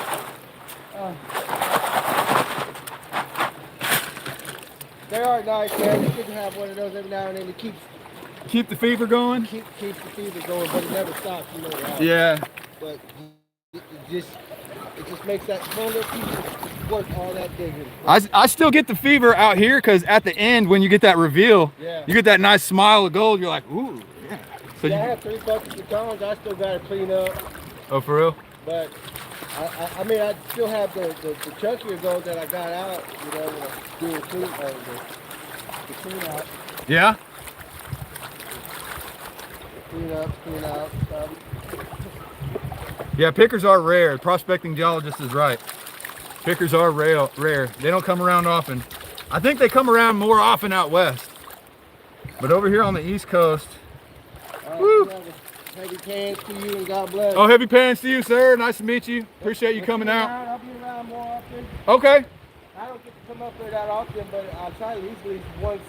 They are nice, man. You can have one of those every now and then to keep Keep the fever going. the fever going, but it never stops. You know, right? Yeah. But it just makes that small little piece worth all that digging. I still get the fever out here because at the end when you get that reveal, Yeah. you get that nice smile of gold. You're like, ooh, yeah. So Yeah, I you, have 3 buckets of cones. I still got to clean up, oh, for real? but I mean, I still have the chunkier gold that I got out. You know, when I do the clean out. Yeah. Clean out stuff. Yeah, pickers are rare. Prospecting geologist is right. Pickers are rare. They don't come around often. I think they come around more often out west. But over here on the East Coast. Woo. Heavy pants to you and God bless. Oh, heavy pants to you, sir. Nice to meet you. Appreciate you coming out. I'll be around more often. Okay. I don't get to come up there that often, but I'll try to at least once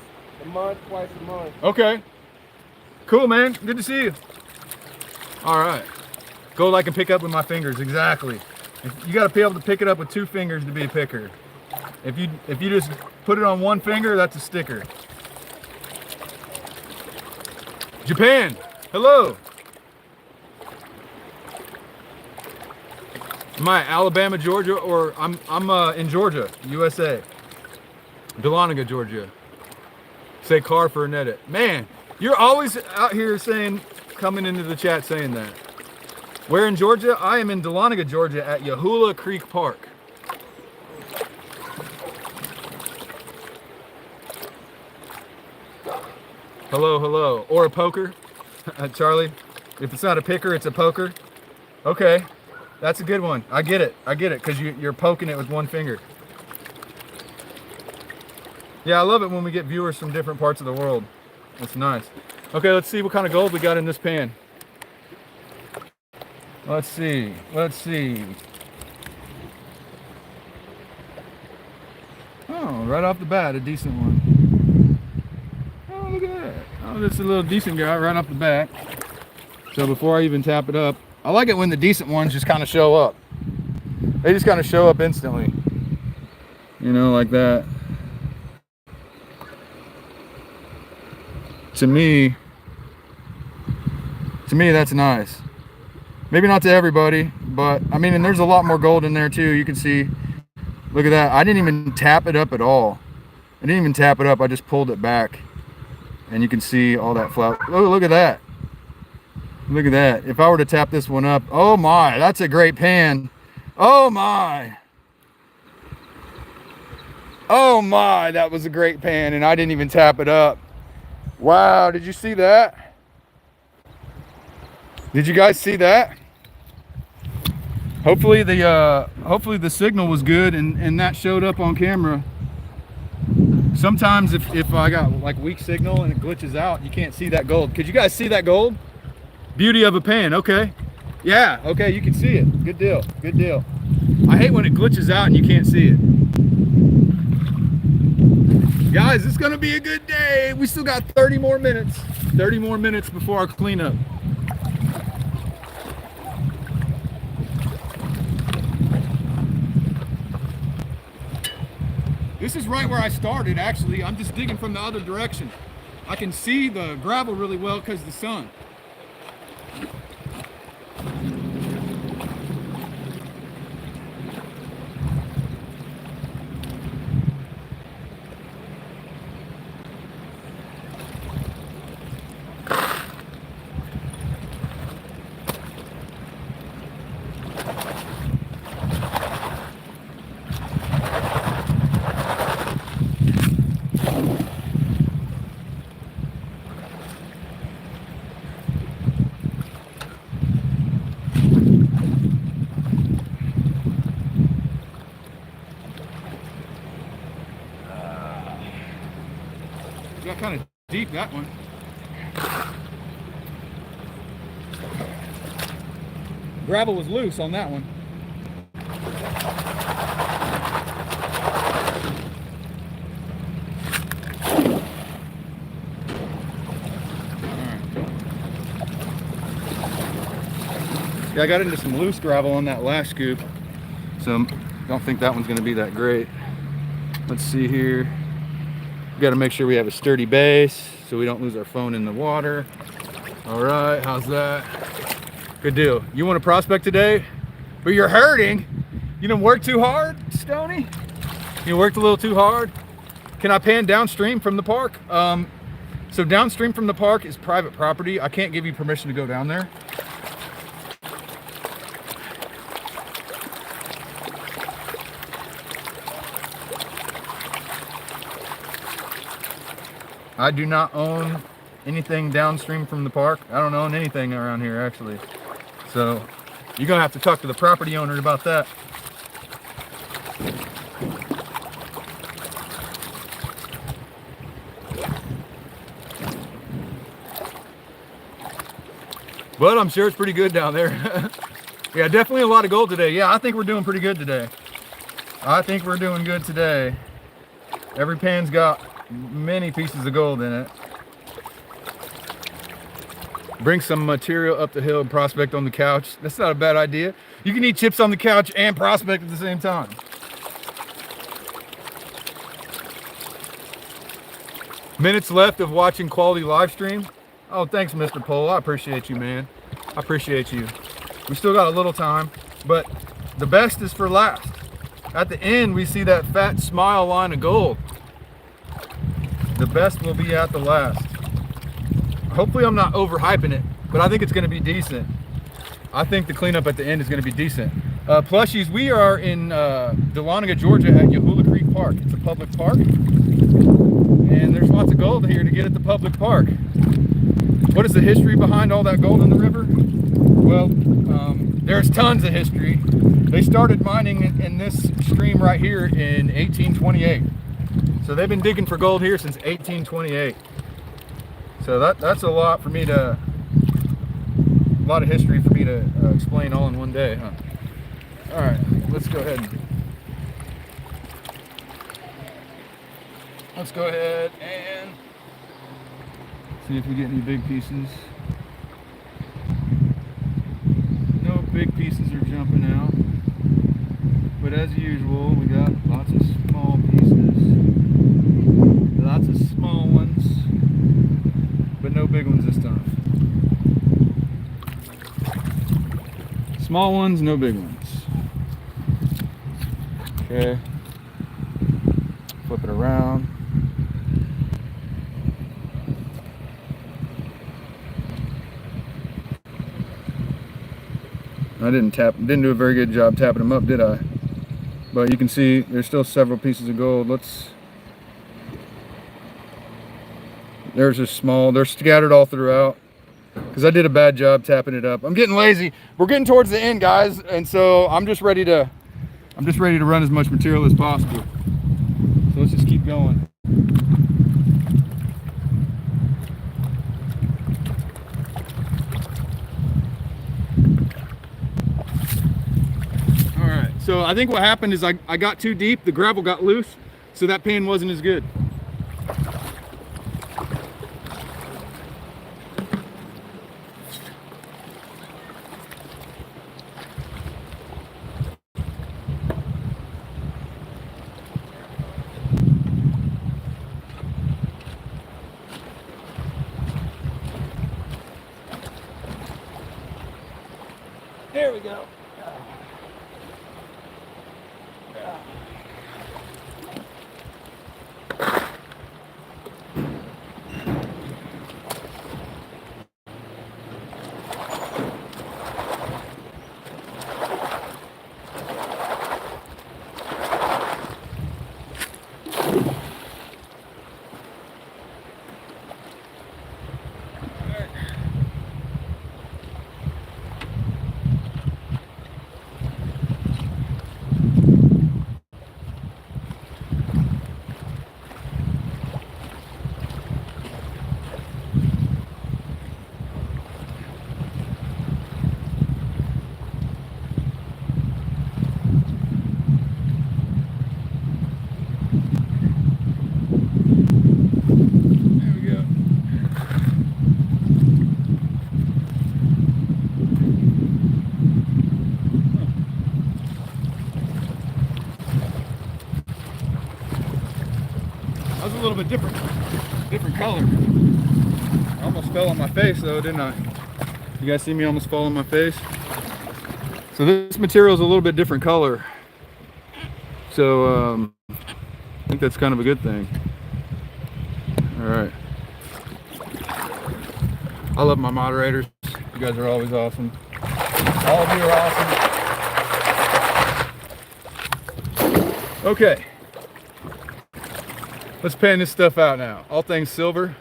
a month, twice a month. Okay. Cool, man. Good to see you. All right. Gold I can pick up with my fingers. Exactly. You got to be able to pick it up with 2 fingers to be a picker. If you just put it on 1 finger, that's a sticker. Japan. Hello. Am I Alabama, Georgia, or I'm in Georgia, USA. Dahlonega, Georgia. Say car for an edit. Man, you're always out here saying, coming into the chat saying that. Where in Georgia? I am in Dahlonega, Georgia at Yahula Creek Park. Hello, hello. Or a poker. Charlie, if it's not a picker, it's a poker. Okay, that's a good one. I get it, because you're poking it with 1 finger. Yeah, I love it when we get viewers from different parts of the world. That's nice. Okay, let's see what kind of gold we got in this pan. Let's see. Oh, right off the bat, a decent one. Oh, look at that. Oh, that's a little decent guy right off the bat. So before I even tap it up, I like it when the decent ones just kind of show up. They just kind of show up instantly. You know, like that. To me, that's nice. Maybe not to everybody, but I mean, and there's a lot more gold in there too. You can see, look at that. I didn't even tap it up at all. I didn't even tap it up. I just pulled it back, and you can see all that flower. Oh, look at that. Look at that. If I were to tap this one up, oh my, that's a great pan. Oh my. Oh my, that was a great pan, and I didn't even tap it up. Wow, did you see that? Did you guys see that? Hopefully the signal was good and that showed up on camera. Sometimes if I got like weak signal and it glitches out, you can't see that gold. Could you guys see that gold? Beauty of a pan, okay. Yeah, okay, you can see it. Good deal, good deal. I hate when it glitches out and you can't see it. Guys, it's gonna be a good day. We still got 30 more minutes. 30 more minutes before our cleanup. This is right where I started, actually. I'm just digging from the other direction. I can see the gravel really well because of the sun. Got kind of deep, that one. Gravel was loose on that one. Yeah, I got into some loose gravel on that last scoop, so don't think that one's going to be that great. Let's see here. We got to make sure we have a sturdy base so we don't lose our phone in the water. All right, how's that? Good deal. You want to prospect today, but you're hurting? You didn't work too hard, Stoney? You worked a little too hard? Can I pan downstream from the park? So downstream from the park is private property. I can't give you permission to go down there. I do not own anything downstream from the park. I don't own anything around here, actually. So you're gonna have to talk to the property owner about that. But I'm sure it's pretty good down there. Yeah, definitely a lot of gold today. Yeah, I think we're doing pretty good today. I think we're doing good today. Every pan's got many pieces of gold in it. Bring some material up the hill and prospect on the couch. That's not a bad idea. You can eat chips on the couch and prospect at the same time. Minutes left of watching quality live stream. Oh, thanks, Mr. Pohl. I appreciate you, man. I appreciate you. We still got a little time, but the best is for last. At the end, we see that fat smile line of gold. The best will be at the last. Hopefully I'm not overhyping it, but I think it's gonna be decent. I think the cleanup at the end is gonna be decent. Plushies, we are in Dahlonega, Georgia at Yahulah Creek Park. It's a public park, and there's lots of gold here to get at the public park. What is the history behind all that gold in the river? Well, there's tons of history. They started mining in this stream right here in 1828. So they've been digging for gold here since 1828. So that's a lot for me to, a lot of history for me to explain all in one day, huh? All right, let's go ahead. let's go ahead and see if we get any big pieces. No big pieces are jumping out, but as usual, we got lots of small pieces, lots of small ones, but no big ones this time. Small ones, no big ones. Okay, flip it around. I didn't do a very good job tapping them up, did I? But you can see there's still several pieces of gold. There's a small, they're scattered all throughout because I did a bad job tapping it up. I'm getting lazy. We're getting towards the end, guys, and so I'm just ready to run as much material as possible. So let's just keep going. So I think what happened is I got too deep, the gravel got loose, so that pan wasn't as good. There we go. That was a little bit different color. I almost fell on my face though, didn't I? You guys see me almost fall on my face? So this material is a little bit different color. So I think that's kind of a good thing. All right. I love my moderators. You guys are always awesome. All of you are awesome. Okay. Let's pan this stuff out now. All things silver.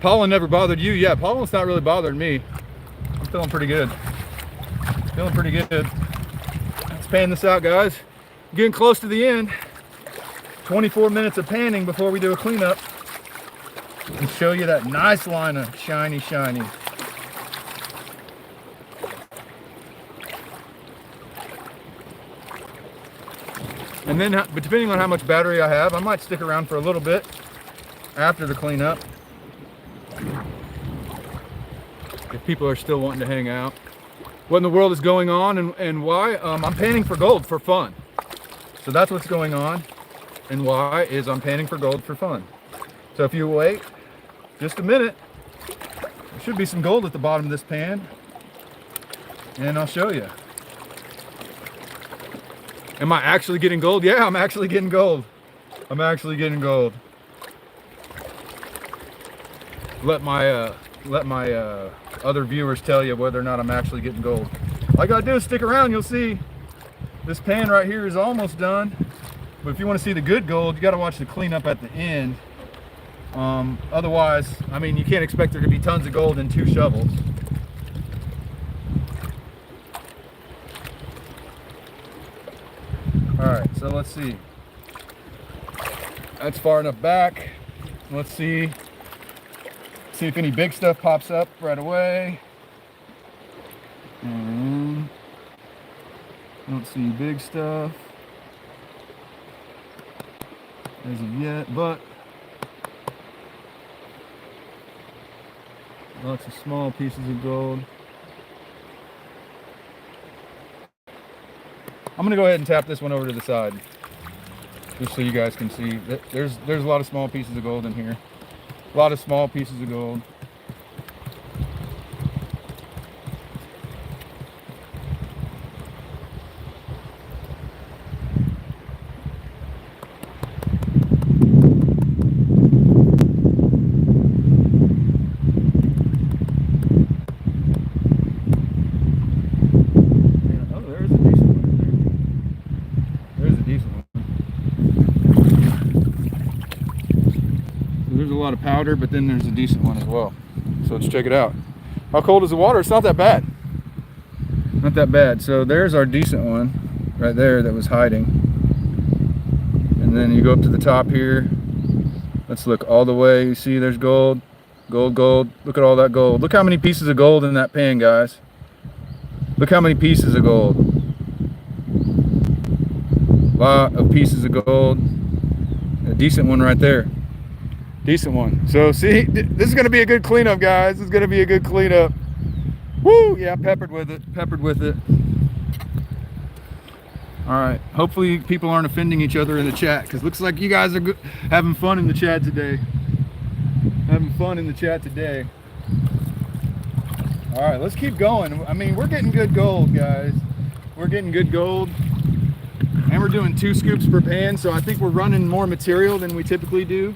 Pollen never bothered you? Yeah, pollen's not really bothering me. I'm feeling pretty good. Feeling pretty good. Let's pan this out, guys. Getting close to the end. 24 minutes of panning before we do a cleanup. And show you that nice line of shiny. And then, but depending on how much battery I have, I might stick around for a little bit after the cleanup. If people are still wanting to hang out. What in the world is going on and why? I'm panning for gold for fun. So that's what's going on. And why is I'm panning for gold for fun. So if you wait just a minute, there should be some gold at the bottom of this pan. And I'll show you. Am I actually getting gold? Yeah, I'm actually getting gold. I'm actually getting gold. Let my other viewers tell you whether or not I'm actually getting gold. All I gotta do is stick around. You'll see this pan right here is almost done. But if you want to see the good gold, you got to watch the cleanup at the end. Otherwise, I mean, you can't expect there to be tons of gold in 2 shovels. All right, so let's see. That's far enough back. Let's see if any big stuff pops up right away. Don't see big stuff as of yet, but Lots of small pieces of gold. I'm gonna go ahead and tap this one over to the side, just so you guys can see that there's a lot of small pieces of gold in here. A lot of small pieces of gold. Oh, there's a decent one in there. There's a decent one. There's a lot of powder, but then there's a decent one as well. So let's check it out. How cold is the water? It's not that bad. Not that bad. So there's our decent one right there that was hiding. And then you go up to the top here. Let's look all the way. You see there's gold, gold, gold. Look at all that gold. Look how many pieces of gold in that pan, guys. Look how many pieces of gold. A lot of pieces of gold. A decent one right there. Decent one. So see, this is going to be a good cleanup, guys. This is going to be a good cleanup. Woo! Yeah, peppered with it. Peppered with it. All right. Hopefully people aren't offending each other in the chat, because looks like you guys are having fun in the chat today. Having fun in the chat today. All right, let's keep going. I mean, we're getting good gold, guys. We're getting good gold. And we're doing 2 scoops per pan, so I think we're running more material than we typically do.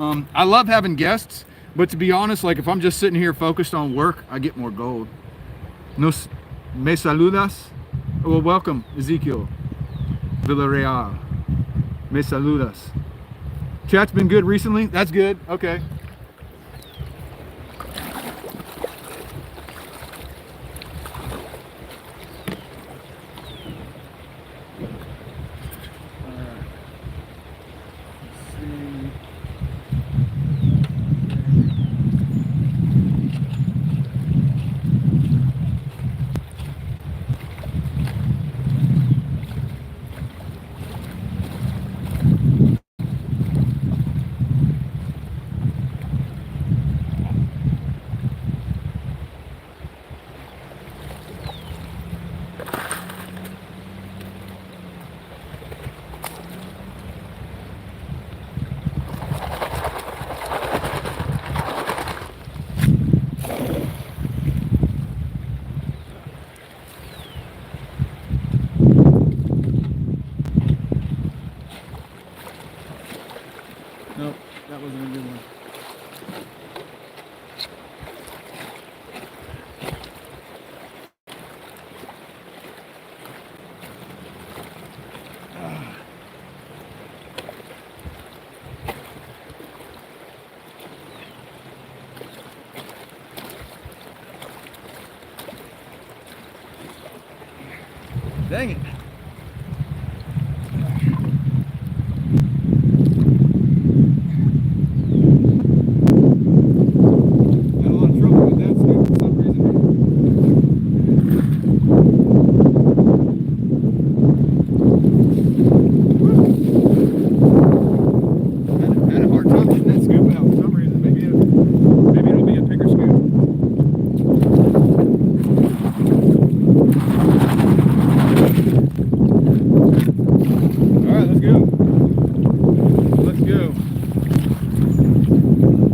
I love having guests, but to be honest, like if I'm just sitting here focused on work, I get more gold. Me saludas? Well, welcome, Ezekiel Villarreal. Me saludas. Chat's been good recently? That's good. Okay. Nope, that wasn't a good one. Dang it. Got a lot of trouble with that stick for some reason. Had a hard time getting that scoop out for some reason. Maybe it'll be a bigger scoop. Alright, let's go. Let's go.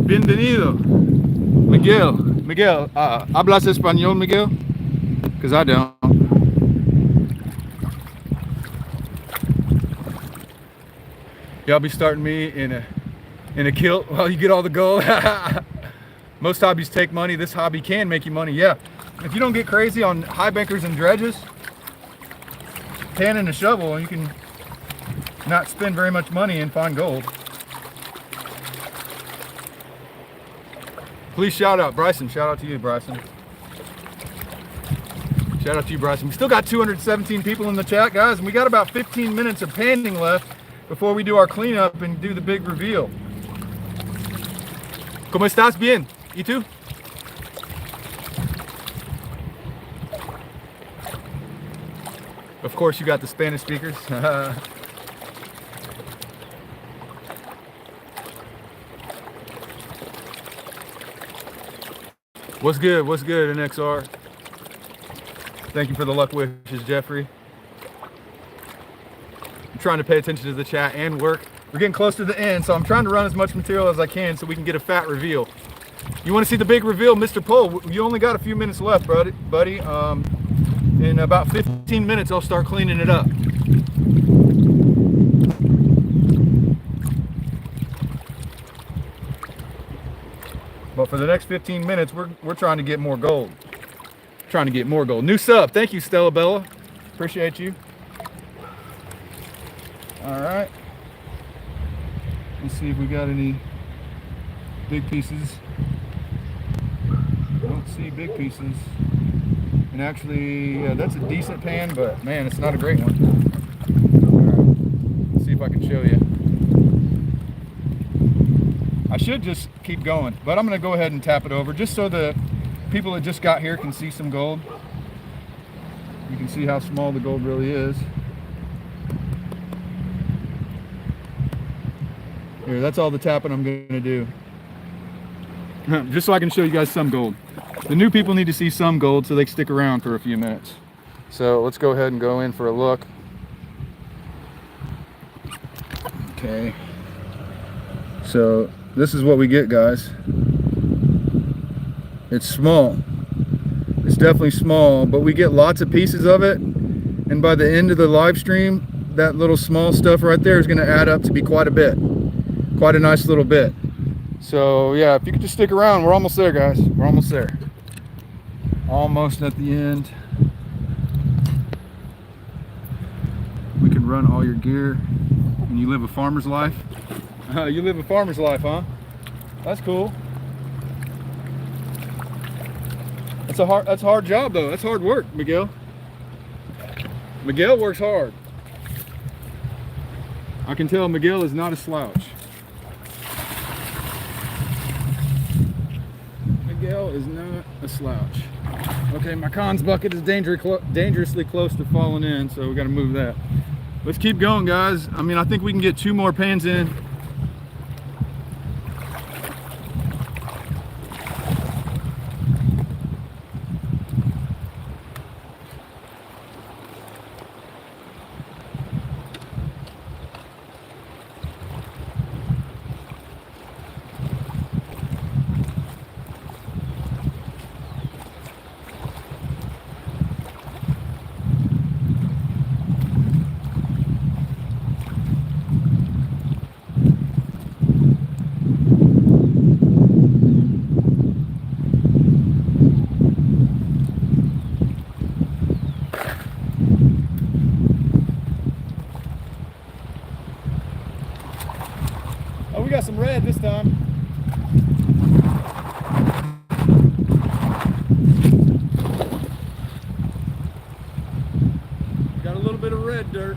Bienvenido. Miguel, ¿hablas español, Miguel? Because I don't. Y'all be starting me in a kilt while you get all the gold. Most hobbies take money. This hobby can make you money, yeah. If you don't get crazy on high bankers and dredges, pan and a shovel, you can not spend very much money and find gold. Please shout out Bryson. Shout out to you, Bryson. Shout out to you, Bryson. We still got 217 people in the chat, guys, and we got about 15 minutes of panning left before we do our cleanup and do the big reveal. ¿Cómo estás? Bien. ¿Y tú? Of course, you got the Spanish speakers. What's good? What's good, NXR? Thank you for the luck wishes, Jeffrey. I'm trying to pay attention to the chat and work. We're getting close to the end, so I'm trying to run as much material as I can so we can get a fat reveal. You want to see the big reveal, Mr. Poe? You only got a few minutes left, buddy. In about 15 minutes, I'll start cleaning it up. But for the next 15 minutes, we're trying to get more gold. Trying to get more gold. New sub. Thank you, Stella Bella. Appreciate you. All right. Let's see if we got any big pieces. I don't see big pieces. And actually, that's a decent pan, but man, it's not a great one. All right. Let's see if I can show you. I should just keep going, but I'm gonna go ahead and tap it over just so the people that just got here can see some gold. You can see how small the gold really is. Here, that's all the tapping I'm gonna do. Just so I can show you guys some gold. The new people need to see some gold so they can stick around for a few minutes. So let's go ahead and go in for a look. Okay. So this is what we get, guys. It's small. It's definitely small, but we get lots of pieces of it. And by the end of the live stream, that little small stuff right there is going to add up to be quite a bit. Quite a nice little bit. So yeah, if you could just stick around, we're almost there, guys. We're almost there. Almost at the end. We can run all your gear and you live a farmer's life. You live a farmer's life, huh? That's cool. That's a hard job though. That's hard work, Miguel. Miguel works hard. I can tell Miguel is not a slouch. Miguel is not a slouch. Okay, my cons bucket is dangerously close to falling in, so we got to move that. Let's keep going, guys. I mean, I think we can get 2 more pans in. Oh, we got some red this time. Got a little bit of red dirt.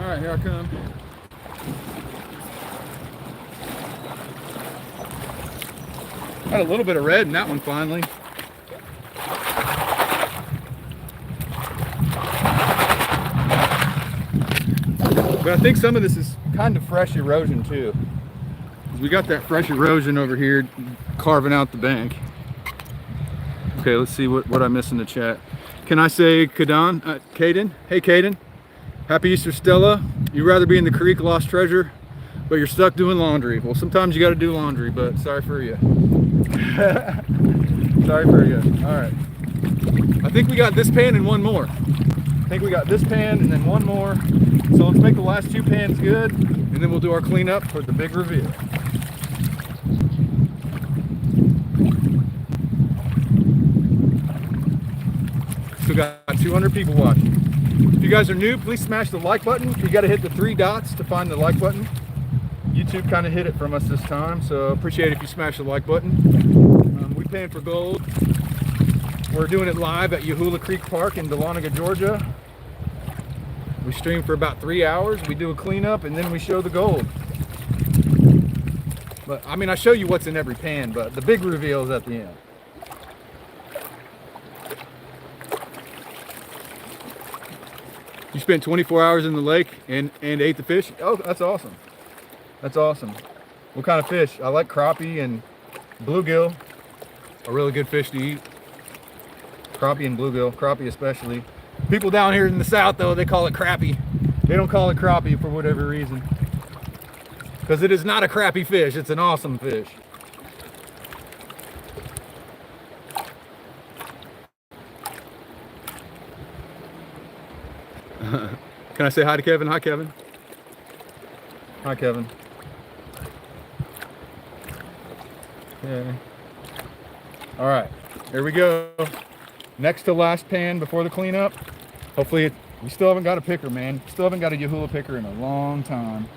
All right, here I come. Got a little bit of red in that one finally. But I think some of this is kind of fresh erosion too. We got that fresh erosion over here carving out the bank. Okay, let's see what I missed in the chat. Can I say Caden? Caden? Hey Caden. Happy Easter, Stella. You'd rather be in the creek, lost treasure, but you're stuck doing laundry. Well, sometimes you got to do laundry, but sorry for you. Sorry for you. All right. I think we got this pan and one more. I think we got this pan and then one more. So let's make the last 2 pans good, and then we'll do our cleanup for the big reveal. Still got 200 people watching. If you guys are new, please smash the like button. You got to hit the 3 dots to find the like button. YouTube kind of hid it from us this time, so appreciate it if you smash the like button. We paying for gold. We're doing it live at Yahula Creek Park in Dahlonega, Georgia. We stream for about 3 hours. We do a cleanup and then we show the gold. But I mean, I show you what's in every pan, but the big reveal is at the end. You spent 24 hours in the lake and ate the fish? Oh, that's awesome. That's awesome. What kind of fish? I like crappie and bluegill. A really good fish to eat. Crappie and bluegill, crappie especially. People down here in the south though, they call it crappie. They don't call it crappie for whatever reason. Because it is not a crappy fish, it's an awesome fish. Can I say hi to Kevin? Hi, Kevin. Hi, Kevin. Okay. All right, here we go. Next to last pan before the cleanup. Hopefully, we still haven't got a picker, man. Still haven't got a Yahula picker in a long time.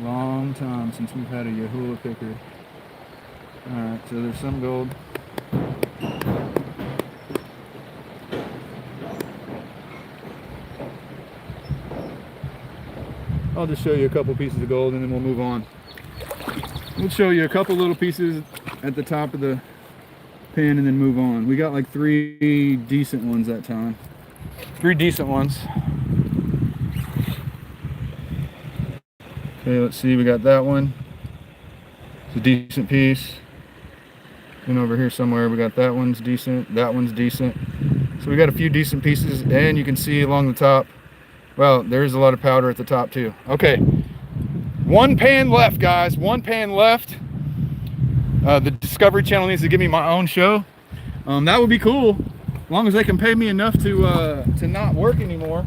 Long time since we've had a Yahula picker. All right, so there's some gold. I'll just show you a couple pieces of gold and then we'll move on. We'll show you a couple little pieces at the top of the pan and then move on. We got like 3 decent ones that time. 3 decent ones. Okay, let's see, we got that one. It's a decent piece. And over here somewhere we got that one's decent, that one's decent. So we got a few decent pieces and you can see along the top, well, there's a lot of powder at the top too. Okay, 1 pan left, guys, 1 pan left. The Discovery Channel needs to give me my own show. That would be cool, as long as they can pay me enough to not work anymore.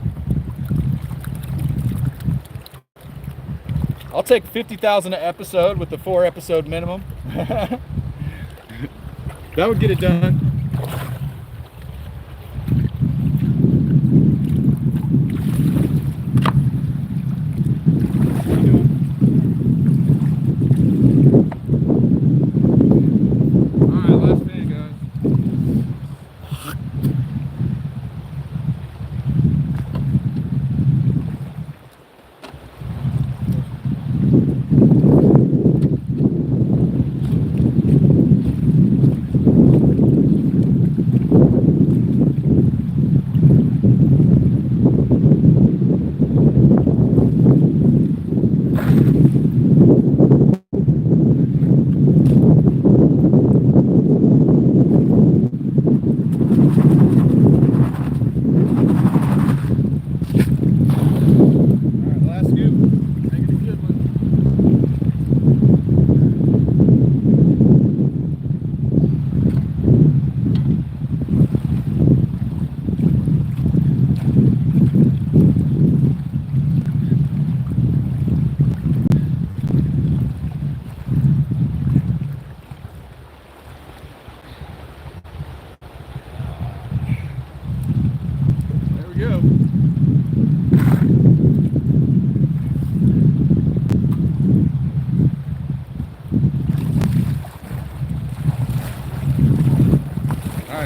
I'll take 50,000 an episode with the 4 episode minimum. That would get it done.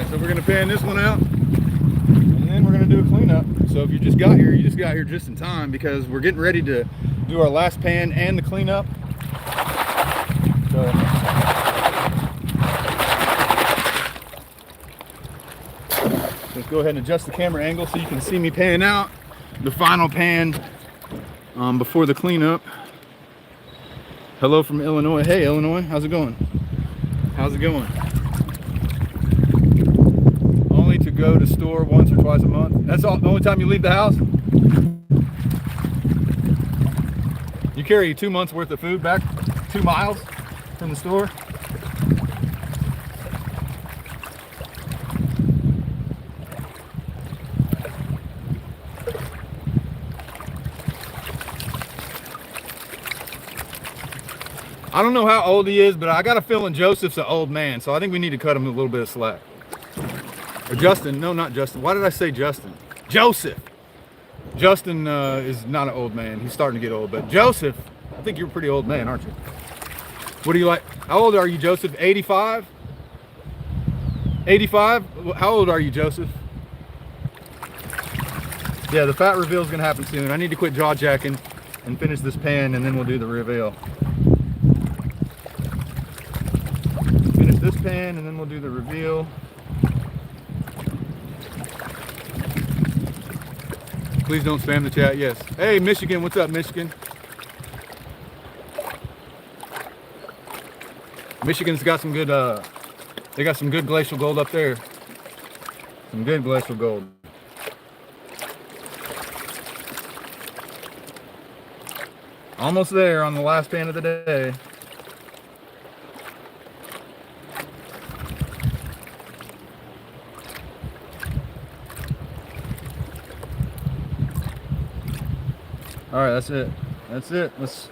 So we're gonna pan this one out and then we're gonna do a cleanup. So if you just got here, you just got here just in time because we're getting ready to do our last pan and the cleanup. So let's go ahead and adjust the camera angle so you can see me pan out the final pan before the cleanup. Hello from Illinois. Hey Illinois, how's it going? How's it going? Only to go to store once or twice a month. That's all, the only time you leave the house? You carry 2 months worth of food back 2 miles from the store? I don't know how old he is, but I got a feeling Joseph's an old man, so I think we need to cut him a little bit of slack. Or Justin, no, not Justin. Why did I say Justin? Joseph. Justin is not an old man. He's starting to get old, but Joseph, I think you're a pretty old man, aren't you? What do you like? How old are you, Joseph? 85? 85? How old are you, Joseph? Yeah, the fat reveal is gonna happen soon. I need to quit jaw jacking and finish this pan, and then we'll do the reveal. Finish this pan, and then we'll do the reveal. Please don't spam the chat. Yes. Hey, Michigan. What's up, Michigan? Michigan's got some good. They got some good glacial gold up there. Some good glacial gold. Almost there on the last pan of the day. All right, that's it. That's it. Let's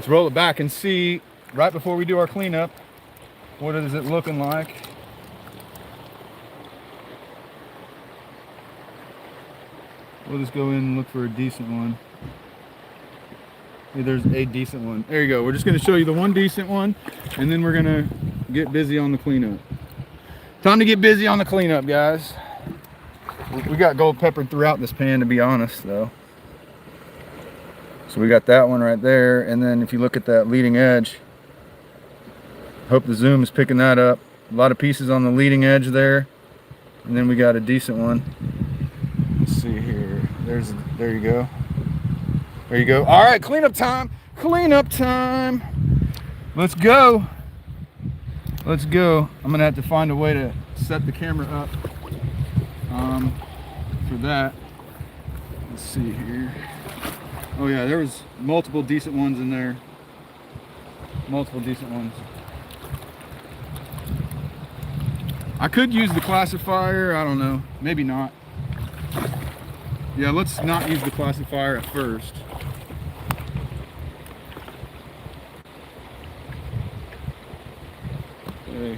roll it back and see right before we do our cleanup. What is it looking like? We'll just go in and look for a decent one. Maybe there's a decent one. There you go. We're just going to show you the one decent one, and then we're going to get busy on the cleanup. Time to get busy on the cleanup, guys. We got gold peppered throughout this pan, to be honest, though. So we got that one right there, and then if you look at that leading edge, hope the zoom is picking that up. A lot of pieces on the leading edge there, and then we got a decent one. Let's see here. There you go. There you go. All right, cleanup time. Cleanup time. Let's go. Let's go. I'm gonna have to find a way to set the camera up for that. Let's see here. Oh yeah, there was multiple decent ones in there. Multiple decent ones. I could use the classifier, I don't know, maybe not. Yeah, let's not use the classifier at first. Okay.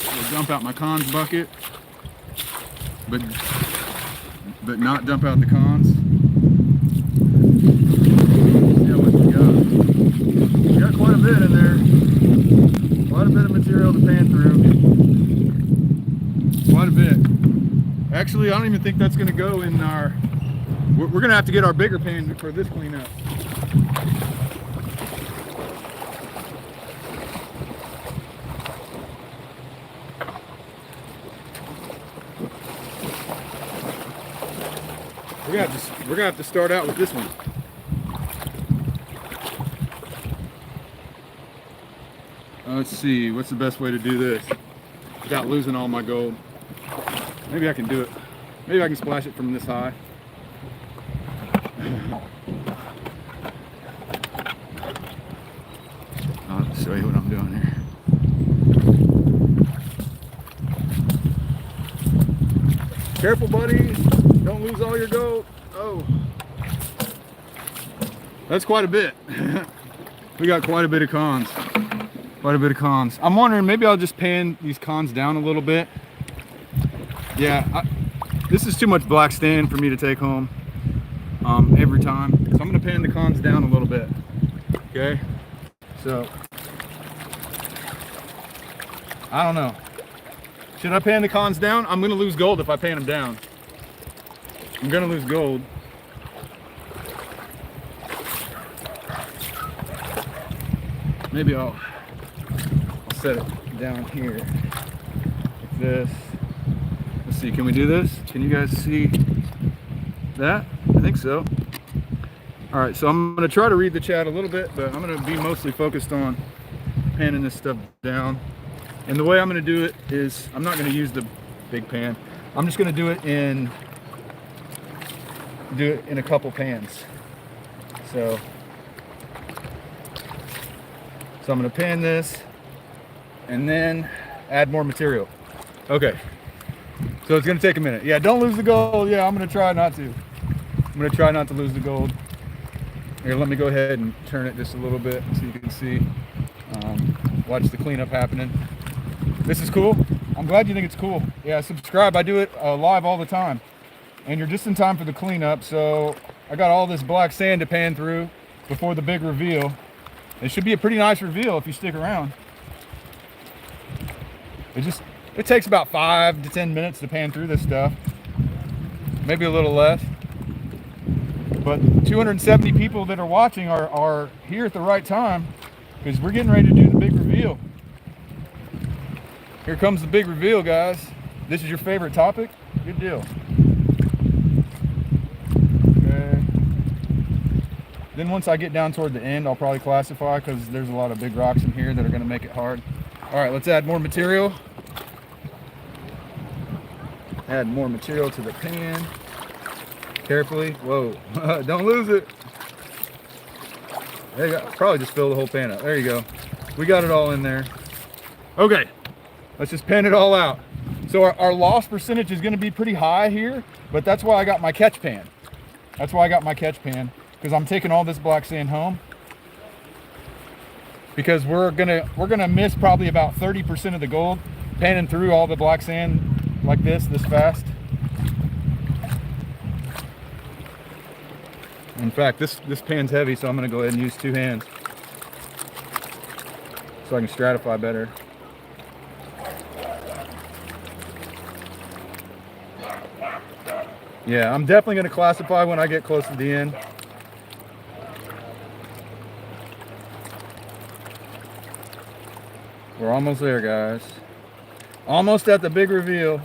I'll dump out my cons bucket, but not dump out the cons. See how much we got. We got quite a bit in there. Quite a bit of material to pan through. Quite a bit. Actually, I don't even think that's going to go in our... We're going to have to get our bigger pan for this cleanup. We're gonna have to start out with this one. Let's see, what's the best way to do this without losing all my gold? Maybe I can do it. Maybe I can splash it from this high. I'll show you what I'm doing here. Careful, buddy. Don't lose all your gold. Oh. That's quite a bit. We got quite a bit of cons. Quite a bit of cons. I'm wondering, maybe I'll just pan these cons down a little bit. Yeah, this is too much black stand for me to take home every time. So I'm gonna pan the cons down a little bit. Okay, so I don't know. Should I pan the cons down? I'm gonna lose gold if I pan them down. I'm gonna lose gold. Maybe I'll set it down here like this. Let's see, can we do this? Can you guys see that? I think so. All right, so I'm gonna try to read the chat a little bit, but I'm gonna be mostly focused on panning this stuff down. And the way I'm gonna do it is, I'm not gonna use the big pan. I'm just gonna do it in a couple pans. So I'm gonna pan this and then add more material. Okay, so it's gonna take a minute. Yeah, don't lose the gold. Yeah, I'm gonna try not to. I'm gonna try not to lose the gold. Here, let me go ahead and turn it just a little bit so you can see. Watch the cleanup happening. This is cool. I'm glad you think it's cool. Yeah, subscribe. I do it live all the time. And you're just in time for the cleanup. So I got all this black sand to pan through before the big reveal. It should be a pretty nice reveal if you stick around. It takes about 5 to 10 minutes to pan through this stuff. Maybe a little less. But 270 people that are watching are here at the right time because we're getting ready to do the big reveal. Here comes the big reveal, guys. This is your favorite topic? Good deal. Okay. Then once I get down toward the end, I'll probably classify because there's a lot of big rocks in here that are going to make it hard. All right, let's add more material. Add more material to the pan. Carefully. Whoa, don't lose it. There you go. Probably just fill the whole pan up. There you go. We got it all in there. Okay, let's just pan it all out. So our loss percentage is going to be pretty high here, but that's why I got my catch pan. That's why I got my catch pan, because I'm taking all this black sand home. Because we're gonna miss probably about 30% of the gold panning through all the black sand like this fast. In fact, this pan's heavy, so I'm gonna go ahead and use 2 hands so I can stratify better. Yeah, I'm definitely gonna classify when I get close to the end. We're almost there, guys. Almost at the big reveal.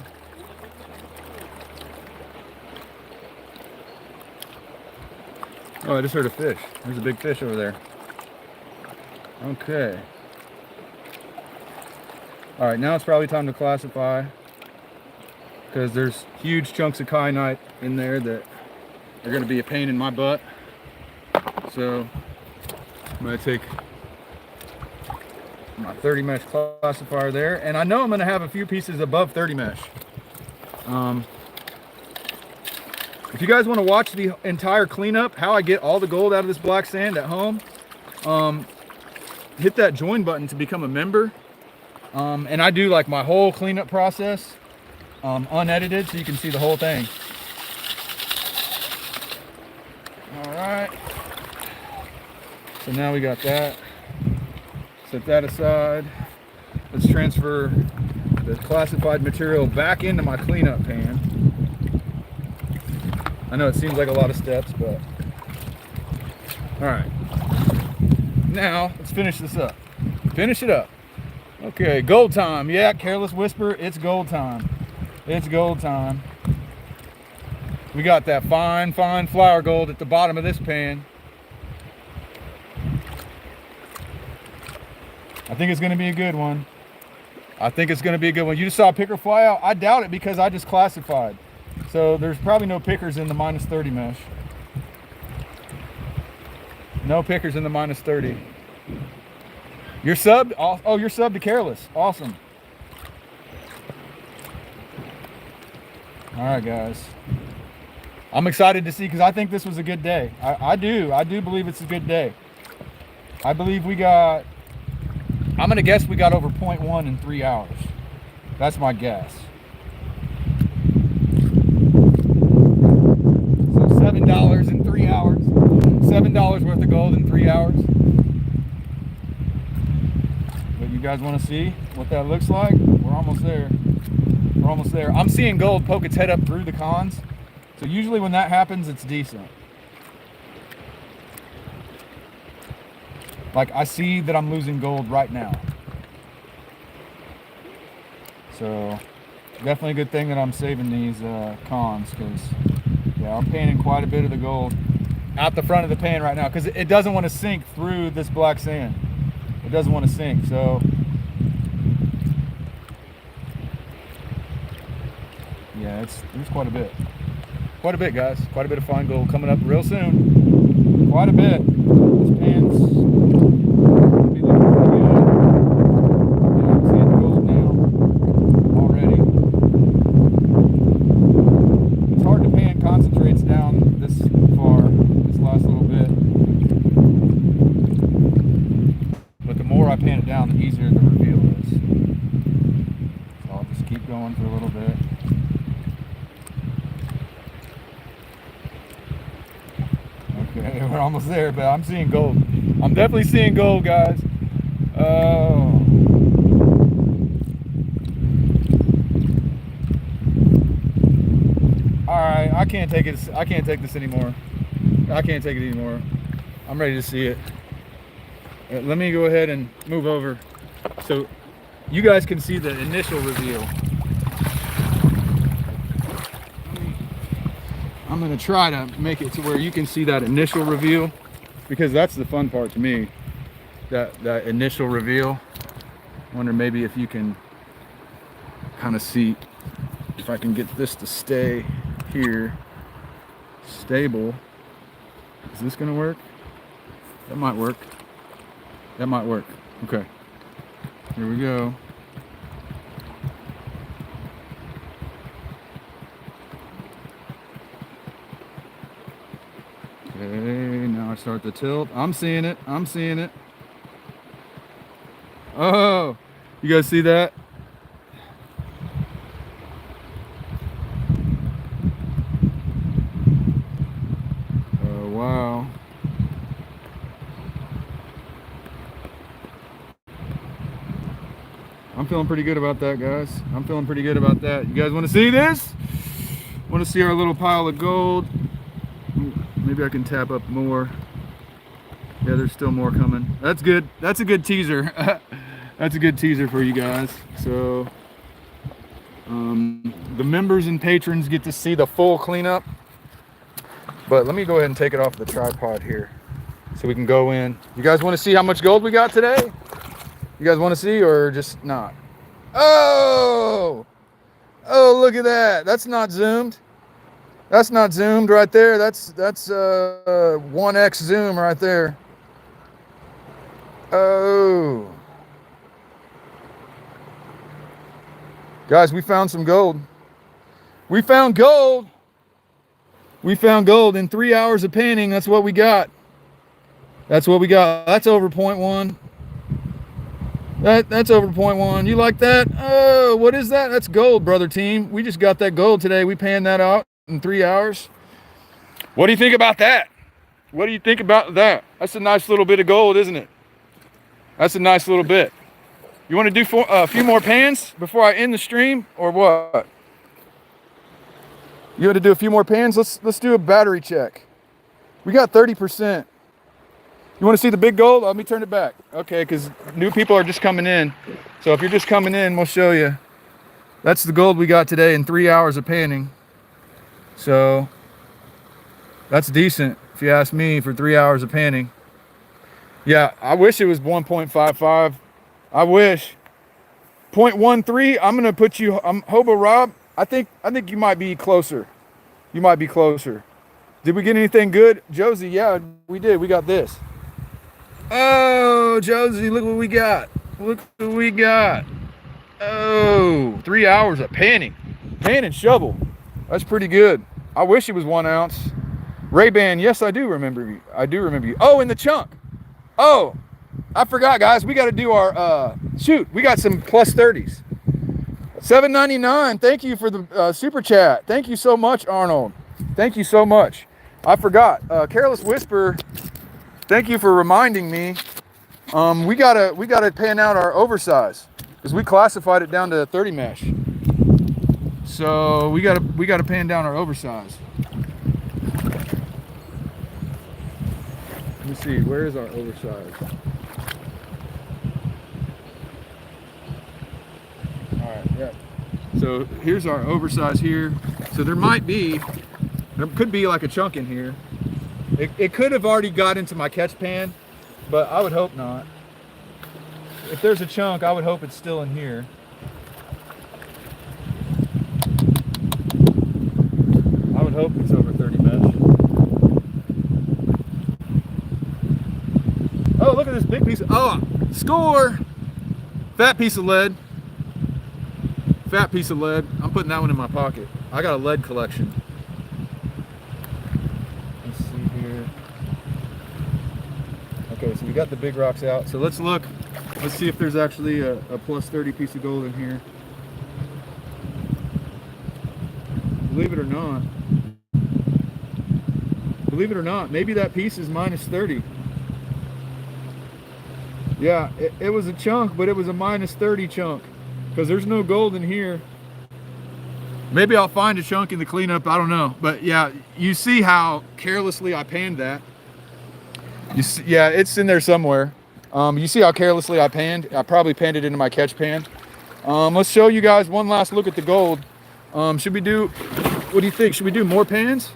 Oh, I just heard a fish. There's a big fish over there. Okay. All right, now it's probably time to classify because there's huge chunks of kyanite in there that are going to be a pain in my butt. So I'm going to take my 30 mesh classifier there, and I know I'm going to have a few pieces above 30 mesh. If you guys want to watch the entire cleanup, how I get all the gold out of this black sand at home, hit that join button to become a member. And I do like my whole cleanup process unedited, so you can see the whole thing. All right, so now we got that. Set that aside. Let's transfer the classified material back into my cleanup pan. I know it seems like a lot of steps, but all right. Now let's finish this up. Finish it up. Okay, gold time. Yeah, Careless Whisper, it's gold time. It's gold time. We got that fine flour gold at the bottom of this pan. I think it's going to be a good one. I think it's going to be a good one. You just saw a picker fly out. I doubt it because I just classified. So there's probably no pickers in the minus 30 mesh. No pickers in the minus 30. You're subbed? Oh, you're subbed to Careless. Awesome. All right, guys. I'm excited to see because I think this was a good day. I do believe it's a good day. I believe we got, I'm going to guess we got over 0.1 in 3 hours. That's my guess. So $7 in 3 hours. $7 worth of gold in 3 hours. But you guys want to see what that looks like? We're almost there. We're almost there. I'm seeing gold poke its head up through the cons. So usually when that happens, it's decent. Like I see that I'm losing gold right now. So definitely a good thing that I'm saving these cons because yeah, I'm panning quite a bit of the gold out the front of the pan right now because it doesn't want to sink through this black sand. It doesn't want to sink. So yeah, there's quite a bit. Quite a bit, guys. Quite a bit of fine gold coming up real soon. Quite a bit. This pan's gonna be looking pretty good. Yeah, I'm seeing the gold now already. It's hard to pan concentrates down this far, this last little bit. But the more I pan it down, the easier the reveal is. So I'll just keep going for a little bit. Okay, we're almost there, but I'm seeing gold. I'm definitely seeing gold, guys. Oh. I can't take it. I can't take this anymore. I can't take it anymore. I'm ready to see it. Let me go ahead and move over so you guys can see the initial reveal. I'm gonna try to make it to where you can see that initial reveal, because that's the fun part to me. That initial reveal. Wonder maybe if you can kind of see, if I can get this to stay here stable. Is this gonna work? That might work. That might work. Okay, here we go. Okay, now I start to tilt. I'm seeing it. I'm seeing it. Oh, you guys see that? Oh, wow. I'm feeling pretty good about that, guys. I'm feeling pretty good about that. You guys want to see this? Want to see our little pile of gold? Maybe I can tap up more. Yeah, there's still more coming. That's good. That's a good teaser. That's a good teaser for you guys. So the members and patrons get to see the full cleanup. But let me go ahead and take it off the tripod here so we can go in. You guys want to see how much gold we got today? You guys want to see, or just not? Oh! Oh, look at that. That's not zoomed. That's not zoomed right there. That's 1x zoom right there. Oh. Guys, we found some gold. We found gold. We found gold in 3 hours of panning. That's what we got. That's what we got. That's over 0.1. That's over 0.1. You like that? Oh, what is that? That's gold, brother team. We just got that gold today. We panned that out in 3 hours. What do you think about that? What do you think about that? That's a nice little bit of gold, isn't it? That's a nice little bit. You want to do a few more pans before I end the stream, or what? You want to do a few more pans? Let's do a battery check. We got 30%. You want to see the big gold? Let me turn it back. Okay, because new people are just coming in. So if you're just coming in, we'll show you. That's the gold we got today in 3 hours of panning. So that's decent, if you ask me, for 3 hours of panning. Yeah, I wish it was 1.55. I wish. 0.13, I'm going to put you, Hobo Rob, I think you might be closer. You might be closer. Did we get anything good? Josie, yeah, we did. We got this. Oh, Josie, look what we got. Look what we got. Oh, 3 hours of panning. Pan and shovel. That's pretty good. I wish it was 1 ounce. Ray-Ban, yes, I do remember you. I do remember you. Oh, in the chunk. Oh, I forgot, guys. We got to do our, shoot, we got some plus 30s. $7.99. Thank you for the super chat. Thank you so much, Arnold. Thank you so much. I forgot. Careless Whisper, thank you for reminding me. We gotta pan out our oversize because we classified it down to 30 mesh. So we gotta pan down our oversize. Let me see. Where is our oversize? All right. Yeah. So here's our oversize here. So there could be like a chunk in here. It could have already got into my catch pan, but I would hope not. If there's a chunk, I would hope it's still in here. I would hope it's over 30 mesh. Oh, look at this big piece of, score! Fat piece of lead. Fat piece of lead. I'm putting that one in my pocket. I got a lead collection. Let's see here. Okay, so we got the big rocks out. So let's look. Let's see if there's actually a plus 30 piece of gold in here. Believe it or not, maybe that piece is minus 30. Yeah, it was a chunk, but it was a minus 30 chunk because there's no gold in here. Maybe I'll find a chunk in the cleanup. I don't know. But yeah, you see how carelessly I panned that. You see, yeah, it's in there somewhere. You see how carelessly I panned? I probably panned it into my catch pan. Let's show you guys one last look at the gold. Should we do, what do you think? Should we do more pans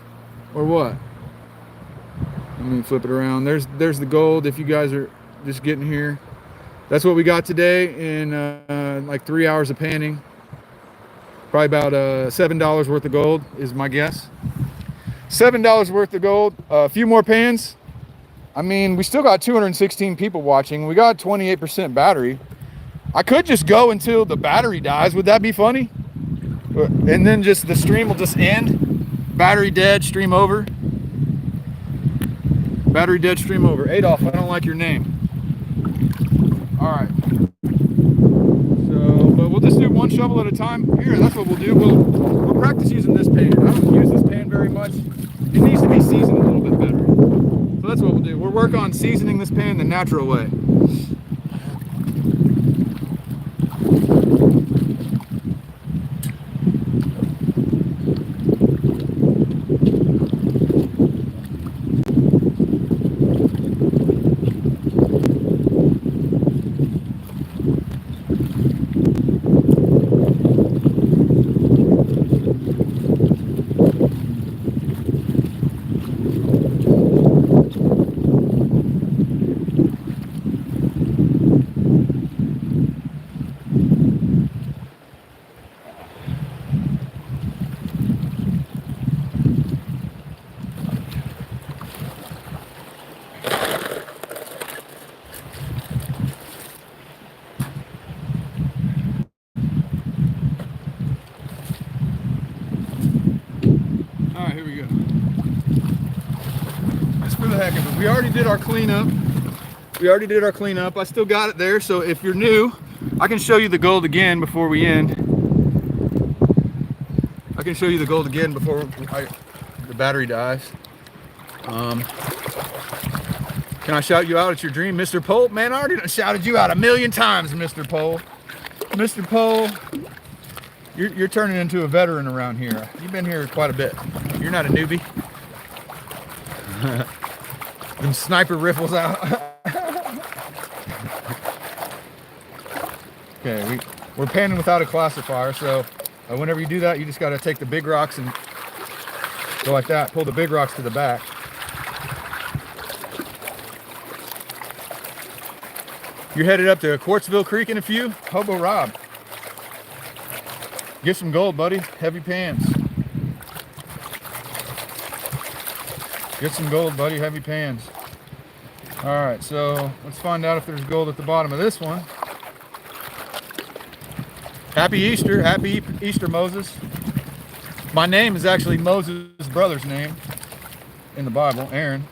or what? Let me flip it around. There's the gold if you guys are just getting here. That's what we got today in like 3 hours of panning. Probably about $7 worth of gold is my guess. $7 worth of gold. A few more pans. I mean, we still got 216 people watching. We got 28% battery. I could just go until the battery dies. Would that be funny? And then just the stream will just end. Battery dead, stream over. Battery dead, stream over. Adolf, I don't like your name. All right. So, but we'll just do one shovel at a time. Here, that's what we'll do. We'll practice using this pan. I don't use this pan very much. It needs to be seasoned a little bit better. So that's what we'll do. We'll work on seasoning this pan the natural way. We already did our cleanup. I still got it there, so if you're new, I can show you the gold again before we end. I can show you the gold again before the battery dies. Can I shout you out? It's your dream, Mr. Pole? Man, I already shouted you out 1,000,000 times, Mr. Pole. Mr. Pole, you're turning into a veteran around here. You've been here quite a bit. You're not a newbie. Them sniper rifles out. Okay, we're panning without a classifier, so whenever you do that, you just got to take the big rocks and go like that. Pull the big rocks to the back. You're headed up to Quartzville Creek in a few? Hobo Rob. Get some gold, buddy. Heavy pans. Get some gold, buddy. Heavy pans. All right, so let's find out if there's gold at the bottom of this one. Happy Easter. Happy Easter, Moses. My name is actually Moses' brother's name in the Bible, Aaron.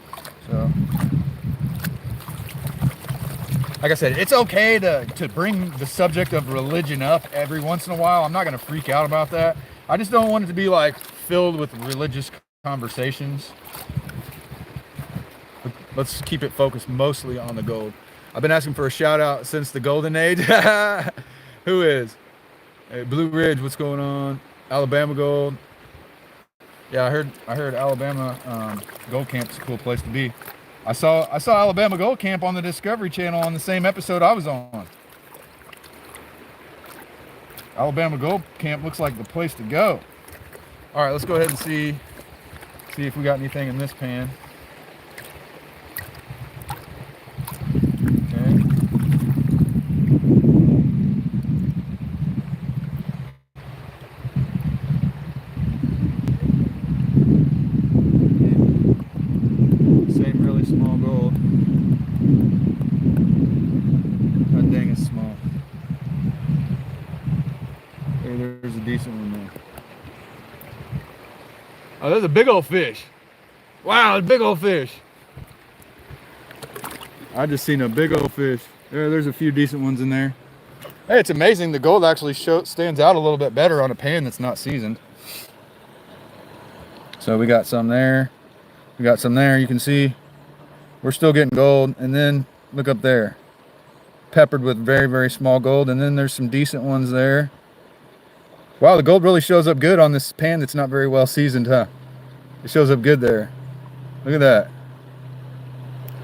So, like I said, it's okay to bring the subject of religion up every once in a while. I'm not going to freak out about that. I just don't want it to be like filled with religious conversations. Let's keep it focused mostly on the gold. I've been asking for a shout out since the golden age. Who is? Hey, Blue Ridge, what's going on? Alabama Gold. Yeah, I heard Alabama Gold Camp's a cool place to be. I saw Alabama Gold Camp on the Discovery Channel on the same episode I was on. Alabama Gold Camp looks like the place to go. All right, let's go ahead and see if we got anything in this pan. Oh, there's a big old fish. Wow, a big old fish. I just seen a big old fish. There's a few decent ones in there. Hey, it's amazing. The gold actually stands out a little bit better on a pan that's not seasoned. So we got some there. We got some there. You can see we're still getting gold. And then look up there. Peppered with very, very small gold. And then there's some decent ones there. Wow, the gold really shows up good on this pan that's not very well seasoned, huh? It shows up good there. Look at that.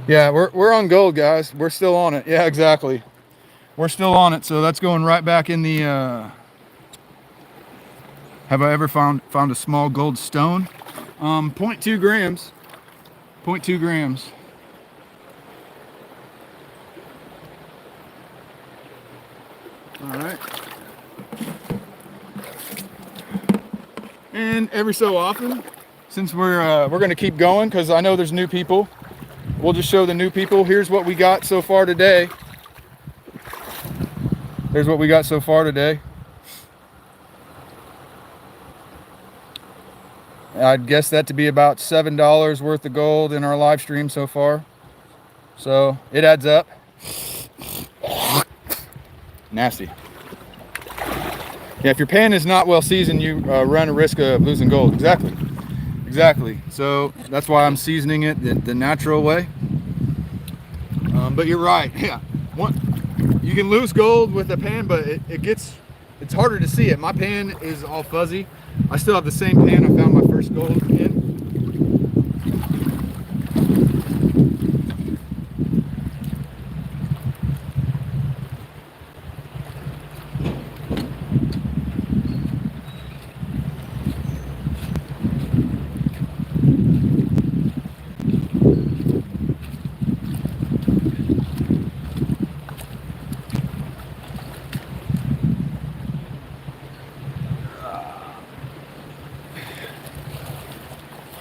Yeah, we're on gold, guys. We're still on it. Yeah, exactly. We're still on it. So that's going right back in the have I ever found a small gold stone? 0.2 grams. 0.2 grams. All right. And every so often, since we're going to keep going because I know there's new people, we'll just show the new people. Here's what we got so far today. Here's what we got so far today. I'd guess that to be about $7 worth of gold in our live stream so far. So it adds up. Nasty. Yeah, if your pan is not well seasoned, you run a risk of losing gold. Exactly. Exactly. So that's why I'm seasoning it the natural way. But you're right. Yeah. You can lose gold with a pan, but it's harder to see it. My pan is all fuzzy. I still have the same pan I found my first gold in.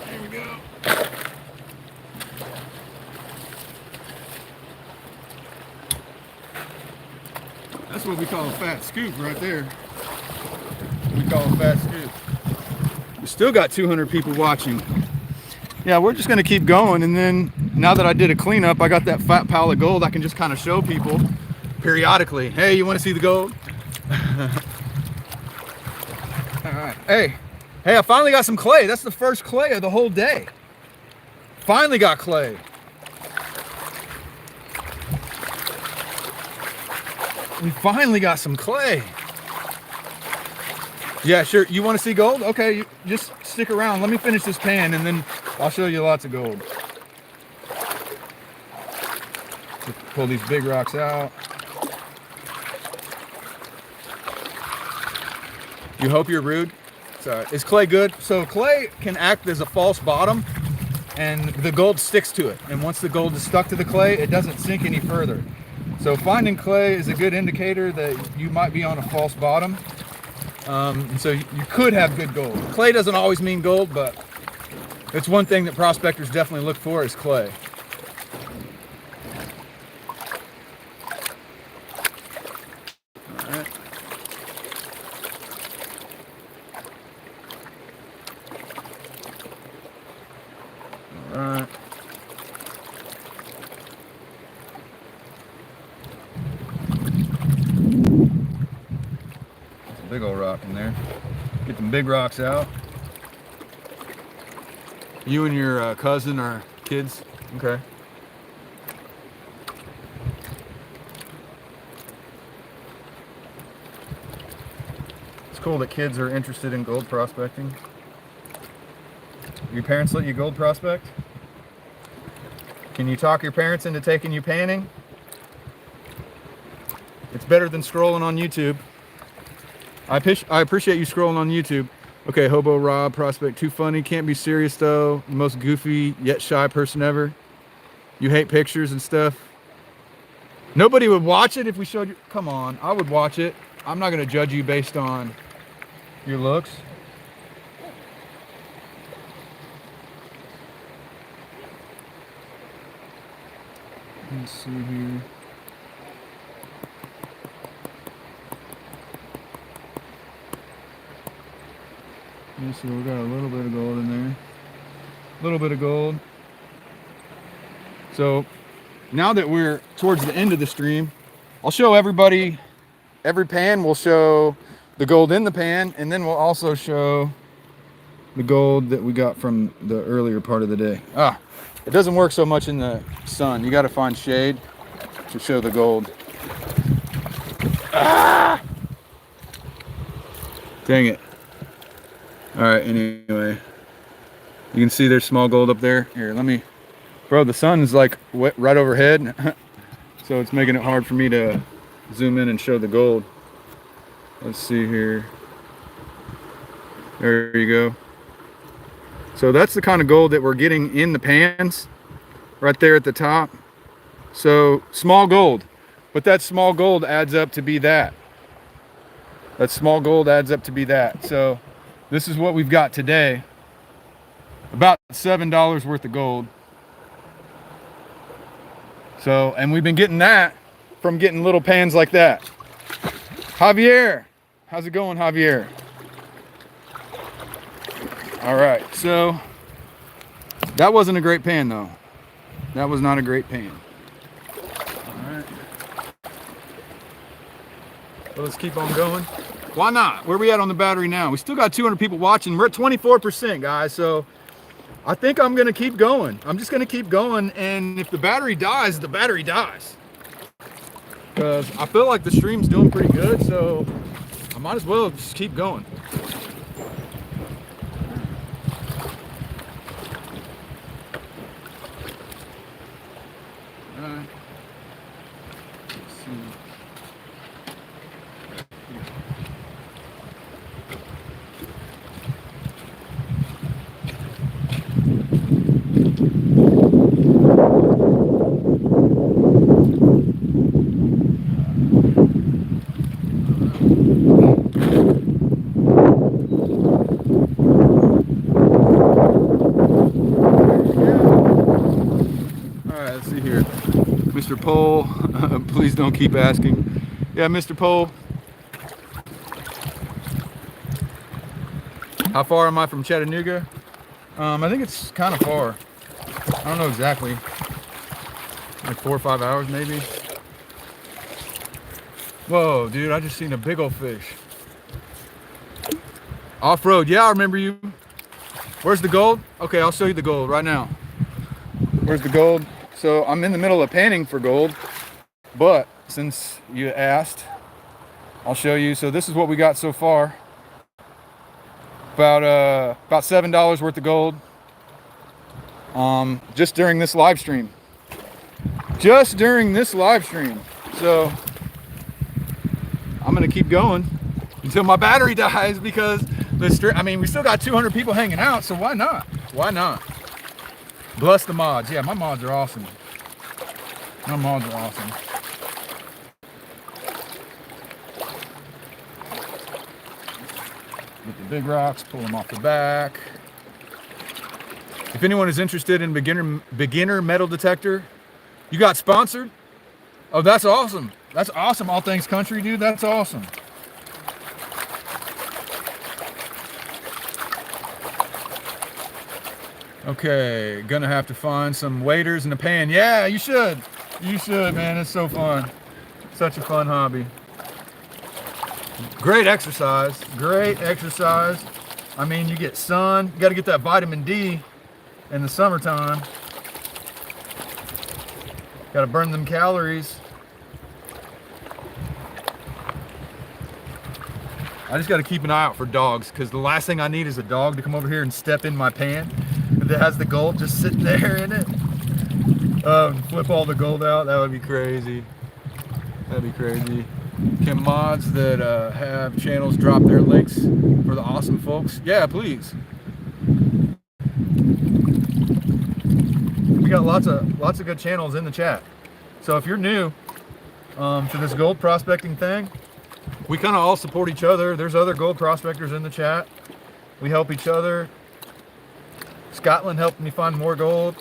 There we go. That's what we call a fat scoop right there. We call a fat scoop. We still got 200 people watching. Yeah, we're just gonna keep going, and then now that I did a cleanup, I got that fat pile of gold. I can just kind of show people periodically. Hey, you want to see the gold? All right. Hey, I finally got some clay. That's the first clay of the whole day. Finally got clay. We finally got some clay. Yeah, sure. You want to see gold? Okay, you just stick around. Let me finish this pan and then I'll show you lots of gold. Just pull these big rocks out. You hope you're rude. Sorry. Is clay good? So clay can act as a false bottom and the gold sticks to it. And once the gold is stuck to the clay, it doesn't sink any further. So finding clay is a good indicator that you might be on a false bottom. So you could have good gold. Clay doesn't always mean gold, but it's one thing that prospectors definitely look for is clay. All right. All right. Big old rock in there. Get them big rocks out. You and your cousin are kids? Okay. It's cool that kids are interested in gold prospecting. Your parents let you gold prospect? Can you talk your parents into taking you panning? It's better than scrolling on YouTube. I appreciate you scrolling on YouTube. Okay, Hobo Rob, prospect too funny. Can't be serious though. Most goofy yet shy person ever. You hate pictures and stuff. Nobody would watch it if we showed you. Come on, I would watch it. I'm not gonna judge you based on your looks. Let's see here. Yeah, so we got a little bit of gold in there. A little bit of gold. So now that we're towards the end of the stream, I'll show everybody, every pan will show the gold in the pan, and then we'll also show the gold that we got from the earlier part of the day. It doesn't work so much in the sun. You got to find shade to show the gold. Dang it. All right, anyway. You can see there's small gold up there. Here, let me, bro, the sun's like right overhead. So it's making it hard for me to zoom in and show the gold. Let's see here. There you go. So that's the kind of gold that we're getting in the pans right there at the top. So small gold, but that small gold adds up to be that. That small gold adds up to be that. So this is what we've got today. About $7 worth of gold. So, and we've been getting that from getting little pans like that. Javier, how's it going, Javier? All right, so that wasn't a great pan though. That was not a great pan. All right. Well, let's keep on going. Why not? Where are we at on the battery now? We still got 200 people watching. We're at 24%, guys. So I think I'm gonna keep going. I'm just gonna keep going, and if the battery dies, the battery dies. Because I feel like the stream's doing pretty good, so I might as well just keep going. Alright. Let's see. Mr. Pohl, please don't keep asking. Yeah, Mr. Pohl. How far am I from Chattanooga? I think it's kind of far. I don't know exactly. Like 4 or 5 hours maybe. Whoa, dude, I just seen a big old fish. Off-road, yeah, I remember you. Where's the gold? Okay, I'll show you the gold right now. Where's the gold? So I'm in the middle of panning for gold, but since you asked, I'll show you. So this is what we got so far. About $7 worth of gold. Just during this live stream. Just during this live stream. So I'm gonna keep going until my battery dies, because we still got 200 people hanging out, so why not? Why not? Bless the mods. Yeah, my mods are awesome. My mods are awesome. Get the big rocks, pull them off the back. If anyone is interested in beginner metal detector, you got sponsored? Oh, that's awesome. That's awesome, All Things Country, dude. That's awesome. Okay, gonna have to find some waders in the pan. Yeah, you should. You should, man. It's so fun. Such a fun hobby. Great exercise. Great exercise. I mean, you get sun. You got to get that vitamin D in the summertime. Got to burn them calories. I just got to keep an eye out for dogs, because the last thing I need is a dog to come over here and step in my pan that has the gold just sitting there in it. Flip all the gold out. That would be crazy. That'd be crazy. Can mods that have channels drop their links for the awesome folks? Yeah, please. We got lots of good channels in the chat. So if you're new to this gold prospecting thing, we kind of all support each other. There's other gold prospectors in the chat. We help each other. Scotland helped me find more gold.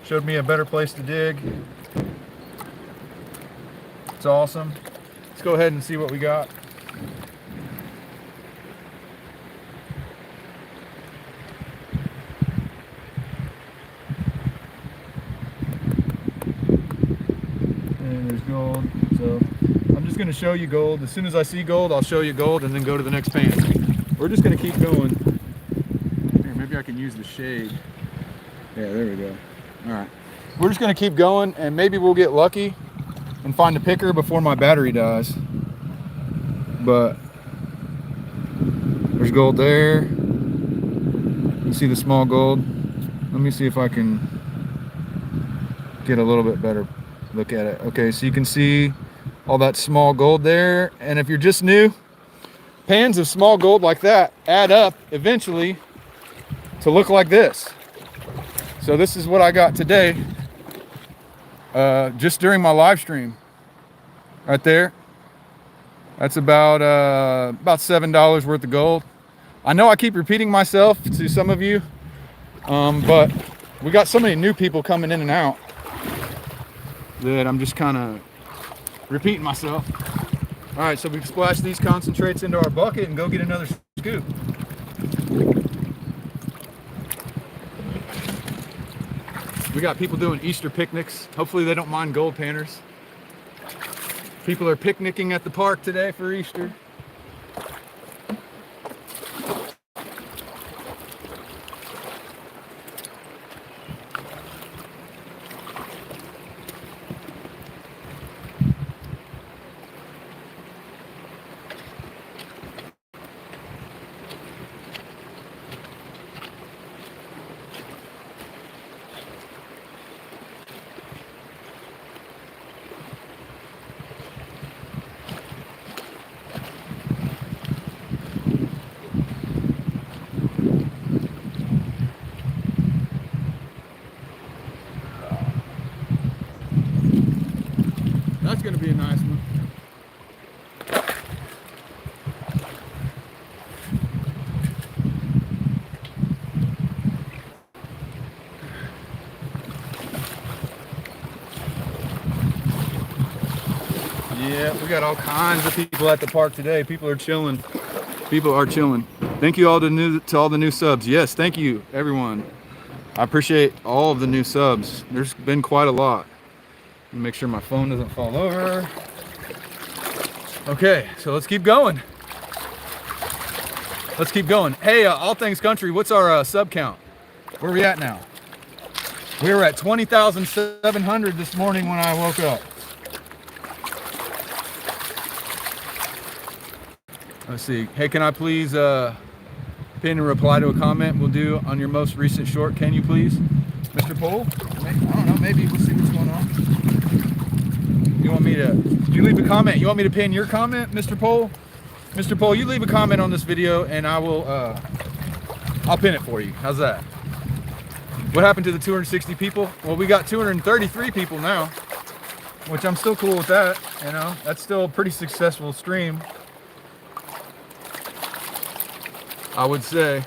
Showed me a better place to dig. It's awesome. Let's go ahead and see what we got. And there's gold. So I'm just going to show you gold. As soon as I see gold, I'll show you gold and then go to the next pan. We're just going to keep going. Here, maybe I can use the shade. Yeah, there we go. All right. We're just going to keep going, and maybe we'll get lucky and find a picker before my battery dies. But gold there. You see the small gold? Let me see if I can get a little bit better look at it. Okay, so you can see all that small gold there. And if you're just new, pans of small gold like that add up eventually to look like this. So this is what I got today, just during my live stream. Right there. That's about $7 worth of gold. I know I keep repeating myself to some of you, but we got so many new people coming in and out that I'm just kind of repeating myself. All right, so we splash these concentrates into our bucket and go get another scoop. We got people doing Easter picnics. Hopefully they don't mind gold panners. People are picnicking at the park today for Easter. That's gonna be a nice one. Yeah, we got all kinds of people at the park today. People are chilling. People are chilling. Thank you all to all the new subs. Yes, thank you everyone. I appreciate all of the new subs. There's been quite a lot. Make sure my phone doesn't fall over. Okay, so let's keep going. Let's keep going. Hey, All Things Country, what's our sub count? Where are we at now? We were at 20,700 this morning when I woke up. Let's see. Hey, can I please pin and reply to a comment we'll do on your most recent short? Can you please? Mr. Pohl? I don't know, maybe we'll see what's going on. You want me to, you leave a comment? You want me to pin your comment, Mr. Pohl? Mr. Pohl, you leave a comment on this video and I will, I'll pin it for you. How's that? What happened to the 260 people? Well, we got 233 people now, which I'm still cool with that. You know, that's still a pretty successful stream, I would say.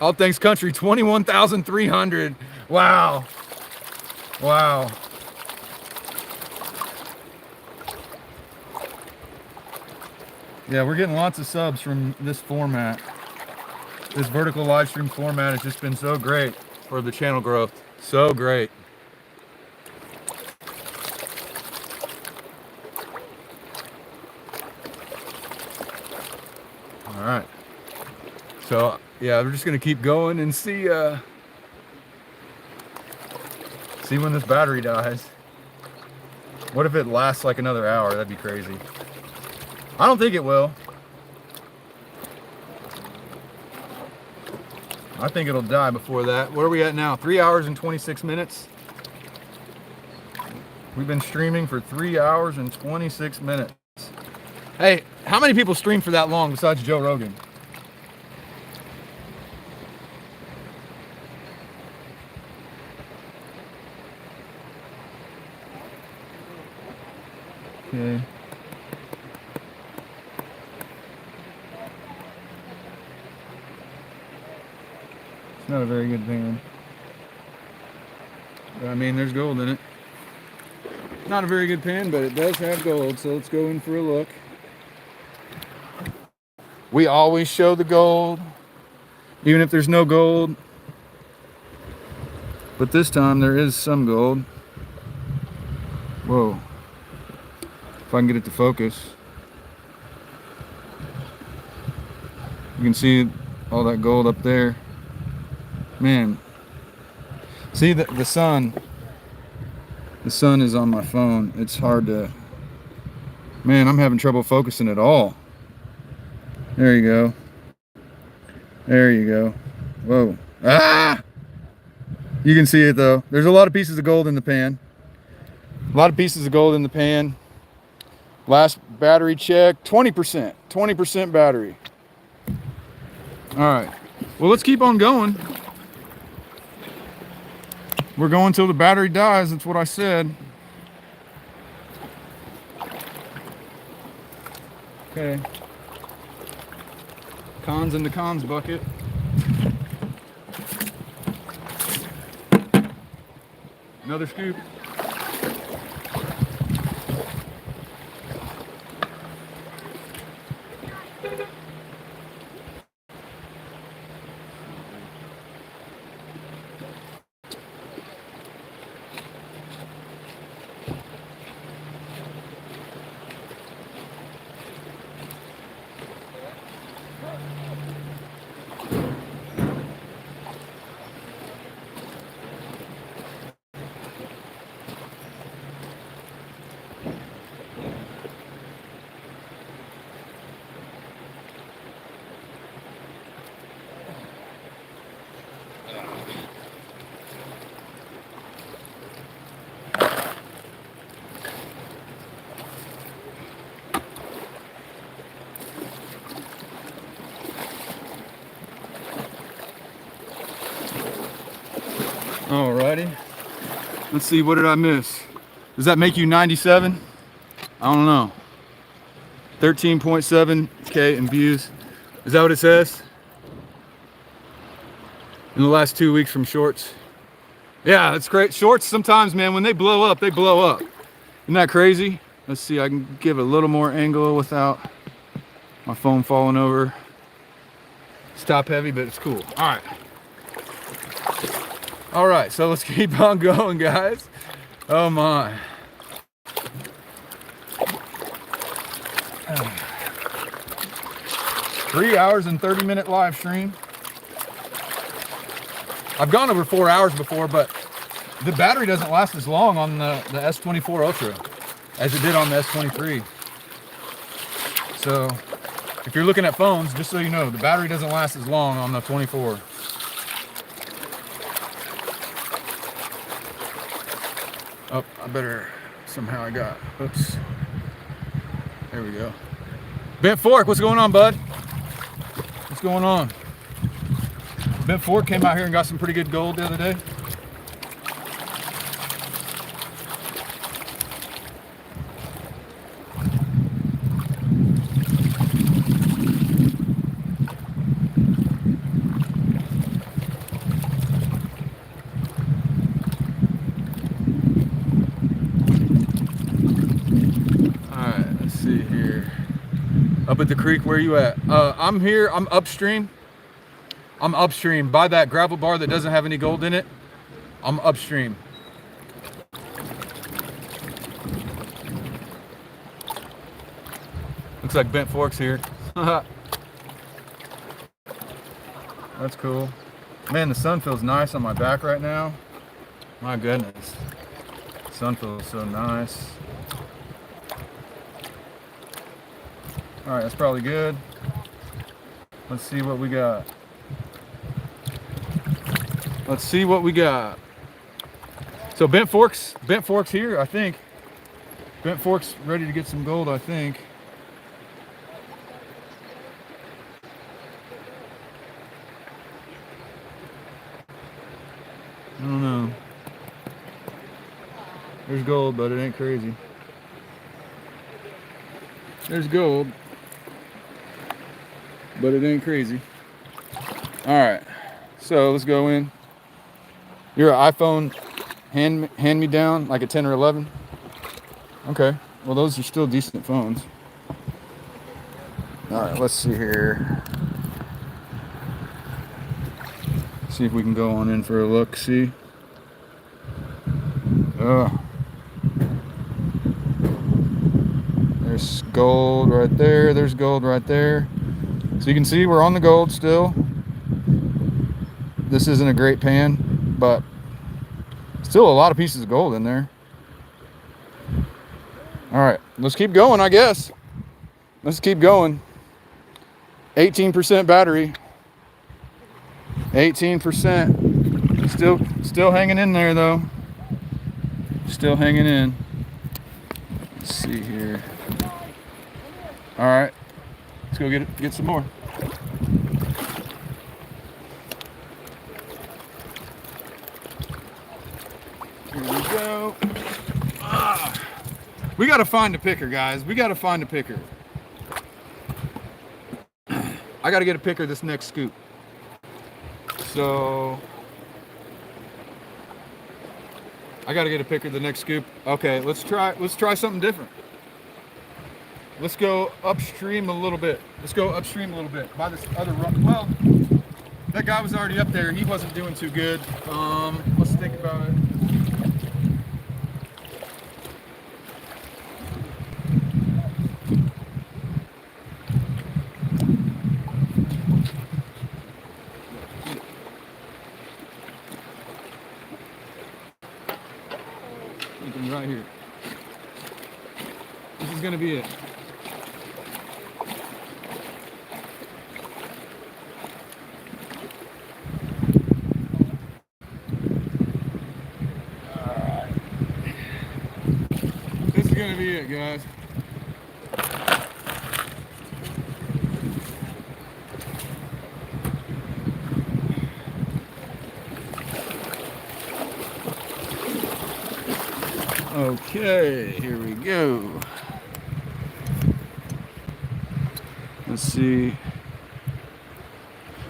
All Things Country, 21,300. Wow. Wow. Yeah, we're getting lots of subs from this format. This vertical live stream format has just been so great for the channel growth. So great. All right. So, yeah, we're just going to keep going and see when this battery dies. What if it lasts like another hour? That'd be crazy. I don't think it will. I think it'll die before that. Where are we at now? 3 hours and 26 minutes. We've been streaming for 3 hours and 26 minutes. Hey, how many people stream for that long besides Joe Rogan? Okay. It's not a very good pan. I mean, there's gold in it. Not a very good pan, but it does have gold, so let's go in for a look. We always show the gold, even if there's no gold. But this time there is some gold. Whoa. If I can get it to focus. You can see all that gold up there. Man. See the sun. The sun is on my phone. It's hard to... Man, I'm having trouble focusing at all. There you go. There you go. Whoa. Ah! You can see it though. There's a lot of pieces of gold in the pan. A lot of pieces of gold in the pan. Last battery check, 20%. 20% battery. All right. Well, let's keep on going. We're going till the battery dies. That's what I said. Okay. Cons in the cons bucket. Another scoop. Alrighty. Let's see, what did I miss? Does that make you 97? I don't know. 13.7K in views. Is that what it says? In the last 2 weeks from shorts. Yeah, that's great. Shorts sometimes, man, when they blow up, they blow up. Isn't that crazy? Let's see, I can give it a little more angle without my phone falling over. It's top heavy, but it's cool. All right. All right, so let's keep on going, guys. Oh my. 3 hours and 30-minute live stream. I've gone over 4 hours before, but the battery doesn't last as long on the S24 Ultra as it did on the S23. So if you're looking at phones, just so you know, the battery doesn't last as long on the 24. Oh, I better, somehow I got, oops. There we go. Bent Fork, what's going on, bud? What's going on? Bent Fork came out here and got some pretty good gold the other day. Up at the creek, where you at? I'm here, I'm upstream. I'm upstream by that gravel bar that doesn't have any gold in it. I'm upstream. Looks like Bent Fork's here. That's cool. Man, the sun feels nice on my back right now. My goodness. The sun feels so nice. All right, that's probably good. Let's see what we got. Let's see what we got. So Bent Fork's here, I think. Bent Fork's ready to get some gold, I think. I don't know. There's gold, but it ain't crazy. There's gold, but it ain't crazy. All right, so let's go in. Your iPhone hand me down, like a 10 or 11. Okay, well those are still decent phones. All right, let's see here. See if we can go on in for a look. See. There's gold right there. There's gold right there. So you can see we're on the gold still. This isn't a great pan, but still a lot of pieces of gold in there. All right, let's keep going, I guess. Let's keep going. 18% battery. 18%. Still hanging in there though. Still hanging in. Let's see here. All right, let's go get some more. Here we go. We gotta find a picker, guys. We gotta find a picker. I gotta get a picker this next scoop. So I gotta get a picker the next scoop. Okay, let's try something different. Let's go upstream a little bit. By this other run. Well, that guy was already up there. He wasn't doing too good. Let's think about it. Thinking right here. This is gonna be it. This is gonna be it, guys. Okay, here we go. Let's see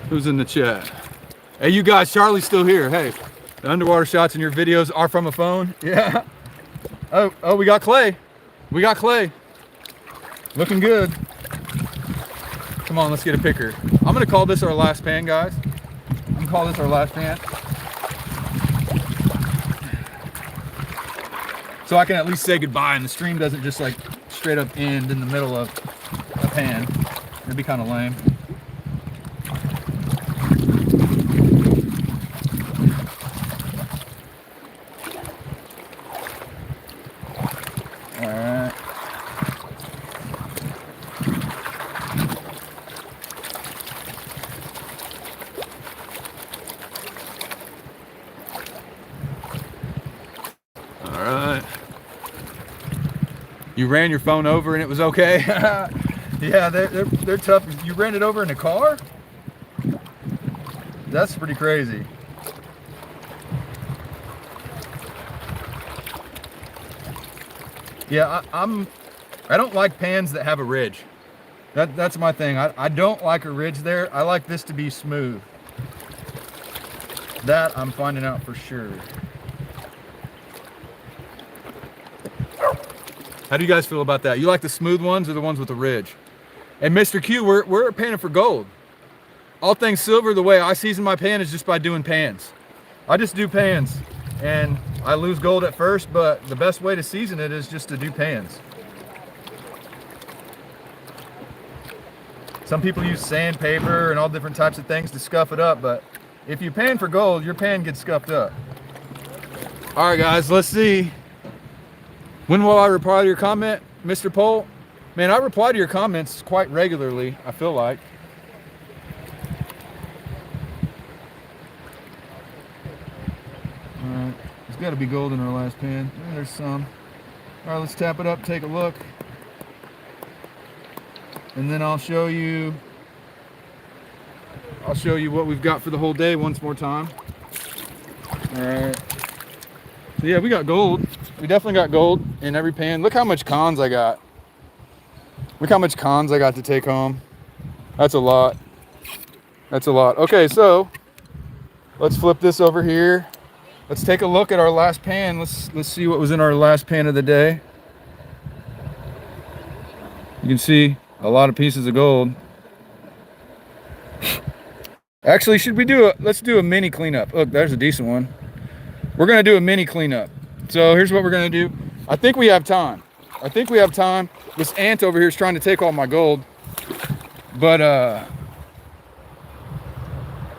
who's in the chat. Hey, you guys, Charlie's still here. Hey, the underwater shots in your videos are from a phone. Yeah. Oh, we got Clay. Looking good. Come on, let's get a picker. I'm gonna call this our last pan, guys. So I can at least say goodbye and the stream doesn't just like straight up end in the middle of a pan. It'd be kind of lame. All right. All right. You ran your phone over and it was okay? Yeah, they're tough. You ran it over in a car? That's pretty crazy. Yeah, I don't like pans that have a ridge. That's my thing. I don't like a ridge there. I like this to be smooth. That I'm finding out for sure. How do you guys feel about that? You like the smooth ones or the ones with the ridge? And Mr. Q, we're panning for gold. All things silver, the way I season my pan is just by doing pans. I just do pans and I lose gold at first, but the best way to season it is just to do pans. Some people use sandpaper and all different types of things to scuff it up, but if you pan for gold, your pan gets scuffed up. All right, guys, let's see. When will I reply to your comment, Mr. Pohl? Man, I reply to your comments quite regularly, I feel like. All right, there's got to be gold in our last pan. Yeah, there's some. All right, let's tap it up, take a look. And then I'll show you what we've got for the whole day once more time. All right. So yeah, we got gold. We definitely got gold in every pan. Look how much cons I got. Look how much cons I got to take home. That's a lot. That's a lot. Okay, so let's flip this over here. Let's take a look at our last pan. Let's see what was in our last pan of the day. You can see a lot of pieces of gold. Actually, let's do a mini cleanup. Look, there's a decent one. We're gonna do a mini cleanup. So here's what we're gonna do. I think we have time. This ant over here is trying to take all my gold. But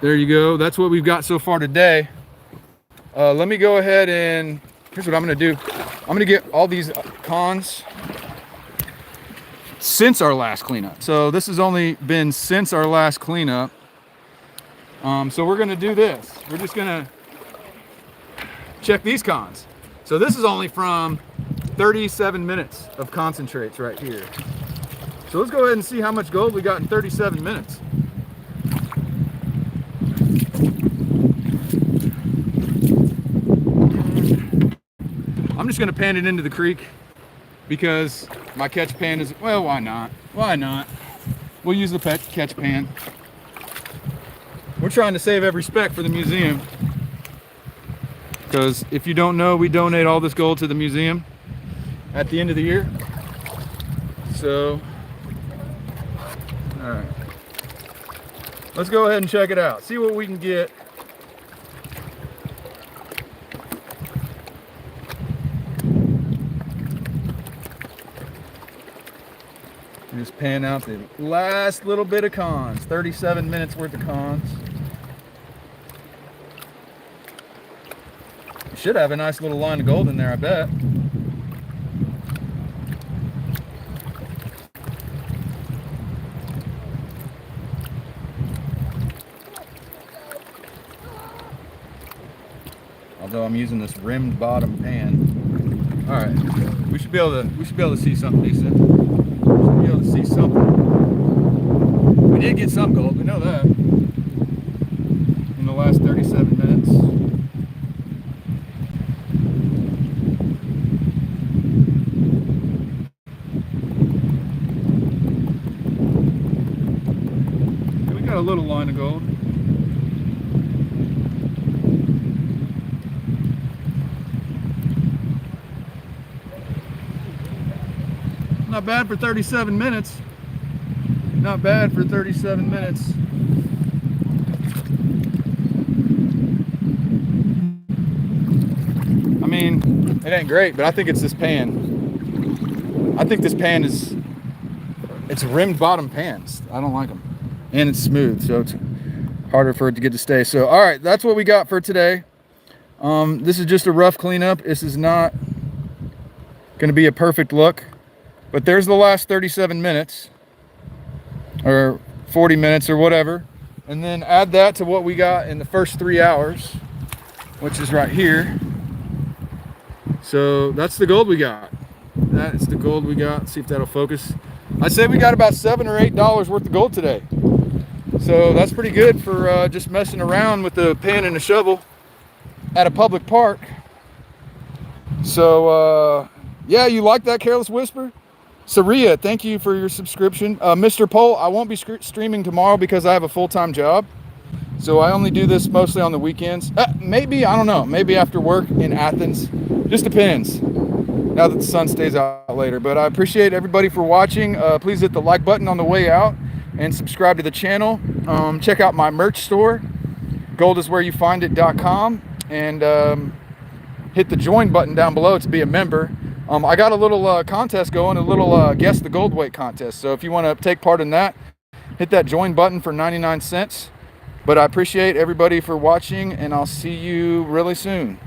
there you go. That's what we've got so far today. Let me go ahead and here's what I'm gonna do. I'm gonna get all these cons since our last cleanup. So this has only been since our last cleanup. So we're gonna do this. We're just gonna check these cons. So this is only from 37 minutes of concentrates right here. So let's go ahead and see how much gold we got in 37 minutes. I'm just gonna pan it into the creek because my catch pan is, well, why not? Why not? We'll use the catch pan. We're trying to save every speck for the museum. Because if you don't know, we donate all this gold to the museum at the end of the year. So, all right. Let's go ahead and check it out. See what we can get. Just pan out the last little bit of cons. 37 minutes worth of cons. You should have a nice little line of gold in there, I bet. Although I'm using this rimmed bottom pan. All right, we should be able to see something decent. We should be able to see something. We did get some gold, we know that. In the last 37 minutes. We got a little line of gold. Not bad for 37 minutes. Not bad for 37 minutes. I mean, it ain't great, but I think it's this pan. I think this pan it's rimmed bottom pans. I don't like them. And it's smooth, so it's harder for it to get to stay. So, all right, that's what we got for today. This is just a rough cleanup. This is not gonna be a perfect look. But there's the last 37 minutes or 40 minutes or whatever. And then add that to what we got in the first 3 hours, which is right here. So that's the gold we got. That is the gold we got. Let's see if that'll focus. I'd say we got about $7 or $8 worth of gold today. So that's pretty good for just messing around with the pan and a shovel at a public park. So yeah, you like that, Careless Whisper? Saria, thank you for your subscription. Mr. Pohl, I won't be streaming tomorrow because I have a full-time job. So I only do this mostly on the weekends. Maybe, I don't know, maybe after work in Athens. Just depends, now that the sun stays out later. But I appreciate everybody for watching. Please hit the like button on the way out and subscribe to the channel. Check out my merch store, goldiswhereyoufind.com, and hit the join button down below to be a member. I got a little contest going, a little guess the gold weight contest. So if you want to take part in that, hit that join button for 99 cents. But I appreciate everybody for watching, and I'll see you really soon.